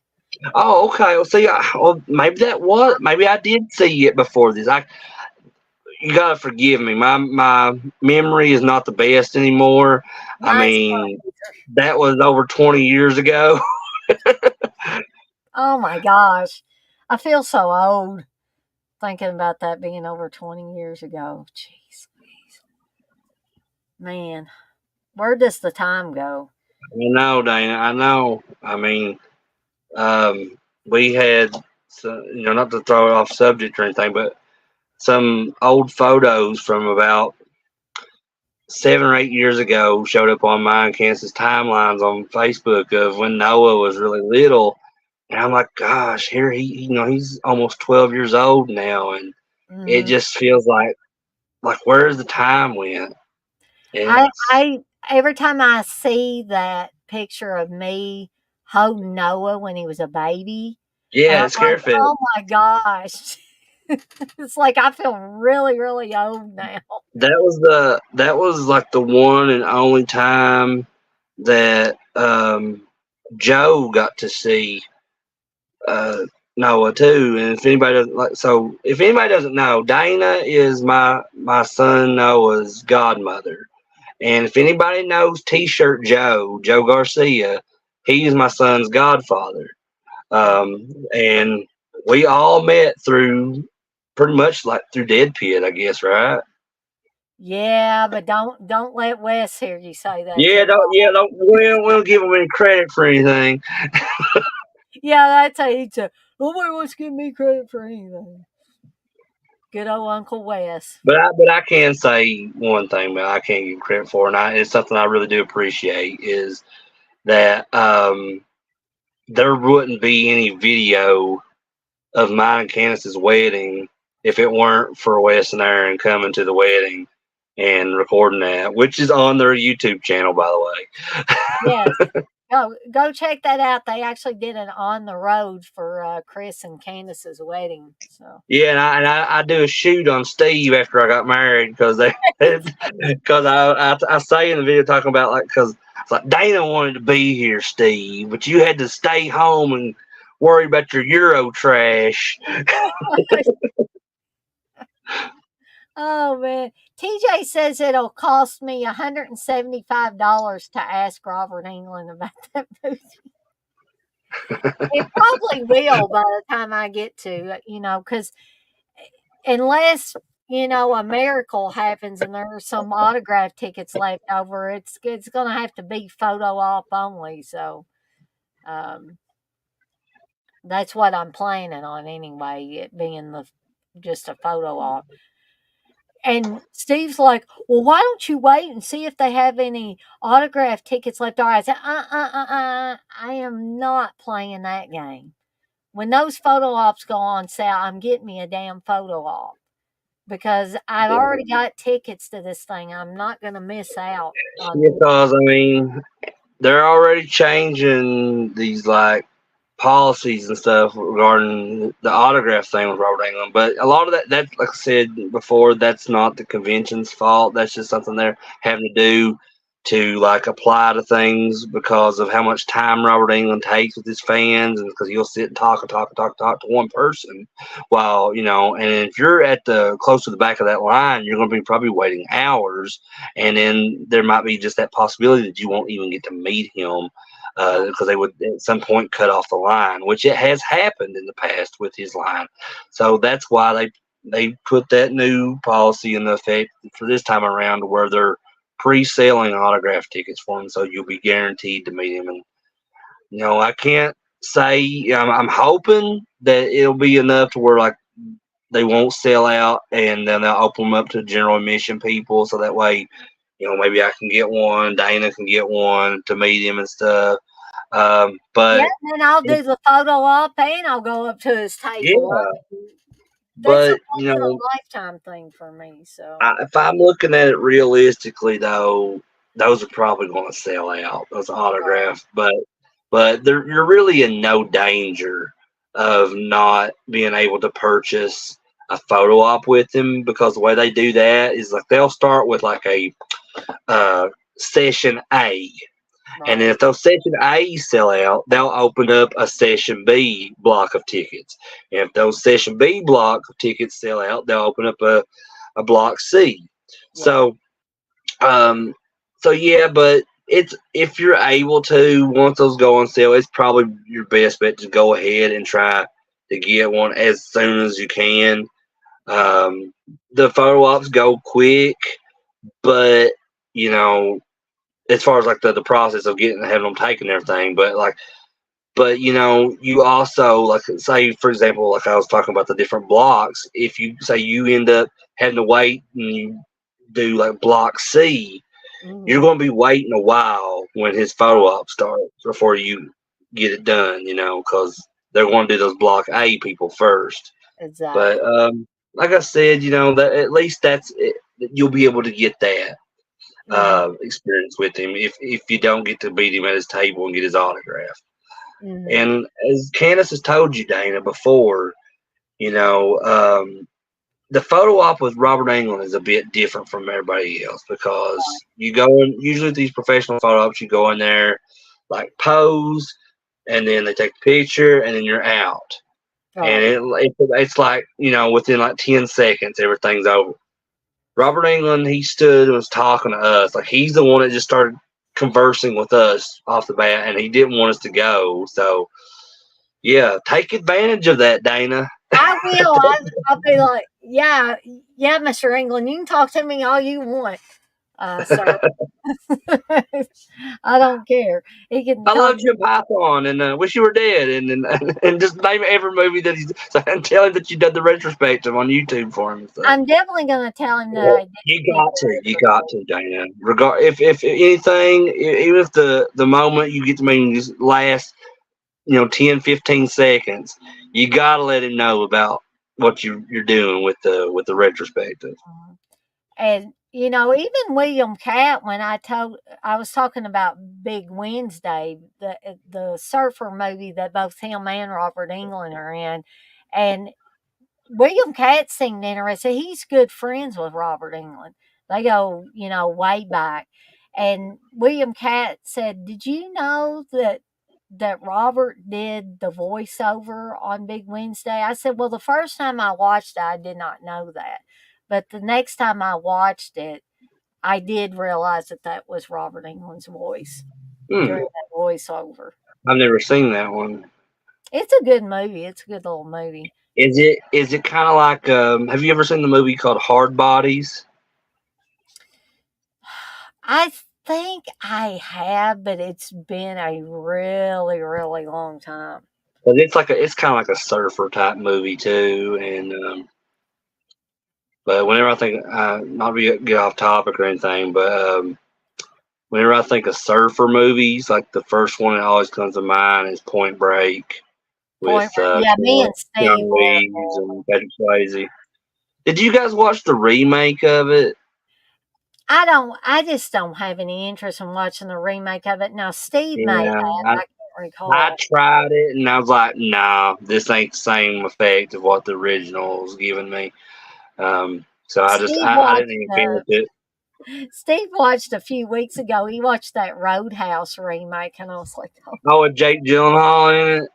Oh, okay. Well, see, well, maybe maybe I did see it before this. You gotta forgive me. My memory is not the best anymore. I Mine's mean, that was over 20 years ago. Oh my gosh. I feel so old thinking about that being over 20 years ago. Jeez Louise. Man, where does the time go? I know, Dana. I know. I mean, we had, not to throw it off subject or anything, but some old photos from about 7 or 8 years ago showed up on my and Kansas timelines on Facebook of when Noah was really little, and I'm like, gosh, here he's almost 12 years old now, and it Mhm. just feels like where's the time went? I It's I every time I see that picture of me holding Noah when he was a baby, And Yeah, I'm it's like, Scare Fest. oh my gosh. It's like I feel really, really old now. That was like the one and only time that Joe got to see Noah too. And if anybody doesn't if anybody doesn't know, Dana is my son Noah's godmother. And if anybody knows T-shirt Joe Garcia, he's my son's godfather. And we all met through pretty much like through Dead Pit, I guess, right? Yeah, but don't let Wes hear you say that too Don't we don't give him any credit for anything. Yeah, that's how he'd say, nobody wants to give me credit for anything. Good old Uncle Wes. But I can say one thing, but I can't give credit for, and it's something I really do appreciate is that there wouldn't be any video of mine and Candace's wedding if it weren't for Wes and Aaron coming to the wedding and recording that, which is on their YouTube channel, by the way. Yes. Go check that out. They actually did an on the road for Chris and Candace's wedding. So Yeah, I do a shoot on Steve after I got married because because I say in the video talking about like because it's like Dana wanted to be here, Steve, but you had to stay home and worry about your Euro trash. oh man. TJ says it'll cost me $175 to ask Robert Englund about that movie. It probably will by the time I get to, because unless a miracle happens and there's some autograph tickets left over, it's going to have to be photo op only. So um, that's what I'm planning on anyway. It being just a photo op. And Steve's like, well, why don't you wait and see if they have any autograph tickets left over? I said, I am not playing that game. When those photo ops go on sale, I'm getting me a damn photo op because I've already got tickets to this thing. I'm not going to miss out on this. Because I mean, they're already changing these like policies and stuff regarding the autograph thing with Robert Englund. But a lot of that, like I said before, that's not the convention's fault. That's just something they're having to do to like apply to things because of how much time Robert Englund takes with his fans, and because he'll sit and talk to one person while and if you're at the close to the back of that line, you're going to be probably waiting hours, and then there might be just that possibility that you won't even get to meet him because they would at some point cut off the line, which it has happened in the past with his line. So that's why they put that new policy in effect for this time around, to where they're pre-selling autograph tickets for him, so you'll be guaranteed to meet him. And I can't say I'm hoping that it'll be enough to where like they won't sell out, and then they'll open them up to general admission people, so that way maybe I can get one, Dana can get one to meet him and stuff. Yeah, But and then I'll do the photo op and I'll go up to his table. yeah, That's a but once in a lifetime thing for me. So if I'm looking at it realistically, though, those are probably going to sell out, those autographs. But you're really in no danger of not being able to purchase a photo op with them, because the way they do that is like they'll start with like a session A. And then if those session A sell out, they'll open up a session B block of tickets. And if those session B block of tickets sell out, they'll open up a block C. So, yeah, but it's if you're able to, once those go on sale, it's probably your best bet to go ahead and try to get one as soon as you can. The photo ops go quick, but as far as like the process of having them taken and everything, but you also, like, say for example, like I was talking about the different blocks, if you say you end up having to wait and you do like block C, you're going to be waiting a while when his photo op starts before you get it done, because they're going to do those block A people first. exactly. But like I said, that at least that's it, you'll be able to get that experience with him if you don't get to beat him at his table and get his autograph. Mhm. And as Candace has told you, Dana, before, you know, the photo op with Robert Englund is a bit different from everybody else because you go in, usually these professional photo ops, you go in there, like pose, and then they take a picture, and then you're out. And Right. it's like, within like 10 seconds, everything's over. Robert Englund, he stood and was talking to us. Like, he's the one that just started conversing with us off the bat, and he didn't want us to go. So, yeah, take advantage of that, Dana. I will. I'll be like, yeah, yeah, Mr. England, you can talk to me all you want. So I don't care. He can I talk. love Jim Python and Wish You Were Dead, and just name every movie that he's and tell him that you did the retrospective on YouTube for him. So. I'm definitely going to tell him that I did the You got retrospective. to, Dana. If anything, even if the moment you get to meet his last, 10, 15 seconds, you got to let him know about what you're doing with the retrospective. Mhm. And even William Cat, when I was talking about Big Wednesday, the surfer movie that both him and Robert England are in, and William Cat seemed interested. He's good friends with Robert England. They go, way back. And William Cat said, "Did you know that Robert did the voiceover on Big Wednesday?" I said, "Well, the first time I watched it, I did not know that. But the next time I watched it, I did realize that was Robert England's voice Hmm. during that voiceover." I've never seen that one. It's a good movie. It's a good little movie. Is it kind of like? Have you ever seen the movie called Hard Bodies? I think I have, but it's been a really, really long time. But it's kind of like a surfer type movie too, and but whenever I think, not to get off topic or anything, but whenever I think of surfer movies, like the first one that always comes to mind is Point Break with Point Break. Yeah, me and Steve Keanu were. Reeves and Patrick Swayze. Did you guys watch the remake of it? I just don't have any interest in watching the remake of it. Now, Steve may Yeah, have. I can't I recall. tried it and I was like, nah, this ain't the same effect of what the original was giving me. So Steve I didn't watched even uh, finish it. Steve watched a few weeks ago. He watched that Roadhouse remake, and I was like, oh, Oh, with Jake Gyllenhaal in it.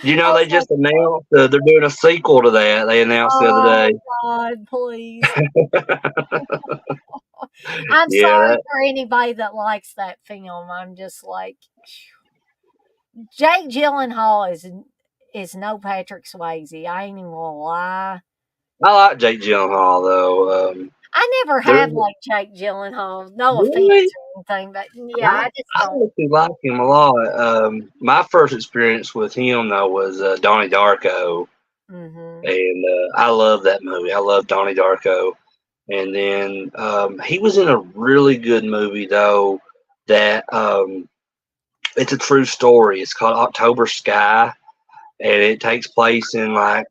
You I know, they was like, just announced they're doing a sequel to that. They announced the other oh day. God, please. I'm Yeah, sorry for anybody that likes that film. I'm just like, Jake Gyllenhaal is no Patrick Swayze. I ain't even gonna lie. I like Jake Gyllenhaal though. I never There's have liked Jake Gyllenhaal. No offense really, or anything, but yeah, I, I just I don't. actually like him a lot. My first experience with him though was Donnie Darko, Hmm. and I love that movie. I love Donnie Darko. And then he was in a really good movie though that it's a true story. It's called October Sky, and it takes place in Yeah.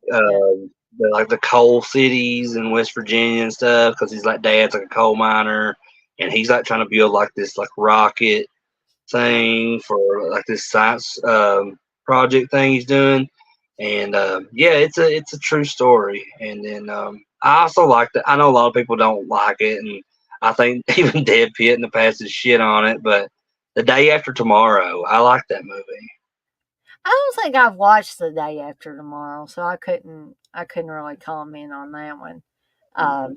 the coal cities in West Virginia and stuff. Because his like dad's like a coal miner, and he's like trying to build like this like rocket thing for like this science project thing he's doing. And yeah, it's a true story. And then I also like that. I know a lot of people don't like it, and I think even Dead Pitt in the past has shit on it. But The Day After Tomorrow, I like that movie. I don't think I've watched The Day After Tomorrow, so I couldn't really comment on that one. Um,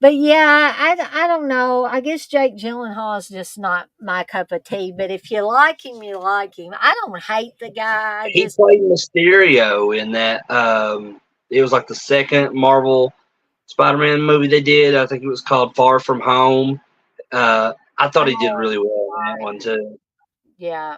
but yeah, I don't know. I guess Jake Gyllenhaal is just not my cup of tea. But if you like him, you like him. I don't hate the guy. I He just played Mysterio in that. It was like the second Marvel Spider-Man movie they did. I think it was called Far From Home. I thought he did oh, really well in that one too. yeah.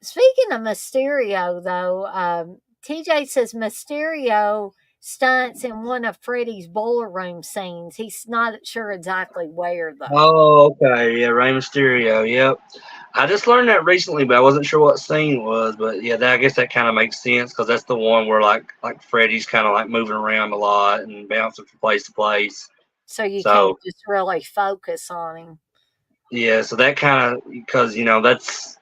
Speaking of Mysterio, though, TJ says Mysterio stunts in one of Freddy's boiler room scenes. He's not sure exactly where, though. Oh, okay, yeah, Rey Mysterio. Yep, I just learned that recently, but I wasn't sure what scene it was. But yeah, I guess that kind of makes sense because that's the one where like Freddy's kind of like moving around a lot and bouncing from place to place. So you can't So just really focus on him. yeah, so that kind of because that's.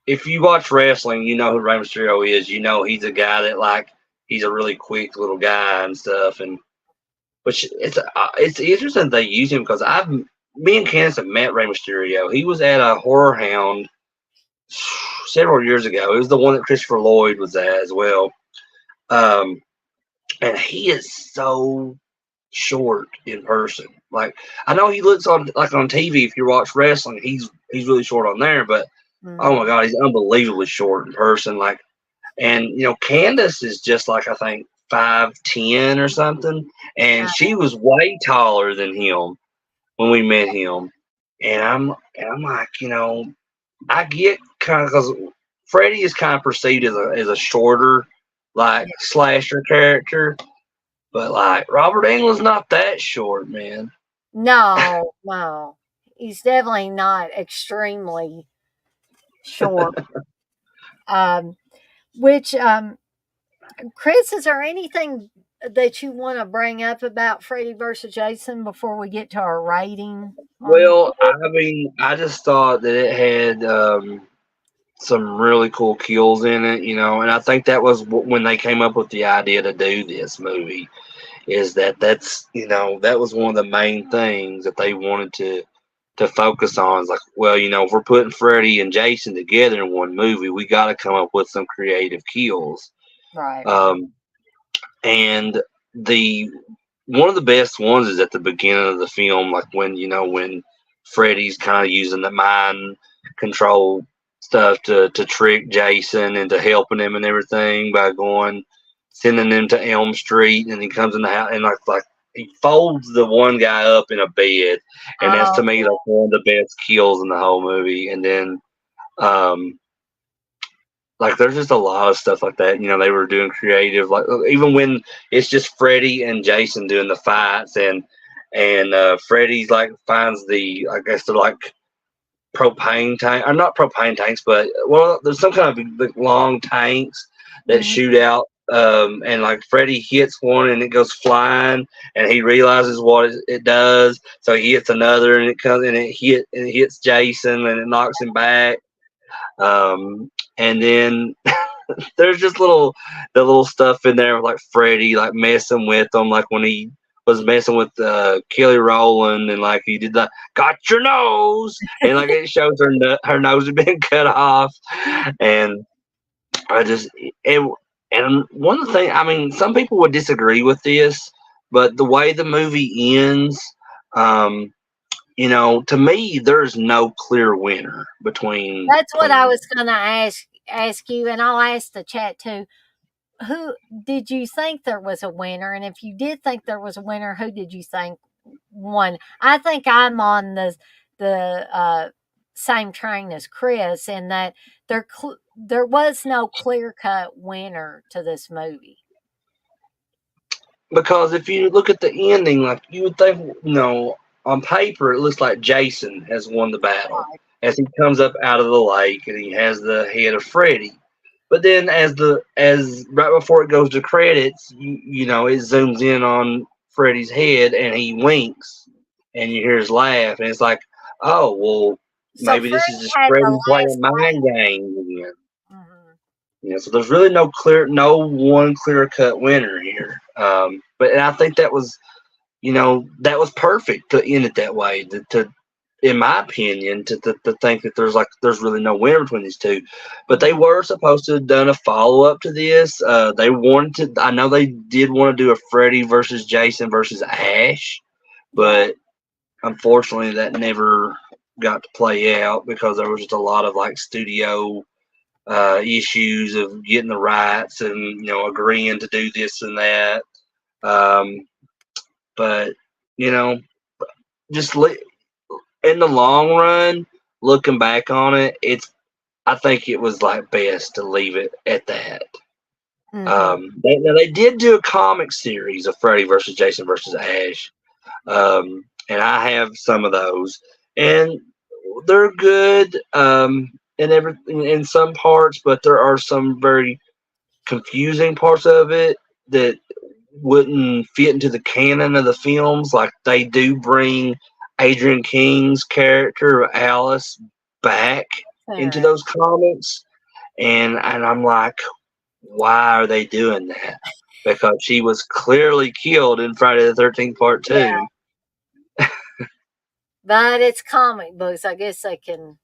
if you watch wrestling, you know who Rey Mysterio is. You know he's a guy that like he's a really quick little guy and stuff. And which it's interesting they use him because me and Candace have met Rey Mysterio. He was at a Horror Hound several years ago. It was the one that Christopher Lloyd was at as well. Um, and he is so short in person. Like I know he looks on like on TV. If you watch wrestling, he's really short on there. But oh my Mhm. god, he's unbelievably short in person. Like, and Candace is just like I think 5'10" or something, and she was way taller than him when we met him. And I'm like, I get kind of because Freddy is kind of perceived as a shorter like slasher character, but like Robert Englund's not that short, man. No, no. He's definitely not extremely short. Um, which, Chris, is there anything that you want to bring up about Freddy versus Jason before we get to our rating on? Well, I mean, I just thought that it had some really cool kills in it, and I think that was when they came up with the idea to do this movie. Is that was one of the main things that they wanted to focus on. Is like, well, if we're putting Freddy and Jason together in one movie, we got to come up with some creative kills. Right. Um, and the one of the best ones is at the beginning of the film, like when Freddy's kind of using the mind control stuff to trick Jason into helping him and everything by sending him to Elm Street, and he comes in the house and like he folds the one guy up in a bed, and that's Oh, to me like one of the best kills in the whole movie. And then um, like there's just a lot of stuff like that. They were doing creative, like even when it's just Freddy and Jason doing the fights, and Freddy's like finds I guess they're like propane tank, or not propane tanks, but well, there's some kind of big long tanks that mhm. shoot out. And like Freddy hits one and it goes flying, and he realizes what it does, so he hits another and it comes and it hits Jason and it knocks him back. And then there's just the little stuff in there with like Freddy like messing with them, like when he was messing with Kelly Rowland, and like he did the got your nose, and like it shows her nose had been cut off. And I just and one of the things, I mean, some people would disagree with this, but the way the movie ends, um, to me, there's no clear winner That's what I between. was going to ask you, and I'll ask the chat too. Who did you think there was a winner? And if you did think there was a winner, who did you think won? I think I'm on the same train as Chris in that there was no clear cut winner to this movie. Because if you look at the ending, like you would think, on paper, it looks like Jason has won the battle as he comes up out of the lake and he has the head of Freddy. But then, as right before it goes to credits, it zooms in on Freddy's head and he winks, and you hear his laugh, and it's like, oh well, So maybe this is Freddie just had the Freddy playing last mind games again. laugh. So there's really no one clear cut winner here. But and I think that was perfect to end it that way. In my opinion, to think that there's really no winner between these two. But they Mhm. were supposed to have done a follow up to this. They wanted to. I know they did want to do a Freddy versus Jason versus Ash, Right. but unfortunately that never got to play out because there was just a lot of like studio issues of getting the rights and agreeing to do this and that. Um, but you know, just in the long run, looking back on it, I think it was like best to leave it at that. Mhm. They did do a comic series of Freddy versus Jason versus Ash, and I have some of those, and they're good in everything in some parts, but there are some very confusing parts of it that wouldn't fit into the canon of the films. Like they do bring Adrian King's character of Alice back. into those comics, and I'm like, why are they doing that? Because she was clearly killed in Friday the 13th Part Yeah, 2. but it's comic books. I guess they can.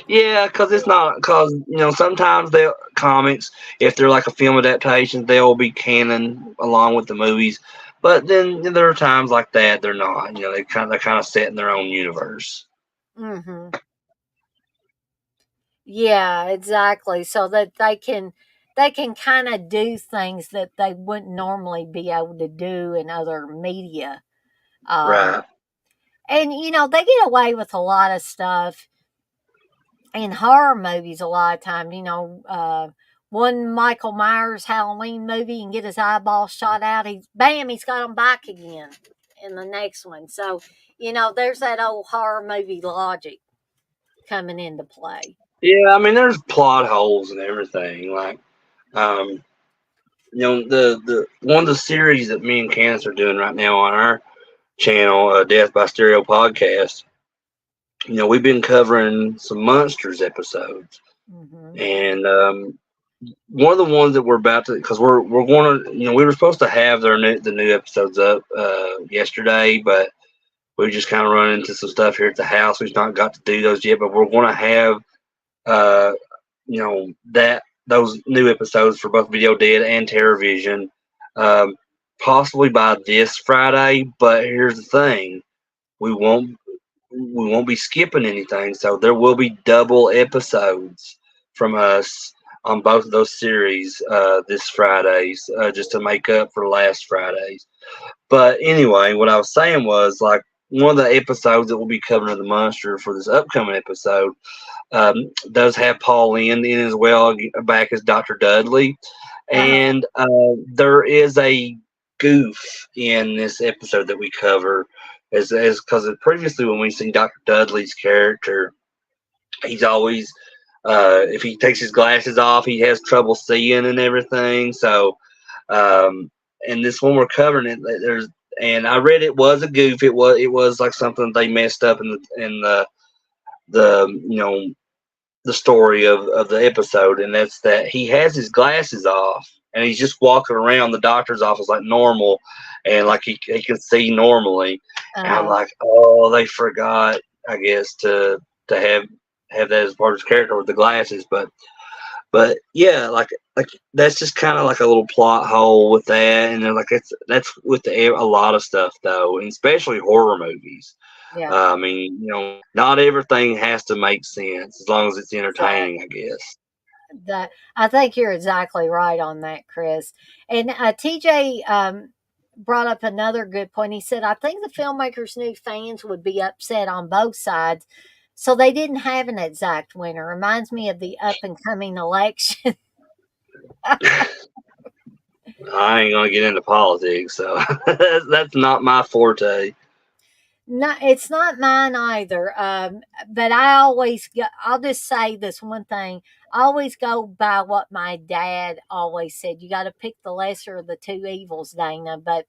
Yeah, because it's not, because, sometimes they comics, if they're like a film adaptation, they'll be canon along with the movies. But then there are times like that they're not. They're kind of set in their own universe. Hmm. Yeah, exactly. So that they can kind of do things that they wouldn't normally be able to do in other media. Um, Right. and they get away with a lot of stuff in horror movies a lot of time. One Michael Myers Halloween movie and get his eyeball shot out. He's got him back again in the next one. So there's that old horror movie logic coming into play. Yeah, I mean, there's plot holes and everything. Like, um, the one of the series that me and Candace are doing right now on our channel, Death by Stereo podcast. We've been covering some monsters episodes, Hmm. and one of the ones that we're about to, because we're going to, we were supposed to have the new episodes up yesterday, but we just kind of run into some stuff here at the house. We've not got to do those yet, but we're going to have uh, that those new episodes for both Video Dead and Terrorvision, um, possibly by this Friday. But here's the thing: we won't we won't be skipping anything, so there will be double episodes from us on both of those series this Fridays, just to make up for last Fridays. But anyway, what I was saying was, like, one of the episodes that we'll be covering of the monster for this upcoming episode does have Paul Lynde in as well, back as Dr. Dudley. Uh-huh. And there is a goof in this episode that we cover, as because previously when we seen Dr. Dudley's character, he's always if he takes his glasses off, he has trouble seeing and everything. So, um, and this one we're covering it, there's and I read it was a goof. It was like something they messed up in the the story of the episode, and that's that he has his glasses off and he's just walking around the doctor's office like normal, and like he can see normally. And I'm Uh-huh. like, oh, they forgot, I guess, to have that as part of his character with the glasses. But yeah, like that's just kind of like a little plot hole with that, and then like that's with a lot of stuff though, and especially horror movies. Yeah. I mean, not everything has to make sense as long as it's entertaining, I guess. That I think you're exactly right on that, Chris. And TJ brought up another good point. He said, I think the filmmakers knew fans would be upset on both sides, so they didn't have an exact winner. Reminds me of the up and coming election. I ain't gonna get into politics, so that's not my forte. No, it's not mine either. But I'll just say this one thing. I always go by what my dad always said. You got to pick the lesser of the two evils, Dana. But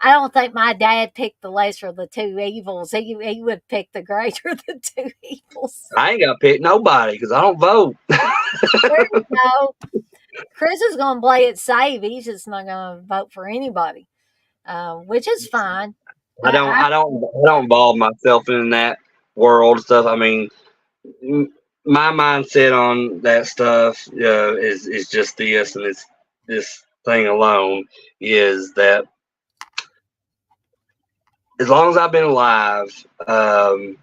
I don't think my dad picked the lesser of the two evils. He would pick the greater of the two evils. I ain't gotta pick nobody because I don't vote. There you go. Chris is going to play it safe. He's just not going to vote for anybody, which is fine. I But don't I don't I don't involve myself in that world stuff. I mean, my mindset on that stuff is just this, and it's this thing alone is that as long as I've been alive, there's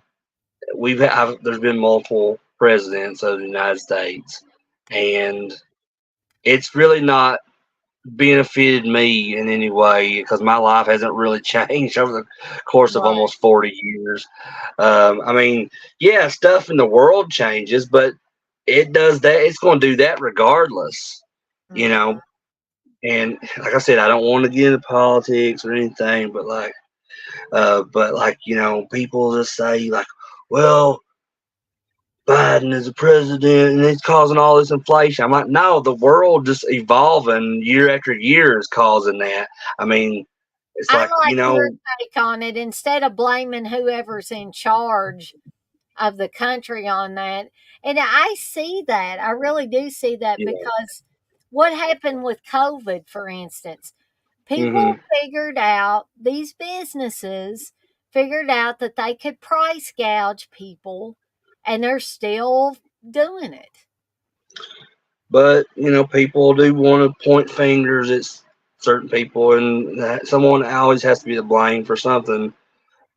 been multiple presidents of the United States, and it's really not benefited me in any way because my life hasn't really changed over the course of right. almost 40 years. I mean, yeah, stuff in the world changes, but it does that. It's going to do that regardless, you Mhm. know. And like I said, I don't want to get into politics or anything, but like people just say like, well, Biden is the president and it's causing all this inflation. I'm like, no, the world just evolving year after year is causing that. I mean, it's I like, like your take on it. Instead of blaming whoever's in charge, of the country on that. And I see that. I really do see that Yeah. because what happened with COVID, for instance, people Hmm. figured out, these businesses figured out that they could price gouge people, and they're still doing it. But people do want to point fingers at certain people, and that someone always has to be the blame for something.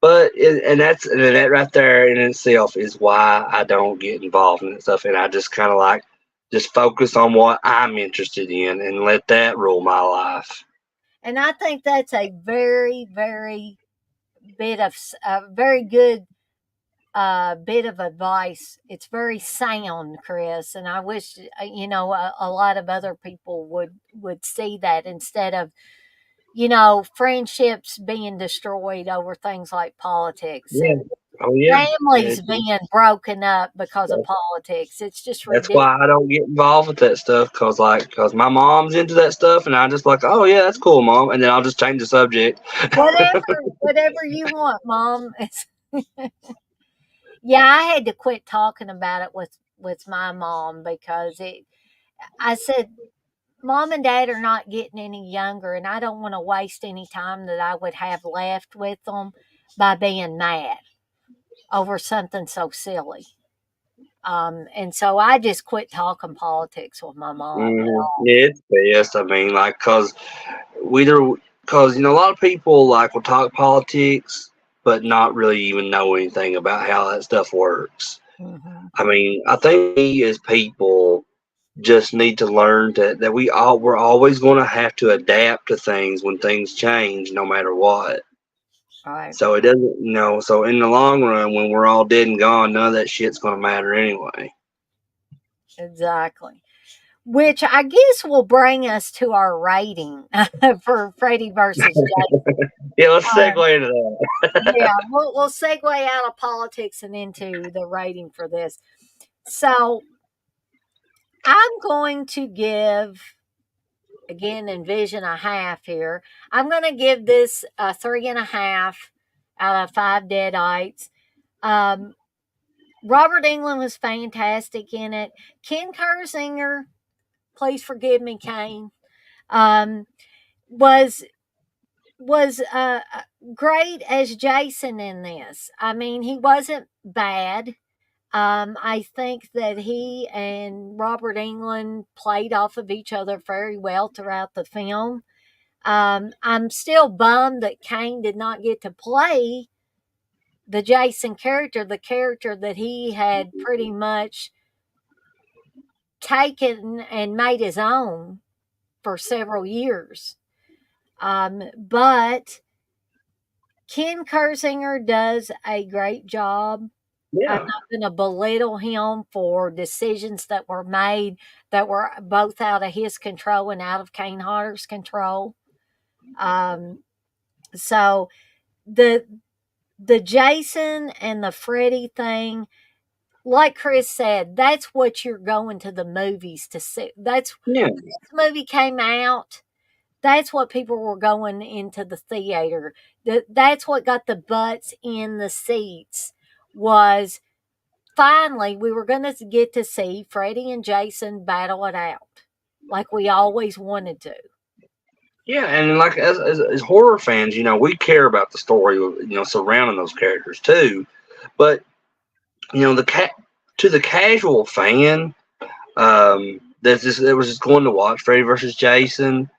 But and that right there in itself is why I don't get involved in that stuff, and I just kind of like just focus on what I'm interested in and let that rule my life. And I think that's a very, very a very good bit of advice. It's very sound, Chris, and I wish a lot of other people would see that instead of friendships being destroyed over things like politics Yeah. and Oh yeah. families being broken up because of That's politics. It's just that's ridiculous. why I don't get involved with that stuff, cause my mom's into that stuff, and I just like, oh yeah, that's cool, mom, and then I'll just change the subject. Whatever you want, Mom. Yeah, I had to quit talking about it with my mom because it. I said, Mom and Dad are not getting any younger, and I don't want to waste any time that I would have left with them by being mad over something so silly. And so I just quit talking politics with my mom. Yeah, it's best. I mean, like, cause a lot of people like will talk politics, but not really even know anything about how that stuff works. Hmm. I mean, I think we as people just need to learn that we're always going to have to adapt to things when things change, no matter what. Right, So it doesn't, so in the long run, when we're all dead and gone, none of that shit's going to matter anyway. exactly. Which I guess will bring us to our rating for Freddy versus Jason. Yeah, let's Um, segue into that. yeah, we'll segue out of politics and into the rating for this. So I'm going to give, again, envision a half here. I'm going to give this a 3.5 out of 5 deadites. Um, Robert Englund was fantastic in it. Ken Kersinger, please forgive me, Kane, um, was great as Jason in this. I mean, he wasn't bad. I think that he and Robert Englund played off of each other very well throughout the film. I'm still bummed that Kane did not get to play the Jason character, the character that he had pretty much taken and made his own for several years. But Ken Kersinger does a great job. I'm Yeah. not going to belittle him for decisions that were made that were both out of his control and out of Kane Hodder's control. Um, so the the Jason and the Freddy thing, like Chris said, that's what you're going to the movies to see. That's Yeah. when this movie came out. That's what people were going into the theater. That's what got the butts in the seats. Was finally we were going to get to see Freddy and Jason battle it out, like we always wanted to. Yeah, and like as horror fans, we care about the story, surrounding those characters too. But the to the casual fan, that was just going to watch Freddy versus Jason.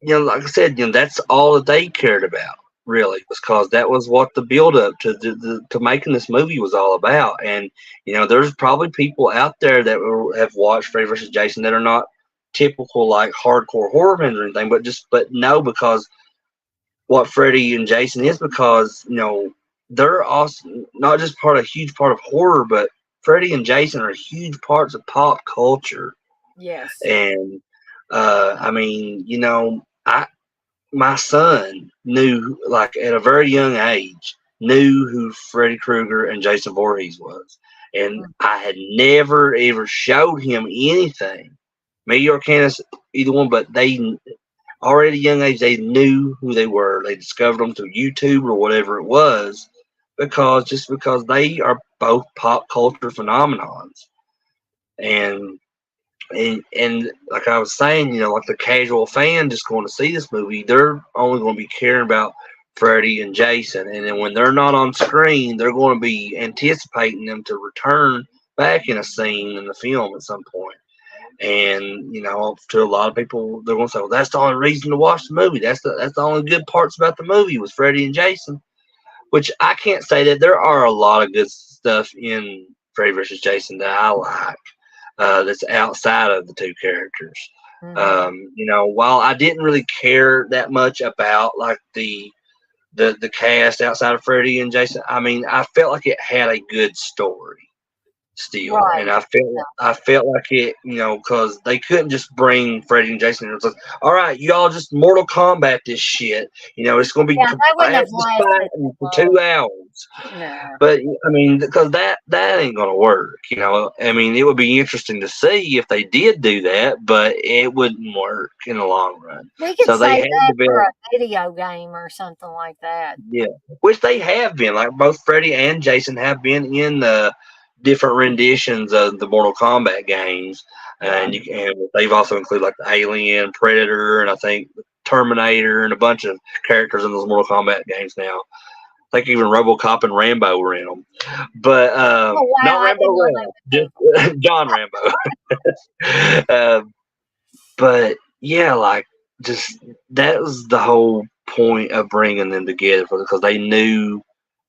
Like I said, that's all that they cared about, really, because that was what the build up to making this movie was all about. And there's probably people out there that have watched Freddy versus Jason that are not typical like hardcore horror fans or anything, but know because what Freddy and Jason is, because they're also not just a huge part of horror, but Freddy and Jason are huge parts of pop culture. Yes. And I mean, I my son knew, like at a very young age, knew who Freddy Krueger and Jason Voorhees was, and Mm. I had never ever showed him anything. Me or Candace, either one, but they already at a young age they knew who they were. They discovered them through YouTube or whatever it was. because they are both pop culture phenomenons, and and like I was saying, like the casual fan just going to see this movie, they're only going to be caring about Freddy and Jason, and then when they're not on screen, they're going to be anticipating them to return back in a scene in the film at some point. And to a lot of people, they're going to say, "Well, that's the only reason to watch the movie. That's the only good parts about the movie was Freddy and Jason." Which I can't say that there are a lot of good stuff in Freddy versus Jason that I like. That's outside of the two characters. Mm-hmm. While I didn't really care that much about like the cast outside of Freddy and Jason, I mean, I felt like it had a good story still, and Right. I felt like it, because they couldn't just bring Freddy and Jason. It was like, all right, y'all just Mortal Kombat this shit. It's gonna be Yeah, they wouldn't have just lasted fighting for long. 2 hours. No. But I mean, because that ain't gonna work. I mean, it would be interesting to see if they did do that, but it wouldn't work in the long run. We could So they save had that to for build, a video game or something like that. yeah, which they have been. Like both Freddy and Jason have been in the different renditions of the Mortal Kombat games, Yeah. and they've also included like the Alien, Predator, and I think Terminator, and a bunch of characters in those Mortal Kombat games now. I think even RoboCop and Rambo were in them, but Oh wow, not I Rambo didn't know Ram, they were just people. John Rambo. uh, but yeah, like just that was the whole point of bringing them together because they knew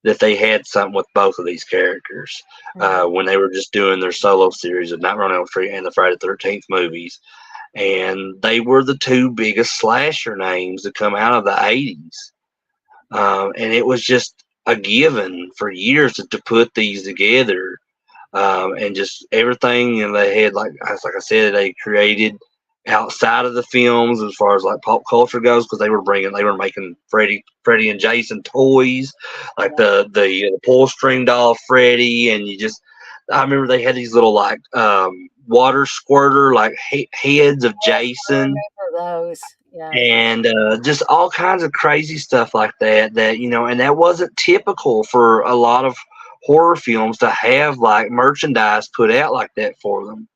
that they had something with both of these characters Mhm. when they were just doing their solo series of Nightmare on Elm Street and the Friday the 13th movies, and they were the two biggest slasher names to come out of the 80s. And it was just a given for years to put these together, and just everything. They had like I said, they created outside of the films as far as like pop culture goes because they were making Freddy and Jason toys, like Yeah. the pull string doll Freddy, and I remember they had these little like water squirter like heads of I Jason, remember those. Yeah. and just all kinds of crazy stuff like that, and that wasn't typical for a lot of horror films to have like merchandise put out like that for them.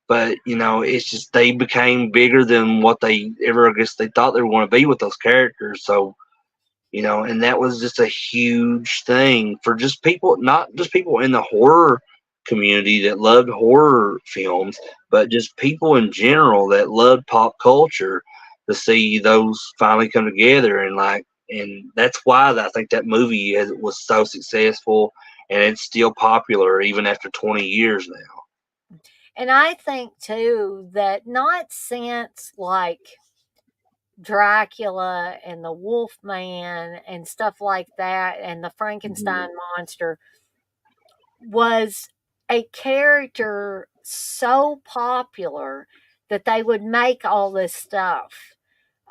But it's just they became bigger than what they ever, I guess, they thought they were going to be with those characters. So and that was just a huge thing for just people, not just people in the horror community that loved horror films, but just people in general that loved pop culture, to see those finally come together. And that's why I think that movie was so successful, and it's still popular even after 20 years now. And I think too that not since like Dracula and the Wolfman and stuff like that and the Mhm. Frankenstein monster was a character so popular that they would make all this stuff.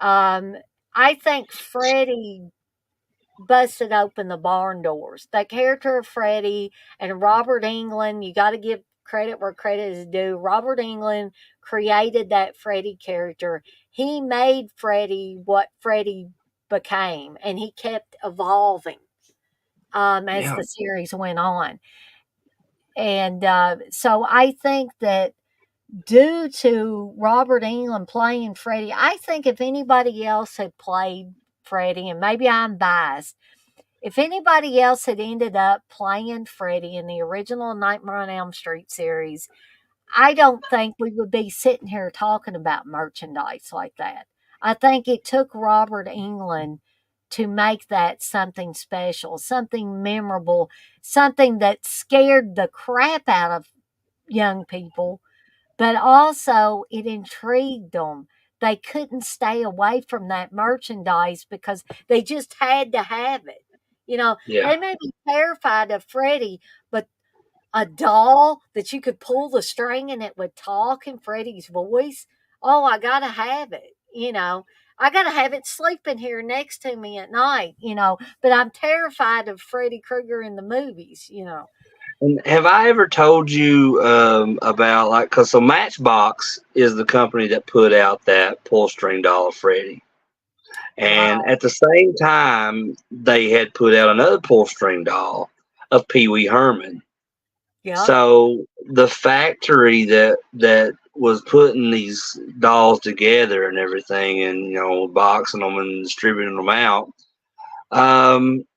Um, I think Freddy busted open the barn doors. That character of Freddy and Robert Englund, you got to give credit where credit is due. Robert Englund created that Freddy character. He made Freddy what Freddy became, and he kept evolving as Yeah, the series went on. And so I think that due to Robert Englund playing Freddy, I think if anybody else had played Freddy, and maybe I'm biased, if anybody else had ended up playing Freddy in the original Nightmare on Elm Street series, I don't think we would be sitting here talking about merchandise like that. I think it took Robert Englund to make that something special, something memorable, something that scared the crap out of young people, but also it intrigued them. They couldn't stay away from that merchandise because they just had to have it. yeah. They may be terrified of Freddy, but a doll that you could pull the string and it would talk in Freddy's voice, oh, I gotta have it. I gotta have it sleeping here next to me at night, but I'm terrified of Freddy Krueger in the movies. And have I ever told you about like, cause so Matchbox is the company that put out that pull string doll of Freddy. And Wow. at the same time, they had put out another pull string doll of Pee Wee Herman. Yep. So the factory that was putting these dolls together and everything, and boxing them and distributing them out,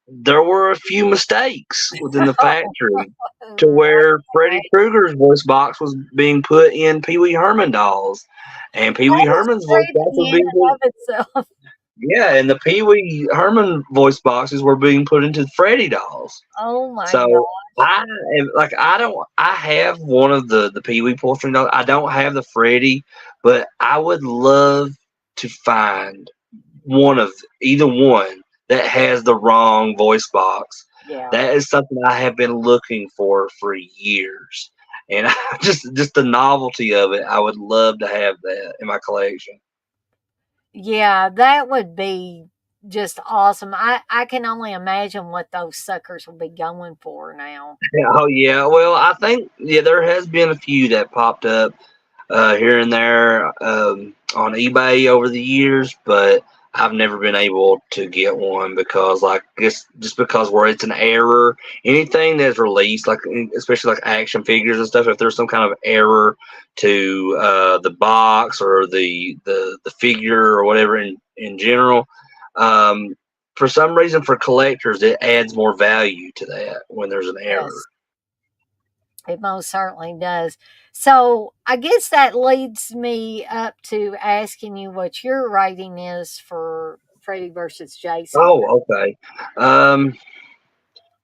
there were a few mistakes within the factory to where Freddy Right. Krueger's voice box was being put in Pee Wee Herman dolls, and Pee Wee That is Herman's voice box was creepy in being put. and of itself. Yeah, and the Pee Wee Herman voice boxes were being put into Freddy dolls. Oh my So gosh. I I don't I have one of the Pee Wee pull string dolls. I don't have the Freddy, but I would love to find one of either one that has the wrong voice box. Yeah. That is something I have been looking for years, and just the novelty of it. I would love to have that in my collection. Yeah, that would be just awesome. I can only imagine what those suckers will be going for now. Yeah, oh yeah, well I think there has been a few that popped up here and there on eBay over the years, but I've never been able to get one because, like, just because where it's an error, anything that's released, like especially like action figures and stuff, if there's some kind of error to the box or the figure or whatever in general, um, for some reason for collectors it adds more value to that when there's an error. Yes, it most certainly does. So I guess that leads me up to asking you what your rating is for Freddy versus Jason. Oh, okay. Um,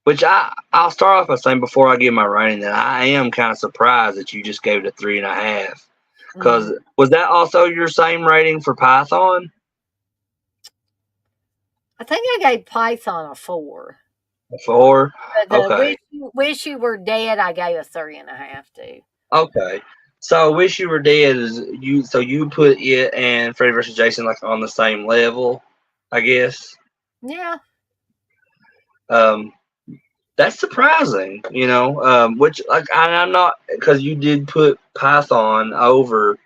Which I'll start off by saying before I give my rating that I am kind of surprised that you just gave it a 3.5. Mhm. Because was that also your same rating for Python? I think I gave Python a 4. 4. But the Okay. wish you were dead, I gave a 3.5 to. Okay. So Wish You Were Dead is you. So you put it and Freddy vs. Jason like on the same level, I guess. Yeah. Um, that's surprising, which like I'm not because you did put Python over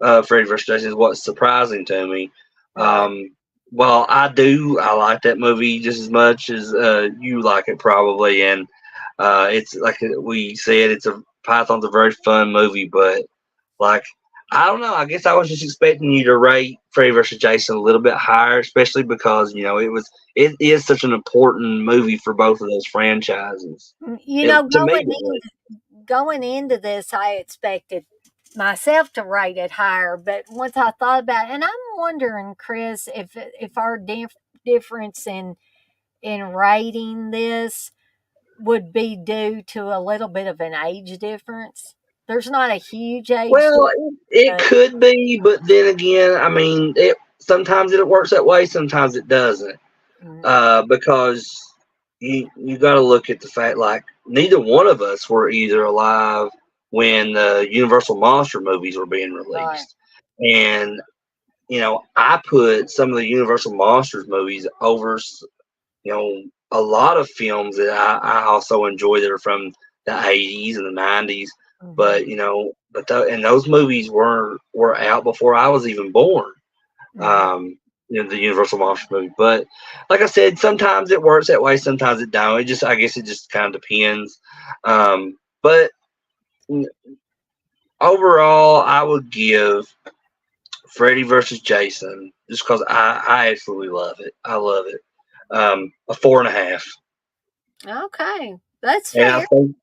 Freddy vs. Jason is what's surprising to me. Right. Um, well, I like that movie just as much as you like it probably, and it's like we said, it's a Python's a very fun movie, but like I don't know, I guess I was just expecting you to rate Freddy vs. Jason a little bit higher, especially because it is such an important movie for both of those franchises. You It, know, to me, it was. going into this, I expected myself to rate it higher, but once I thought about it, and I'm wondering, Chris, if our difference in rating this would be due to a little bit of an age difference. There's not a huge age Well, difference, it but could be, but then again, I mean, sometimes it works that way, sometimes it doesn't. mm, Because you got to look at the fact like neither one of us were either alive when the Universal Monster movies were being right. released, and I put some of the Universal Monsters movies over a lot of films that I also enjoy that are from the 80s and the 90s, Hmm. but and those movies were out before I was even born. Hmm. um the Universal Monsters movie, but like I said, sometimes it works that way, sometimes it don't. I guess it just kind of depends. But overall I would give Freddy versus Jason, just because I absolutely love it. I love it. A 4.5. Okay, that's And I fair. think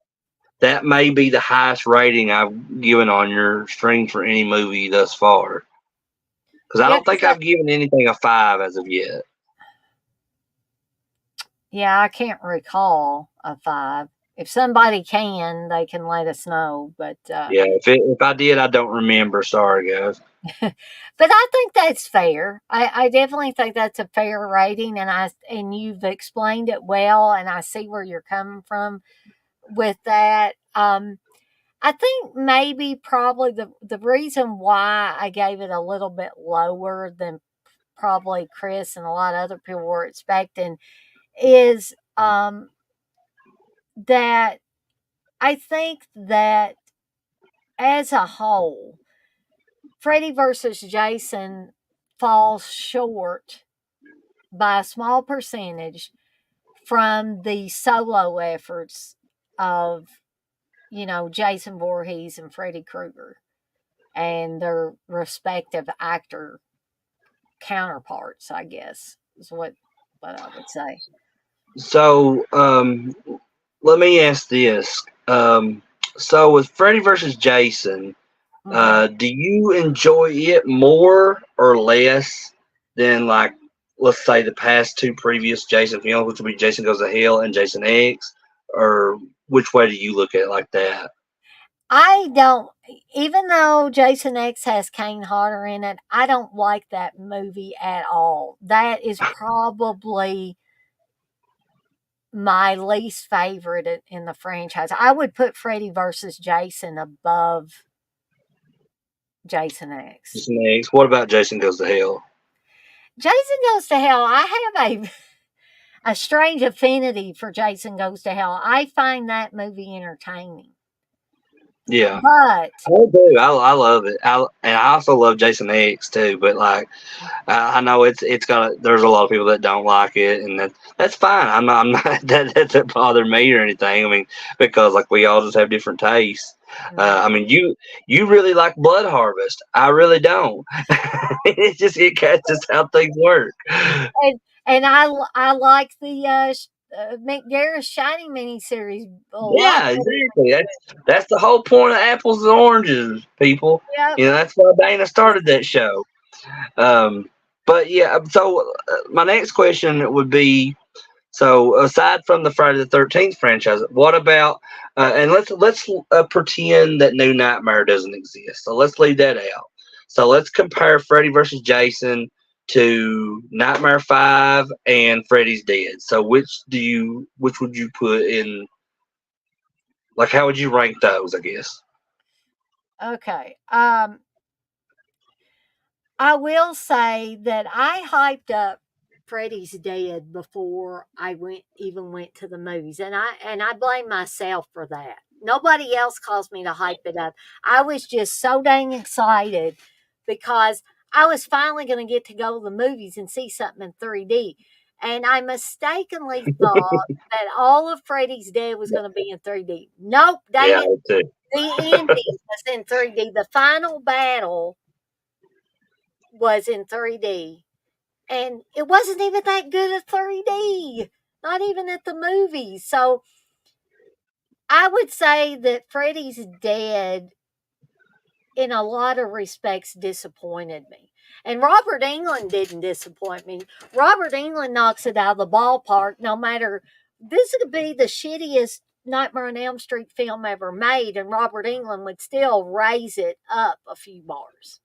that may be the highest rating I've given on your stream for any movie thus far. Because I Yeah, don't think I've given anything a 5 as of yet. yeah, I can't recall a 5. If somebody can, they can let us know. Yeah, if I did, I don't remember. Sorry, guys. But I think that's fair. I definitely think that's a fair rating, and you've explained it well, and I see where you're coming from with that. I think maybe probably the reason why I gave it a little bit lower than probably Chris and a lot of other people were expecting is that I think that as a whole, Freddy versus Jason falls short by a small percentage from the solo efforts of, Jason Voorhees and Freddy Krueger and their respective actor counterparts, I guess, is what I would say. So, let me ask this. So with Freddy versus Jason, Hmm. do you enjoy it more or less than, like, let's say the past two previous Jason films, which would be Jason Goes to Hell and Jason X, or which way do you look at it like that? I don't, even though Jason X has Kane Hodder in it, I don't like that movie at all. That is probably my least favorite in the franchise. I would put Freddy versus Jason above Jason X. Jason X. What about Jason Goes to Hell? Jason Goes to Hell, I have a strange affinity for Jason Goes to Hell. I find that movie entertaining. Yeah. But I do. I love it. And I also love Jason X too. But like, I know it's got. There's a lot of people that don't like it, and that's fine. I'm not that doesn't bother me or anything. I mean, because like we all just have different tastes. I right. mean, you really like Blood Harvest. I really don't. It catches how things work. And I like the Mick Garris Shining miniseries a lot Yeah, better exactly. That's the whole point of apples and oranges, people. than, yep. That's why Dana started that show. Um, but yeah, so my next question would be: so aside from the Friday the 13th franchise, what about? And let's pretend that New Nightmare doesn't exist. So let's leave that out. So let's compare Freddy versus Jason to Nightmare 5 and Freddy's Dead. So which would you put in? Like, how would you rank those? I guess. Okay. I will say that I hyped up Freddy's Dead before I went to the movies, and I blame myself for that. Nobody else caused me to hype it up. I was just so dang excited because I was finally going to get to go to the movies and see something in 3D. And I mistakenly thought that all of Freddy's Dead was going to be in 3D. Nope, dang Yeah, it. too. The ending was in 3D. The final battle was in 3D. And it wasn't even that good at 3D, not even at the movies. So I would say that Freddy's Dead, in a lot of respects, disappointed me. And Robert Englund didn't disappoint me. Robert Englund knocks it out of the ballpark no matter. This could be the shittiest Nightmare on Elm Street film ever made, and Robert Englund would still raise it up a few bars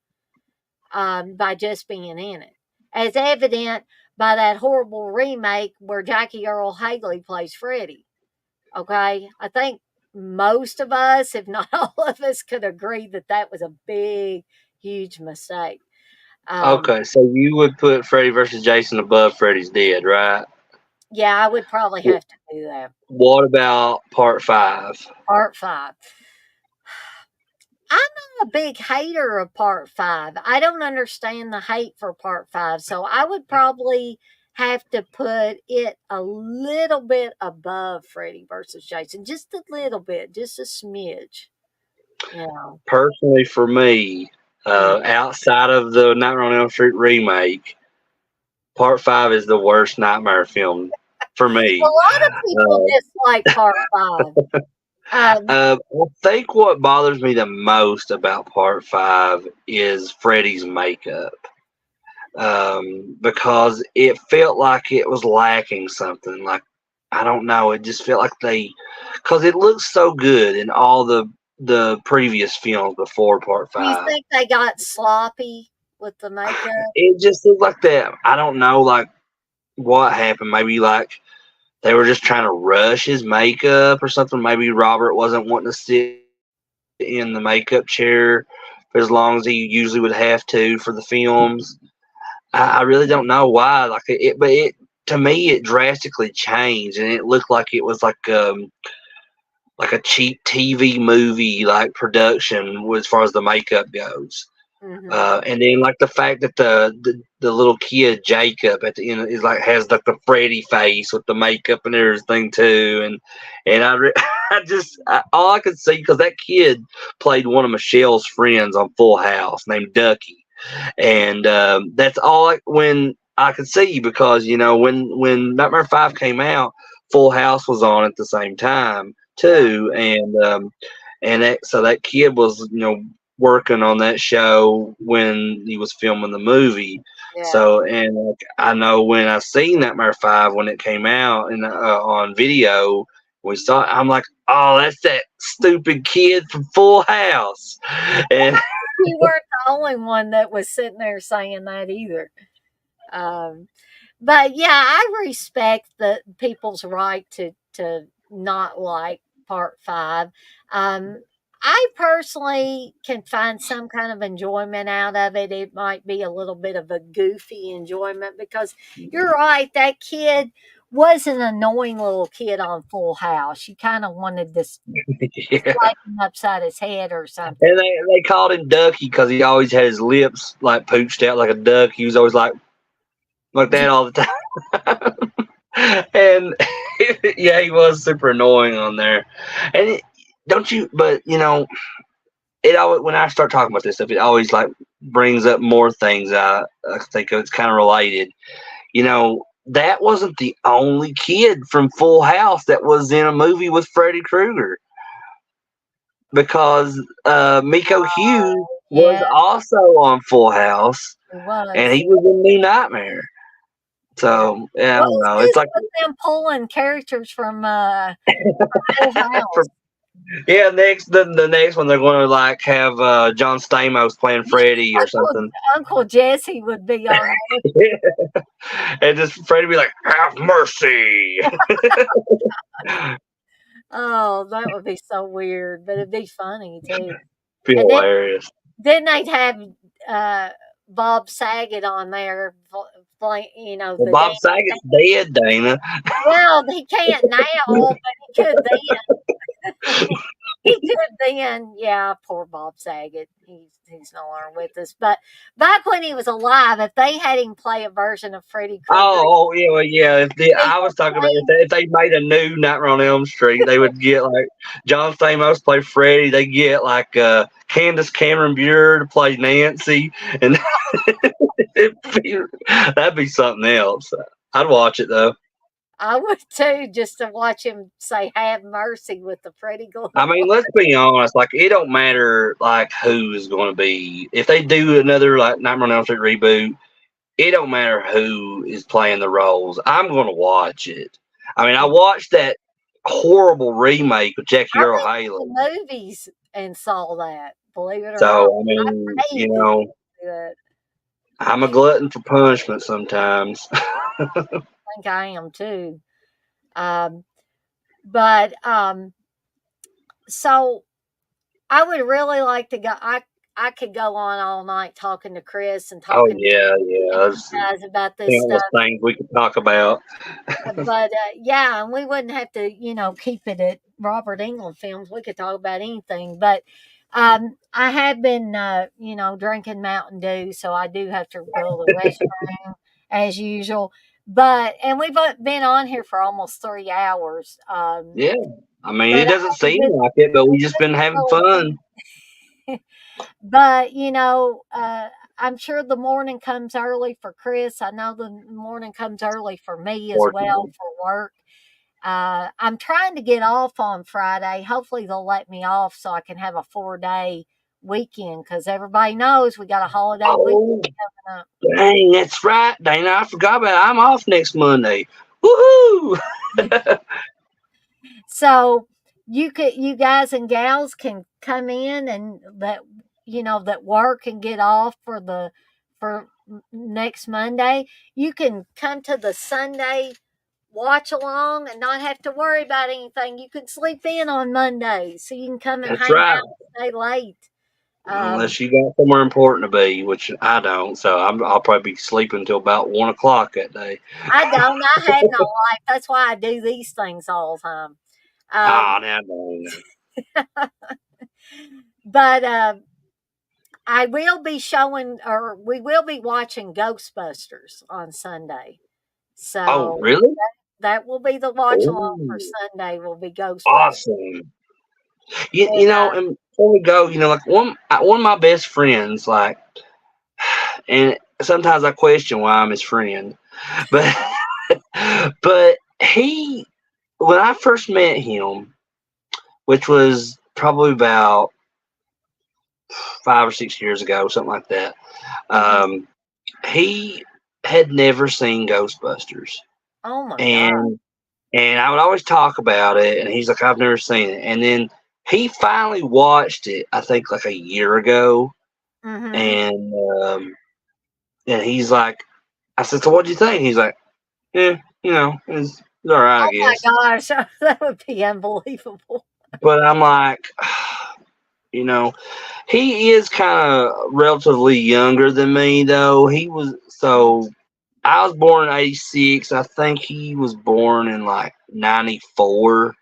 by just being in it. As evident by that horrible remake where Jackie Earl Haley plays Freddy. Okay? I think most of us, if not all of us, could agree that that was a big, huge mistake. Um, Okay, so you would put Freddy versus Jason above Freddy's Dead, right? yeah, I would probably have to do that. What about Part 5? Part five. I'm not a big hater of part five. I don't understand the hate for part five. So I would probably have to put it a little bit above Freddy versus Jason. Just a little bit, just a smidge. You know. Personally, for me, Mm. outside of the Nightmare on Elm Street remake, Part 5 is the worst Nightmare film for A me. lot of people Uh, dislike part five. I think what bothers me the most about Part 5 is Freddy's makeup. Because it felt like it was lacking something. Like, I don't know, it just felt like because it looks so good in all the previous films before Part Do you 5. think they got sloppy with the makeup? It just looked like that. I don't know, like what happened. Maybe like they were just trying to rush his makeup or something. Maybe Robert wasn't wanting to sit in the makeup chair for as long as he usually would have to for the films. I really don't know why. But it to me it drastically changed, and it looked like it was like a cheap TV movie like production as far as the makeup goes. Mhm. And then like the fact that the little kid Jacob at the end is like has like the Freddy face with the makeup and everything too, and all I could see because that kid played one of Michelle's friends on Full House named Ducky, and that's all when I could see because when Nightmare 5 came out, Full House was on at the same time Yeah. too, and so that kid was working on that show when he was filming the movie. Yeah. So and like, I know when I seen Nightmare 5 when it came out and on video. We saw it, I'm like, oh, that's that stupid kid from Full House. And You weren't the only one that was sitting there saying that either. Um, but yeah, I respect the people's right to not like part five. Um, I personally can find some kind of enjoyment out of it. It might be a little bit of a goofy enjoyment because you're right. That kid was an annoying little kid on Full House. You kind of wanted to yeah. slap him upside his head or something. And they called him Ducky because he always had his lips like pooched out like a duck. He was always like that all the time. And yeah, he was super annoying on there. And don't you? But it always when I start talking about this stuff, it always like brings up more things. I think it's kind of related. That wasn't the only kid from Full House that was in a movie with Freddy Krueger because Miko Hughes was Yeah, also on Full House it and was. he was in New Nightmare. Yeah. So yeah, I What don't is know. It's this like with them pulling characters from Full House? for, yeah, the next one they're going to like have John Stamos playing Yeah, Freddy or Uncle something, Uncle Jesse would be on and just Freddy be like, "Have mercy." oh, that would be so weird, but it'd be funny too. Be And hilarious. then they'd have, uh, Bob Saget on there, play Well, the Bob dance. Saget's dead, Dana. Well, he can't now, but he could then. He could then, yeah, poor Bob Saget. He's no longer with us. But back when he was alive, if they had him play a version of Freddy Krueger, Yeah, well, yeah. they I was could talking about play if they made a new Nightmare on Elm Street, they would get like John Stamos play Freddy. They get like Candace Cameron Bure to play Nancy, and that'd be something else. I'd watch it though. I would too, just to watch him say "Have mercy" with the Freddy glove. I mean, let's be honest. Like, it don't matter like who is going to be if they do another like Nightmare on Elm Street reboot. It don't matter who is playing the roles. I'm going to watch it. I mean, I watched that horrible remake with Jackie I Earl went to Haley. the movies and saw that. Believe it or not, So, I mean, I paid to see that. I'm a glutton for punishment sometimes. I think I am too. Um, but so I would really like to go. I could go on all night talking to Chris and Oh, talking to yeah, yeah. you There's guys about this stuff. countless things we could talk about. But yeah, and we wouldn't have to, keep it at Robert Englund Films. We could talk about anything. But I have been, drinking Mountain Dew, so I do have to go to the restroom as usual. And we've been on here for almost 3 hours. Yeah. I mean, But it I doesn't have seem been, like it, but we just been having really fun. But, I'm sure the morning comes early for Chris. I know the morning comes early for me as well Fortunately. for work. I'm trying to get off on Friday. Hopefully, they'll let me off so I can have a 4-day weekend because everybody knows we got a holiday weekend Oh, coming up. dang, that's right, Dana. I forgot about it. I'm off next Monday. Woohoo! So you guys and gals can come in and that work and get off for next Monday. You can come to the Sunday watch along and not have to worry about anything. You can sleep in on Monday, so you can come and That's hang right. out and stay late. Um, Unless you got somewhere important to be, which I don't. So I'll probably be sleeping until about 1 o'clock that day. I don't. I have no life. That's why I do these things all the time. Um, Ah, now, no. but I will be showing, or we will be watching Ghostbusters on Sunday. Oh, So really? that will be the watch along for Oh, Sunday. Will be Ghostbusters. awesome. And And before we go, like one of my best friends, like, and sometimes I question why I'm his friend, but but he, when I first met him, which was probably about 5 or 6 years ago, something like that, mhm. um, he had never seen Ghostbusters, Oh my god. and I would always talk about it, and he's like, I've never seen it, and then he finally watched it, I think like a year ago, Mhm. and he's like, I said, so what do you think? He's like, yeah, it's all right, I Oh my guess. gosh, that would be unbelievable. But I'm like, you know, he is kind of relatively younger than me, though. I was born in '86. I think he was born in like '94.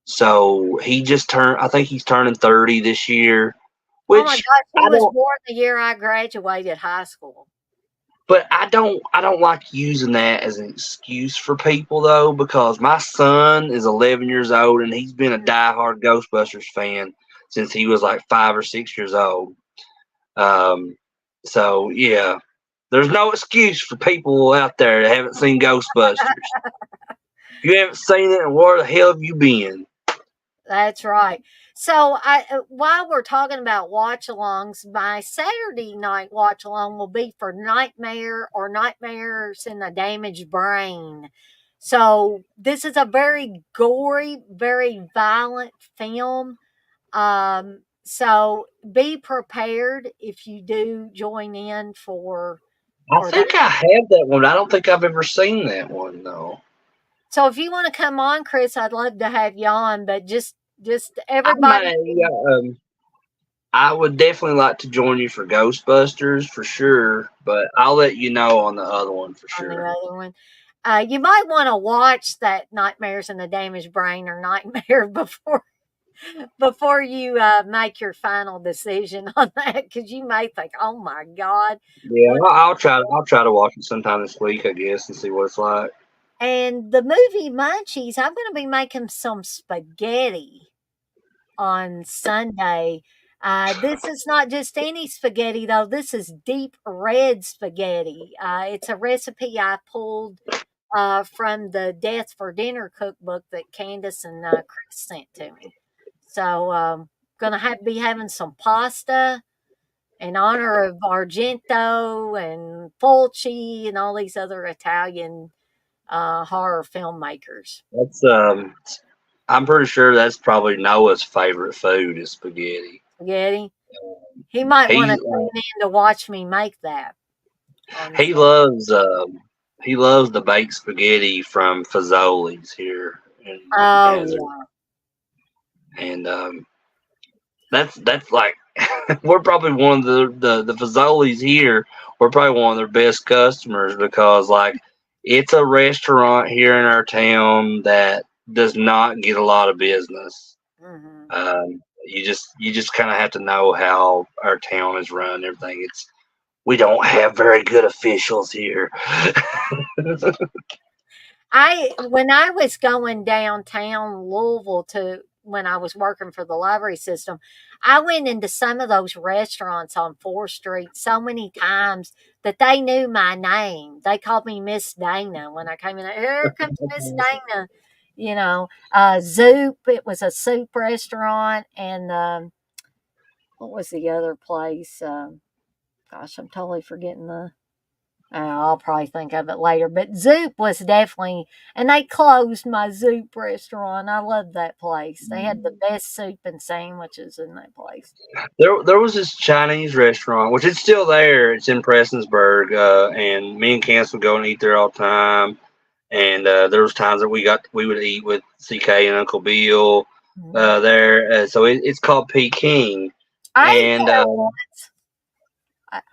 So he just turned. I think he's turning 30 this year, Oh my which gosh, he I was don't. born the year I graduated high school. But I don't. I don't like using that as an excuse for people though, because my son is 11 years old and he's been a Mhm. diehard Ghostbusters fan since he was like 5 or 6 years old. Um, so yeah, there's no excuse for people out there that haven't seen Ghostbusters. If you haven't seen it, where the hell have you been? That's right. So, while we're talking about watch-alongs, my Saturday night watch-along will be for Nightmare or Nightmares in the Damaged Brain. So, this is a very gory, very violent film. So be prepared if you do join in I for that. think I have that one. I don't think I've ever seen that one though. So if you want to come on, Chris, I'd love to have you on, but just I everybody may. I would definitely like to join you for Ghostbusters for sure, but I'll let you know on the other one for on the sure. other one. You might want to watch that Nightmares in the Damaged Brain or Nightmare before you make your final decision on that, because you may think, "Oh my God, Yeah, what?" I'll try. I'll try to watch it sometime this week, I guess, and see what it's like. And the movie Munchies, I'm going to be making some spaghetti on Sunday. This is not just any spaghetti, though. This is deep red spaghetti. It's a recipe I pulled from the Death for Dinner cookbook that Candace and Chris sent to me. So, gonna be having some pasta in honor of Argento and Fulci and all these other Italian horror filmmakers. That's I'm pretty sure that's probably Noah's favorite food is spaghetti. Spaghetti. He might want to He tune in to watch me make that on he Sunday. loves the baked spaghetti from Fazoli's here in Oh Nazareth, yeah. and that's like we're probably one of the Fazoli's here. We're probably one of their best customers because like it's a restaurant here in our town that does not get a lot of business. Hmm. You just kind of have to know how our town is run and everything. We don't have very good officials here. I when I was going downtown Louisville to when I was working for the library system, I went into some of those restaurants on 4th Street so many times that they knew my name. They called me Miss Dana when I came in. Here comes Miss Dana. Zoop. It was a soup restaurant, and what was the other place? Gosh, I'm totally forgetting the. I'll probably think of it later. But Zoop was definitely, and they closed my Zoop restaurant. I loved that place. They had the best soup and sandwiches in that place. There was this Chinese restaurant, which it's still there. It's in Prestonsburg, and me and Cance would go and eat there all the time. And there was times that we would eat with CK and Uncle Bill Mhm. there. So it's called Peking. I ate And there once.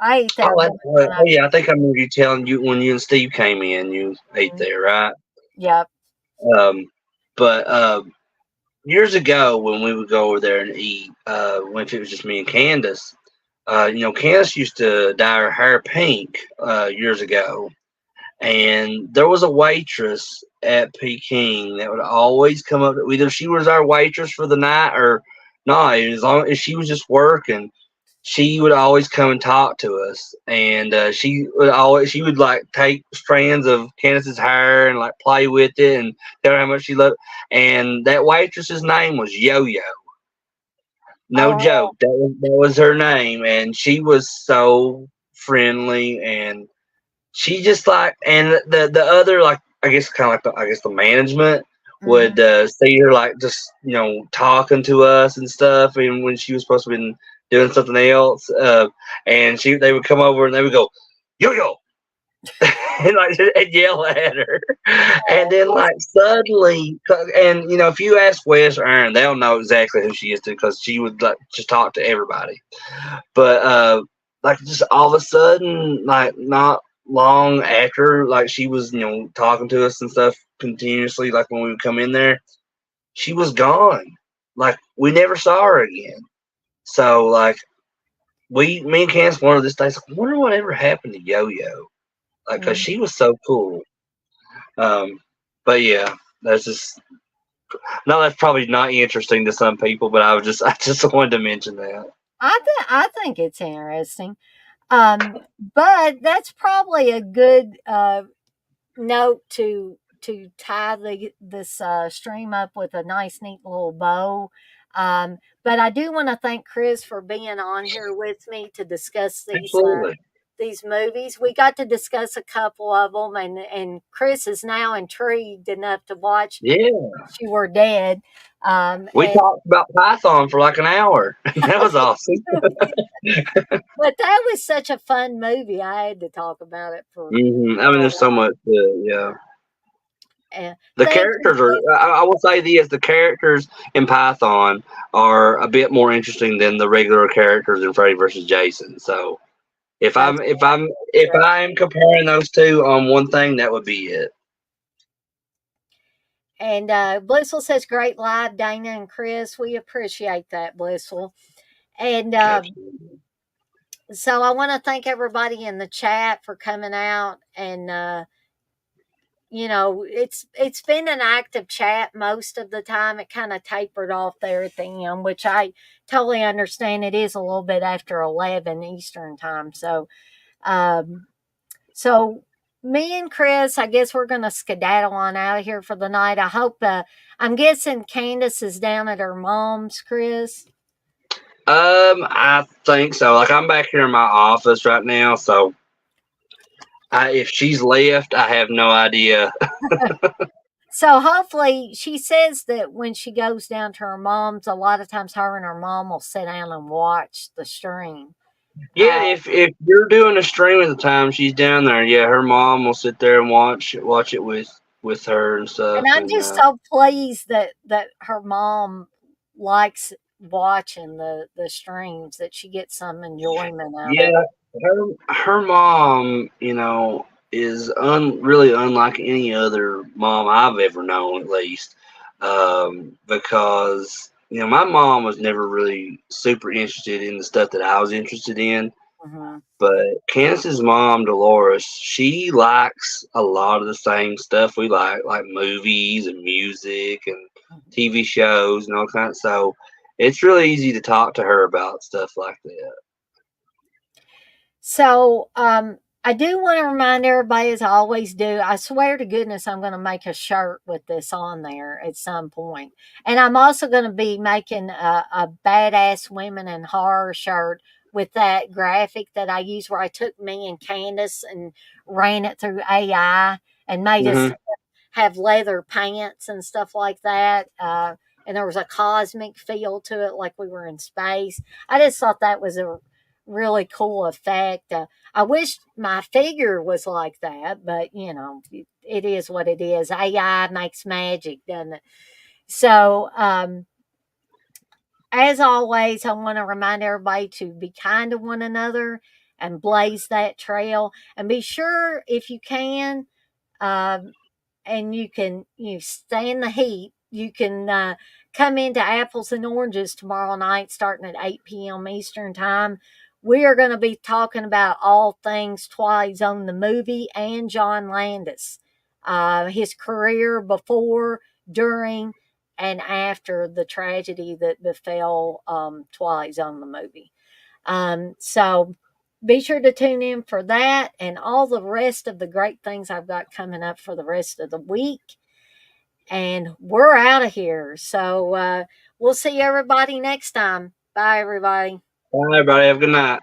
I ate there once when I yeah, I think I remember you telling you when you and Steve came in, you ate was. there, right? Yep. Um, but years ago when we would go over there and eat, when it was just me and Candace, Candace used to dye her hair pink years ago, and there was a waitress at Peking that would always come up. Either she was our waitress for the night or not. As long as she was just working, she would always come and talk to us. And she would like take strands of Candace's hair and like play with it and tell her how much she loved. And that waitress's name was Yo Yo. No Oh, joke. That was her name, and she was so friendly, and she just like, and the other, like, I guess kind of like the management mhm. would see her like just talking to us and stuff, and when she was supposed to be doing something else, and they would come over and they would go yo yo and like and yell at her, and then like suddenly, and if you ask Wes or Aaron, they'll know exactly who she is too, because she would like just talk to everybody. But like just all of a sudden, like not long after, like she was talking to us and stuff continuously, like when we would come in there, she was gone. Like we never saw her again. So like me and Candace wanted this day. Like, I wonder whatever happened to Yo Yo. Like, cause Mhm. she was so cool. Um, but yeah, that's just no. That's probably not interesting to some people, but I just wanted to mention that. I think it's interesting. But that's probably a good note to tie this stream up with a nice, neat little bow. But I do want to thank Chris for being on here with me to discuss Absolutely. these movies. We got to discuss a couple of them, and Chris is now intrigued enough to watch Yeah. Wish You Were Dead. We And talked about Python for like an hour. That was awesome. but that was such a fun movie. I had to talk about it I for mean, a there's so while. much to it. Yeah. The Thank you. characters are, I will say this, the characters in Python are a bit more interesting than the regular characters in Freddy versus Jason. So That's if right. I am comparing those two on one thing, that would be it. And Blissful says, great live, Dana and Chris. We appreciate that, Blissful. And Absolutely. so I want to thank everybody in the chat for coming out. And, it's been an active chat most of the time. It kind of tapered off there at the end, which I totally understand. It is a little bit after 11 Eastern time. Um, So, me and Chris, I guess we're going to skedaddle on out of here for the night. I hope, I'm guessing Candace is down at her mom's, Chris. I think so. Like I'm back here in my office right now, so if she's left, I have no idea. So, hopefully, she says that when she goes down to her mom's, a lot of times her and her mom will sit down and watch the stream. Yeah, Uh, if you're doing a stream at the time she's down there, yeah, her mom will sit there and watch it with her and and stuff, I'm and just so pleased that her mom likes watching the streams, that she gets some enjoyment out of yeah, her mom, is really unlike any other mom I've ever known, at least, because my mom was never really super interested in the stuff that I was interested in. it. Hmm. But Candace's mom, Dolores, she likes a lot of the same stuff we like movies and music and TV shows and all kinds. So it's really easy to talk to her about stuff like that. So, I do want to remind everybody, as I always do, I swear to goodness, I'm going to make a shirt with this on there at some point. And I'm also going to be making a badass women in horror shirt with that graphic that I use, where I took me and Candace and ran it through AI and made us Hmm. have leather pants and stuff like that. And there was a cosmic feel to it, like we were in space. I just thought that was a really cool effect. I wish my figure was like that, but it is what it is. AI makes magic, doesn't it? So, as always, I want to remind everybody to be kind to one another and blaze that trail. And be sure, if you can, um, and you stay in the heat, you can come into Apples and Oranges tomorrow night starting at 8 p.m. Eastern time. We are going to be talking about all things Twilight Zone, the movie, and John Landis, his career before, during, and after the tragedy that befell Twilight Zone, the movie. So be sure to tune in for that and all the rest of the great things I've got coming up for the rest of the week. And we're out of here. So we'll see everybody next time. Bye, everybody. Bye, everybody. Have a good night.